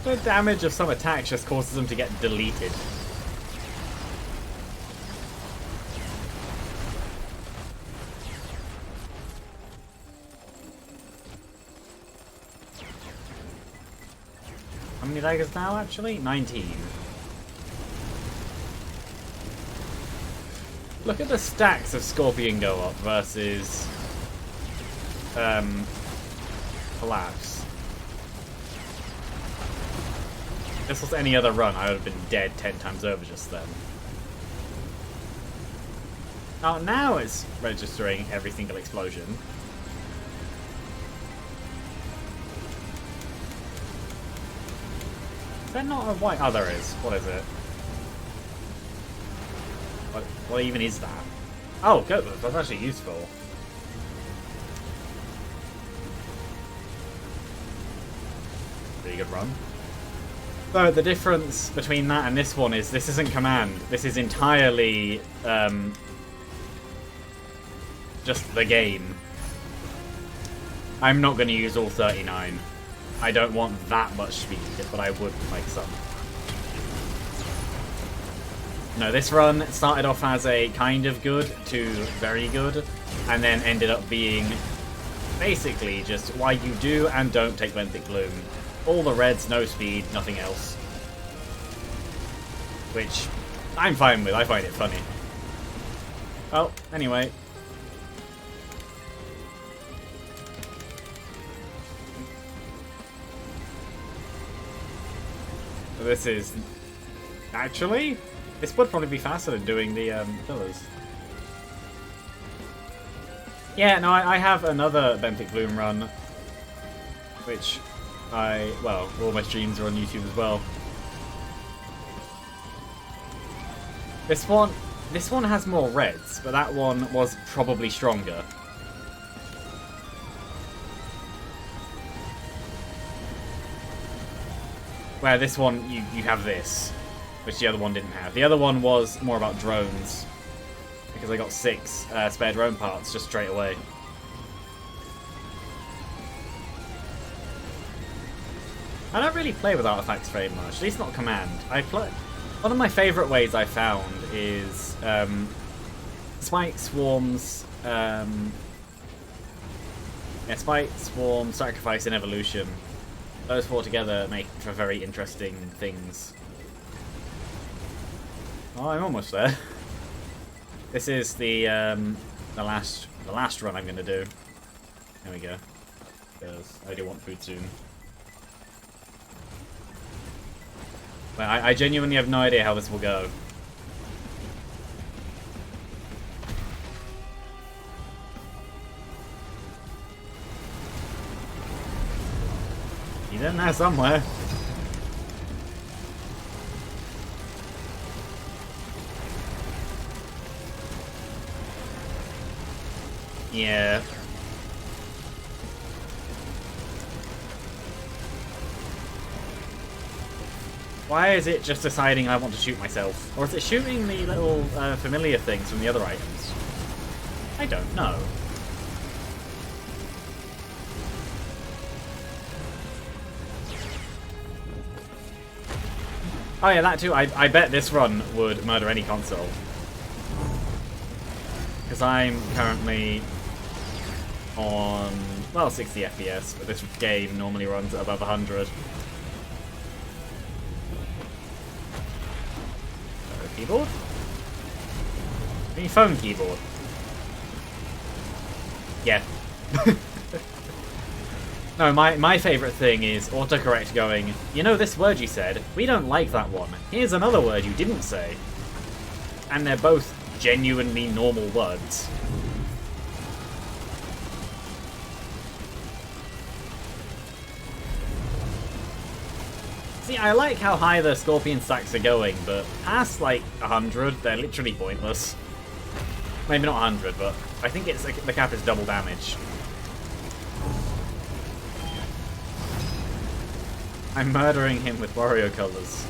The damage of some attacks just causes them to get deleted. How many daggers now, actually? 19. Look at the stacks of Scorpion go up versus Collapse. If this was any other run, I would have been dead 10 times over just then. Oh, now it's registering every single explosion. Is that not a white? Oh, there is. What is it? What even is that? Oh, good. That's actually useful. Pretty good run. Though the difference between that and this one is this isn't command. This is entirely just the game. I'm not going to use all 39. I don't want that much speed, but I would like some. No, this run started off as a kind of good to very good, and then ended up being basically just why you do and don't take Benthic Bloom. All the reds, no speed, nothing else. Which I'm fine with, I find it funny. Well, anyway. This is... Actually, this would probably be faster than doing the pillars. Yeah, no, I have another Benthic Bloom run, which well, all my streams are on YouTube as well. This one has more reds, but that one was probably stronger. Where this one, you have this, which the other one didn't have. The other one was more about drones, because I got 6 spare drone parts just straight away. I don't really play with artifacts very much, at least not command. One of my favourite ways I found is Spike, Swarms, Spike, Swarm, Sacrifice, and Evolution. Those 4 together make for very interesting things. Oh, I'm almost there. This is the last run I'm gonna do. There we go. Because I do want food soon. But I genuinely have no idea how this will go. He's in there somewhere. Yeah. Why is it just deciding I want to shoot myself? Or is it shooting the little familiar things from the other items? I don't know. Oh yeah, that too. I bet this run would murder any console. Because I'm currently on, well, 60 FPS, but this game normally runs at above 100. Keyboard? I mean phone keyboard. Yeah. No, my favourite thing is autocorrect going, you know this word you said, we don't like that one. Here's another word you didn't say. And they're both genuinely normal words. See, I like how high the Scorpion stacks are going, but past, like, 100, they're literally pointless. Maybe not 100, but I think it's the cap is double damage. I'm murdering him with Wario colors.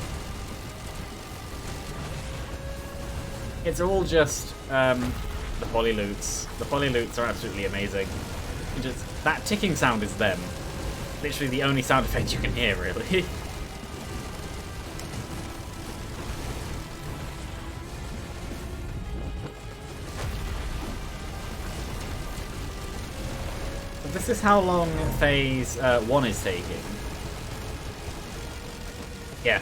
It's all just the polyloots. The polyloots are absolutely amazing. That ticking sound is them. Literally the only sound effect you can hear, really. This is how long phase 1 is taking. Yeah.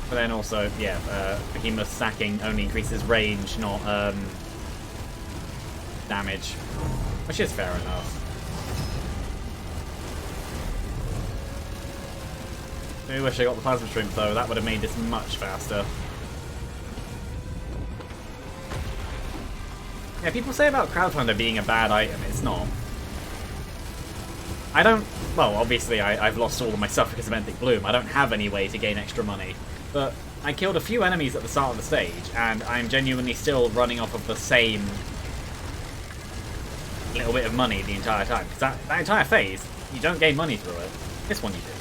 But then also, yeah, Behemoth stacking only increases range, not damage. Which is fair enough. I wish I got the Plasma Shrimp though, that would have made this much faster. Yeah, people say about Crowdfunder being a bad item, it's not. I don't... Well, obviously I've lost all of my stuff because of Benthic Bloom. I don't have any way to gain extra money. But I killed a few enemies at the start of the stage, and I'm genuinely still running off of the same little bit of money the entire time. Because that entire phase, you don't gain money through it. This one you do.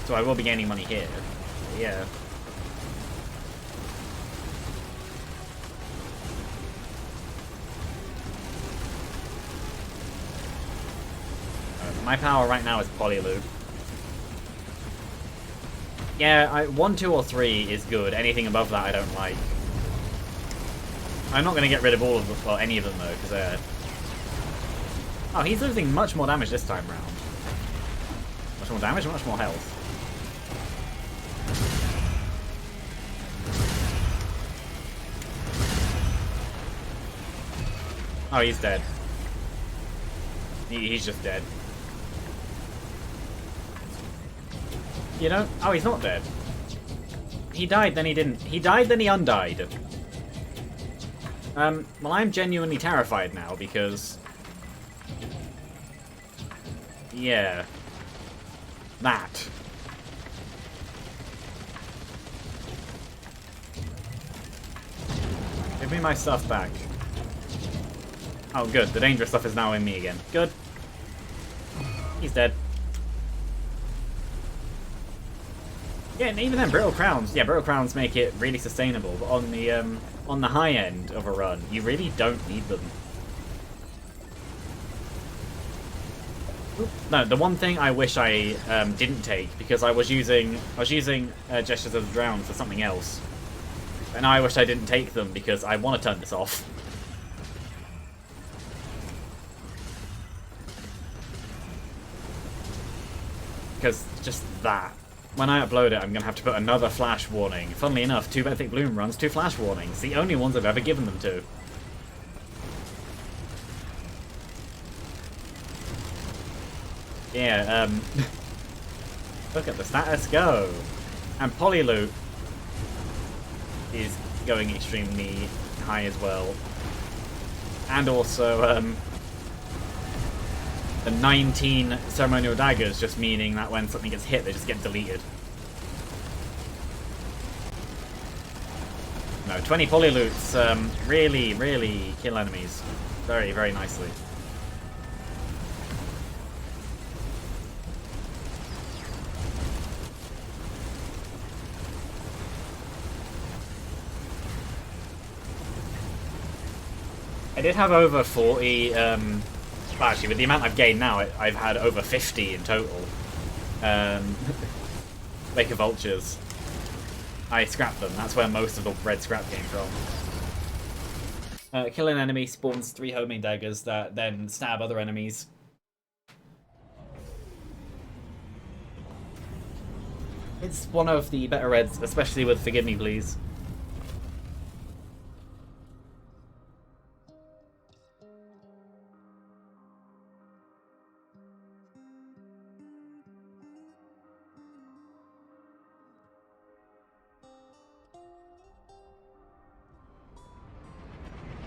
So I will be gaining money here. But yeah. My power right now is Polyloop. Yeah, 1, 2, or 3 is good. Anything above that I don't like. I'm not going to get rid of all of them, well, any of them though, because oh, he's losing much more damage this time round. Much more damage, much more health. Oh, he's dead. He's just dead. You know? Oh, he's not dead. He died, then he didn't. He died, then he undied. Well, I'm genuinely terrified now, because... yeah. That. Give me my stuff back. Oh, good. The dangerous stuff is now in me again. Good. He's dead. Yeah, and even then, Brittle Crowns. Yeah, Brittle Crowns make it really sustainable, but on the high end of a run, you really don't need them. No, the one thing I wish I didn't take, because I was using Gestures of the Drown for something else, and I wish I didn't take them because I want to turn this off. Because just that. When I upload it, I'm going to have to put another flash warning. Funnily enough, 2 Benthic Bloom runs, 2 flash warnings. The only ones I've ever given them to. Yeah, look at the status go. And Polyloop is going extremely high as well. And also, the 19 ceremonial daggers, just meaning that when something gets hit, they just get deleted. No, 20 Polyloots really, really kill enemies very, very nicely. I did have over 40, well, actually, with the amount I've gained now, I've had over 50 in total. Baker Vultures. I scrapped them, that's where most of the red scrap came from. Kill an enemy spawns 3 homing daggers that then stab other enemies. It's one of the better reds, especially with Forgive Me Please.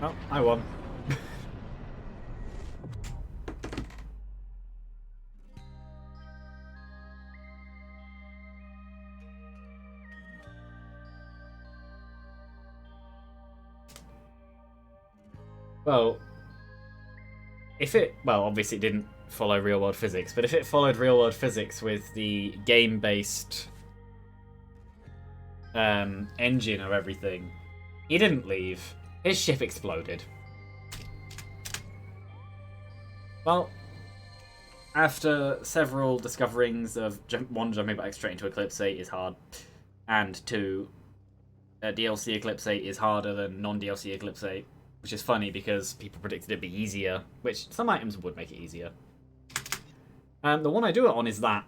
Oh, I won. Well, well, obviously it didn't follow real-world physics, but if it followed real-world physics with the game-based engine of everything, he didn't leave. His ship exploded. Well, after several discoverings of one, jumping back straight into Eclipse 8 is hard, and 2, DLC Eclipse 8 is harder than non-DLC Eclipse 8, which is funny because people predicted it'd be easier, which some items would make it easier. The one I do it on is that.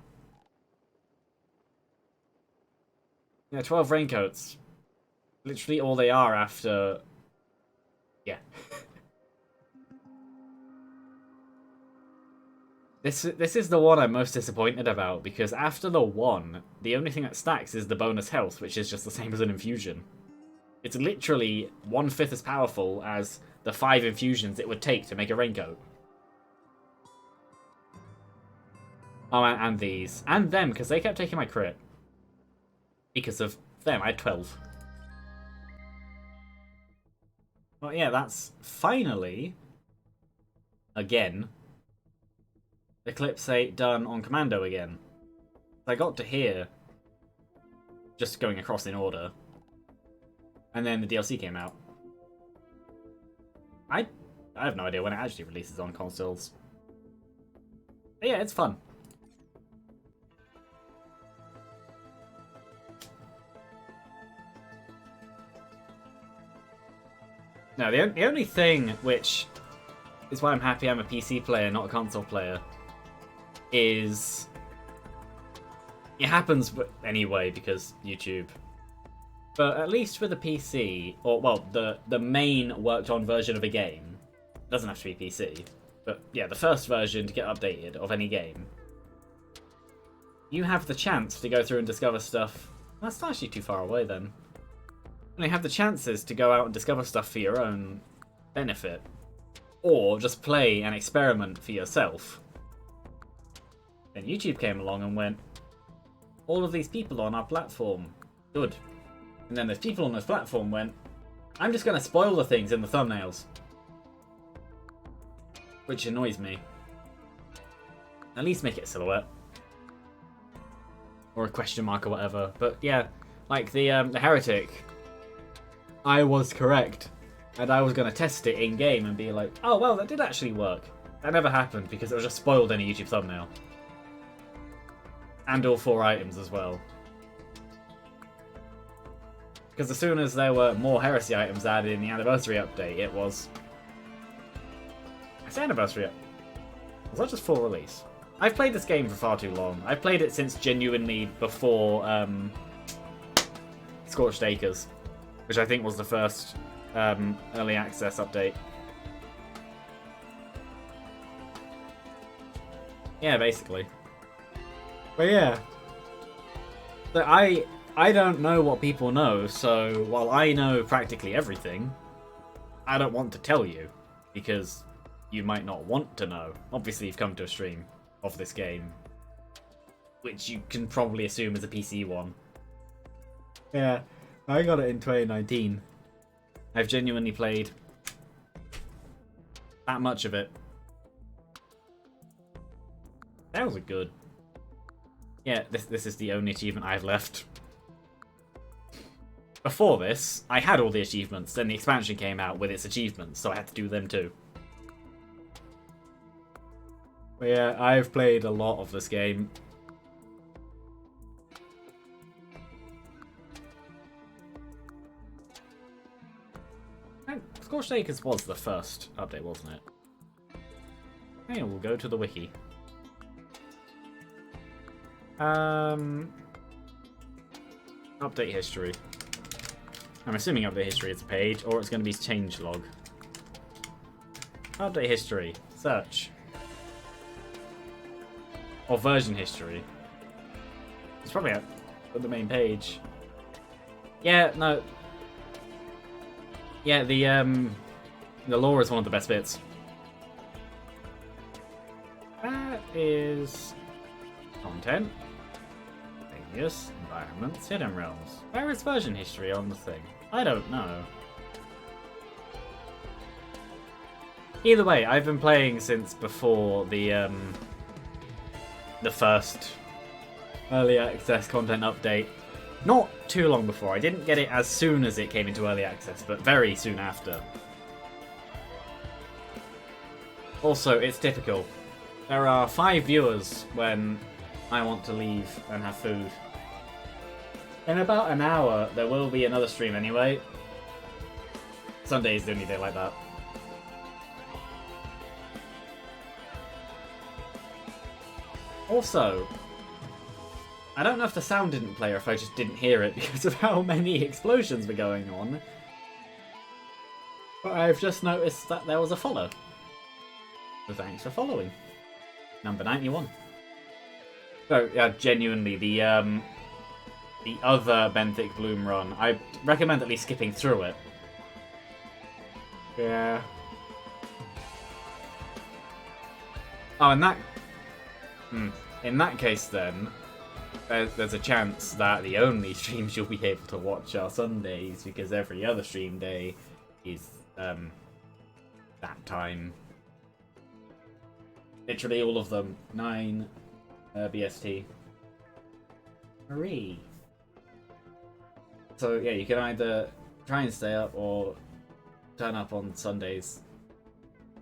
Yeah, 12 raincoats. Literally all they are after... yeah. This is the one I'm most disappointed about, because after the 1, the only thing that stacks is the bonus health, which is just the same as an infusion. It's literally 1/5 as powerful as the 5 infusions it would take to make a raincoat. Oh, and these. And them, because they kept taking my crit. Because of them, I had 12. Well, yeah, that's finally, again, Eclipse 8 done on Commando again. I got to here, just going across in order, and then the DLC came out. I have no idea when it actually releases on consoles. But yeah, it's fun. No, the only thing which is why I'm happy I'm a PC player, not a console player, is it happens anyway because YouTube. But at least with a PC, or well, the main worked on version of a game, it doesn't have to be PC, but yeah, the first version to get updated of any game, you have the chance to go through and discover stuff. That's not actually too far away then. And you have the chances to go out and discover stuff for your own benefit, or just play and experiment for yourself. Then YouTube came along and went, all of these people on our platform, good. And then those people on this platform went, I'm just going to spoil the things in the thumbnails. Which annoys me. At least make it a silhouette. Or a question mark or whatever. But yeah, like the Heretic, I was correct. And I was going to test it in-game and be like, oh, well, that did actually work. That never happened because it was just spoiled in a YouTube thumbnail. And all 4 items as well. Because as soon as there were more Heresy items added in the Anniversary update, it was... I say Anniversary... Was that just full release? I've played this game for far too long. I've played it since genuinely before Scorched Acres, which I think was the first early access update. Yeah, basically. But yeah. So I don't know what people know, so while I know practically everything, I don't want to tell you, because you might not want to know. Obviously, you've come to a stream of this game, which you can probably assume is a PC one. Yeah, I got it in 2019. I've genuinely played that much of it. That was a good... Yeah, this is the only achievement I've left. Before this, I had all the achievements, then the expansion came out with its achievements, so I had to do them too. But yeah, I've played a lot of this game. Scorched Acres was the first update, wasn't it? Hey, we'll go to the wiki. Update history. I'm assuming update history is a page, or it's going to be changelog. Update history. Search. Or version history. It's probably at the main page. Yeah, no. Yeah, the lore is one of the best bits. That is content. Yes, environments, hidden realms. Where is version history on the thing? I don't know. Either way, I've been playing since before the first early access content update. Not too long before. I didn't get it as soon as it came into early access, but very soon after. Also, it's typical. There are 5 viewers when I want to leave and have food. In about an hour, there will be another stream anyway. Sunday is the only day like that. Also, I don't know if the sound didn't play or if I just didn't hear it because of how many explosions were going on. But I've just noticed that there was a follow. So thanks for following. Number 91. So, yeah, genuinely, the other Benthic Bloom run, I recommend at least skipping through it. Yeah. Oh, in that case then, there's a chance that the only streams you'll be able to watch are Sundays, because every other stream day is that time. Literally all of them. 9 BST. Marie. So yeah, you can either try and stay up or turn up on Sundays.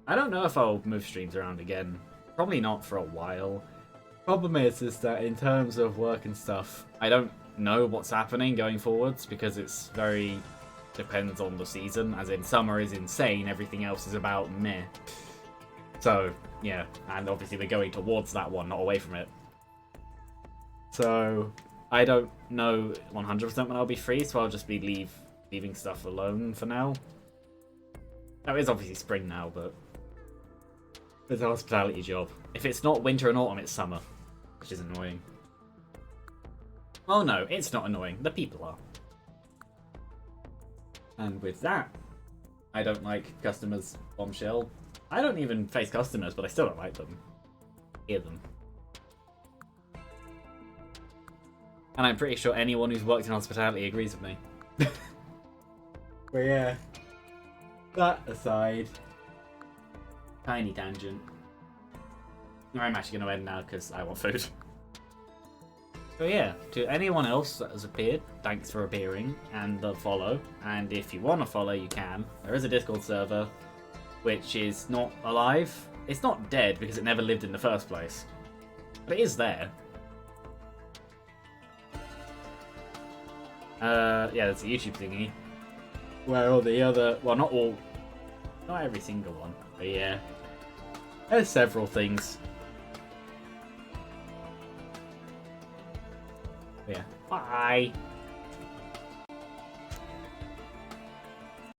I don't know if I'll move streams around again. Probably not for a while. Problem is that in terms of work and stuff, I don't know what's happening going forwards because it's very depends on the season. As in, summer is insane, everything else is about meh. So, yeah, and obviously we're going towards that one, not away from it. So, I don't know 100% when I'll be free, so I'll just be leaving stuff alone for now. That is obviously spring now, but it's a hospitality job. If it's not winter and autumn, it's summer, which is annoying. Oh no, it's not annoying. The people are. And with that, I don't like customers, bombshell. I don't even face customers, but I still don't like them. Hear them. And I'm pretty sure anyone who's worked in hospitality agrees with me. But yeah. That aside. Tiny tangent. I'm actually going to end now because I want food. So yeah, to anyone else that has appeared, thanks for appearing and the follow. And if you want to follow, you can. There is a Discord server, which is not alive. It's not dead because it never lived in the first place. But it is there. Yeah, there's a YouTube thingy. Where all the other... Well, not all... Not every single one. But yeah. There's several things. Yeah. Bye!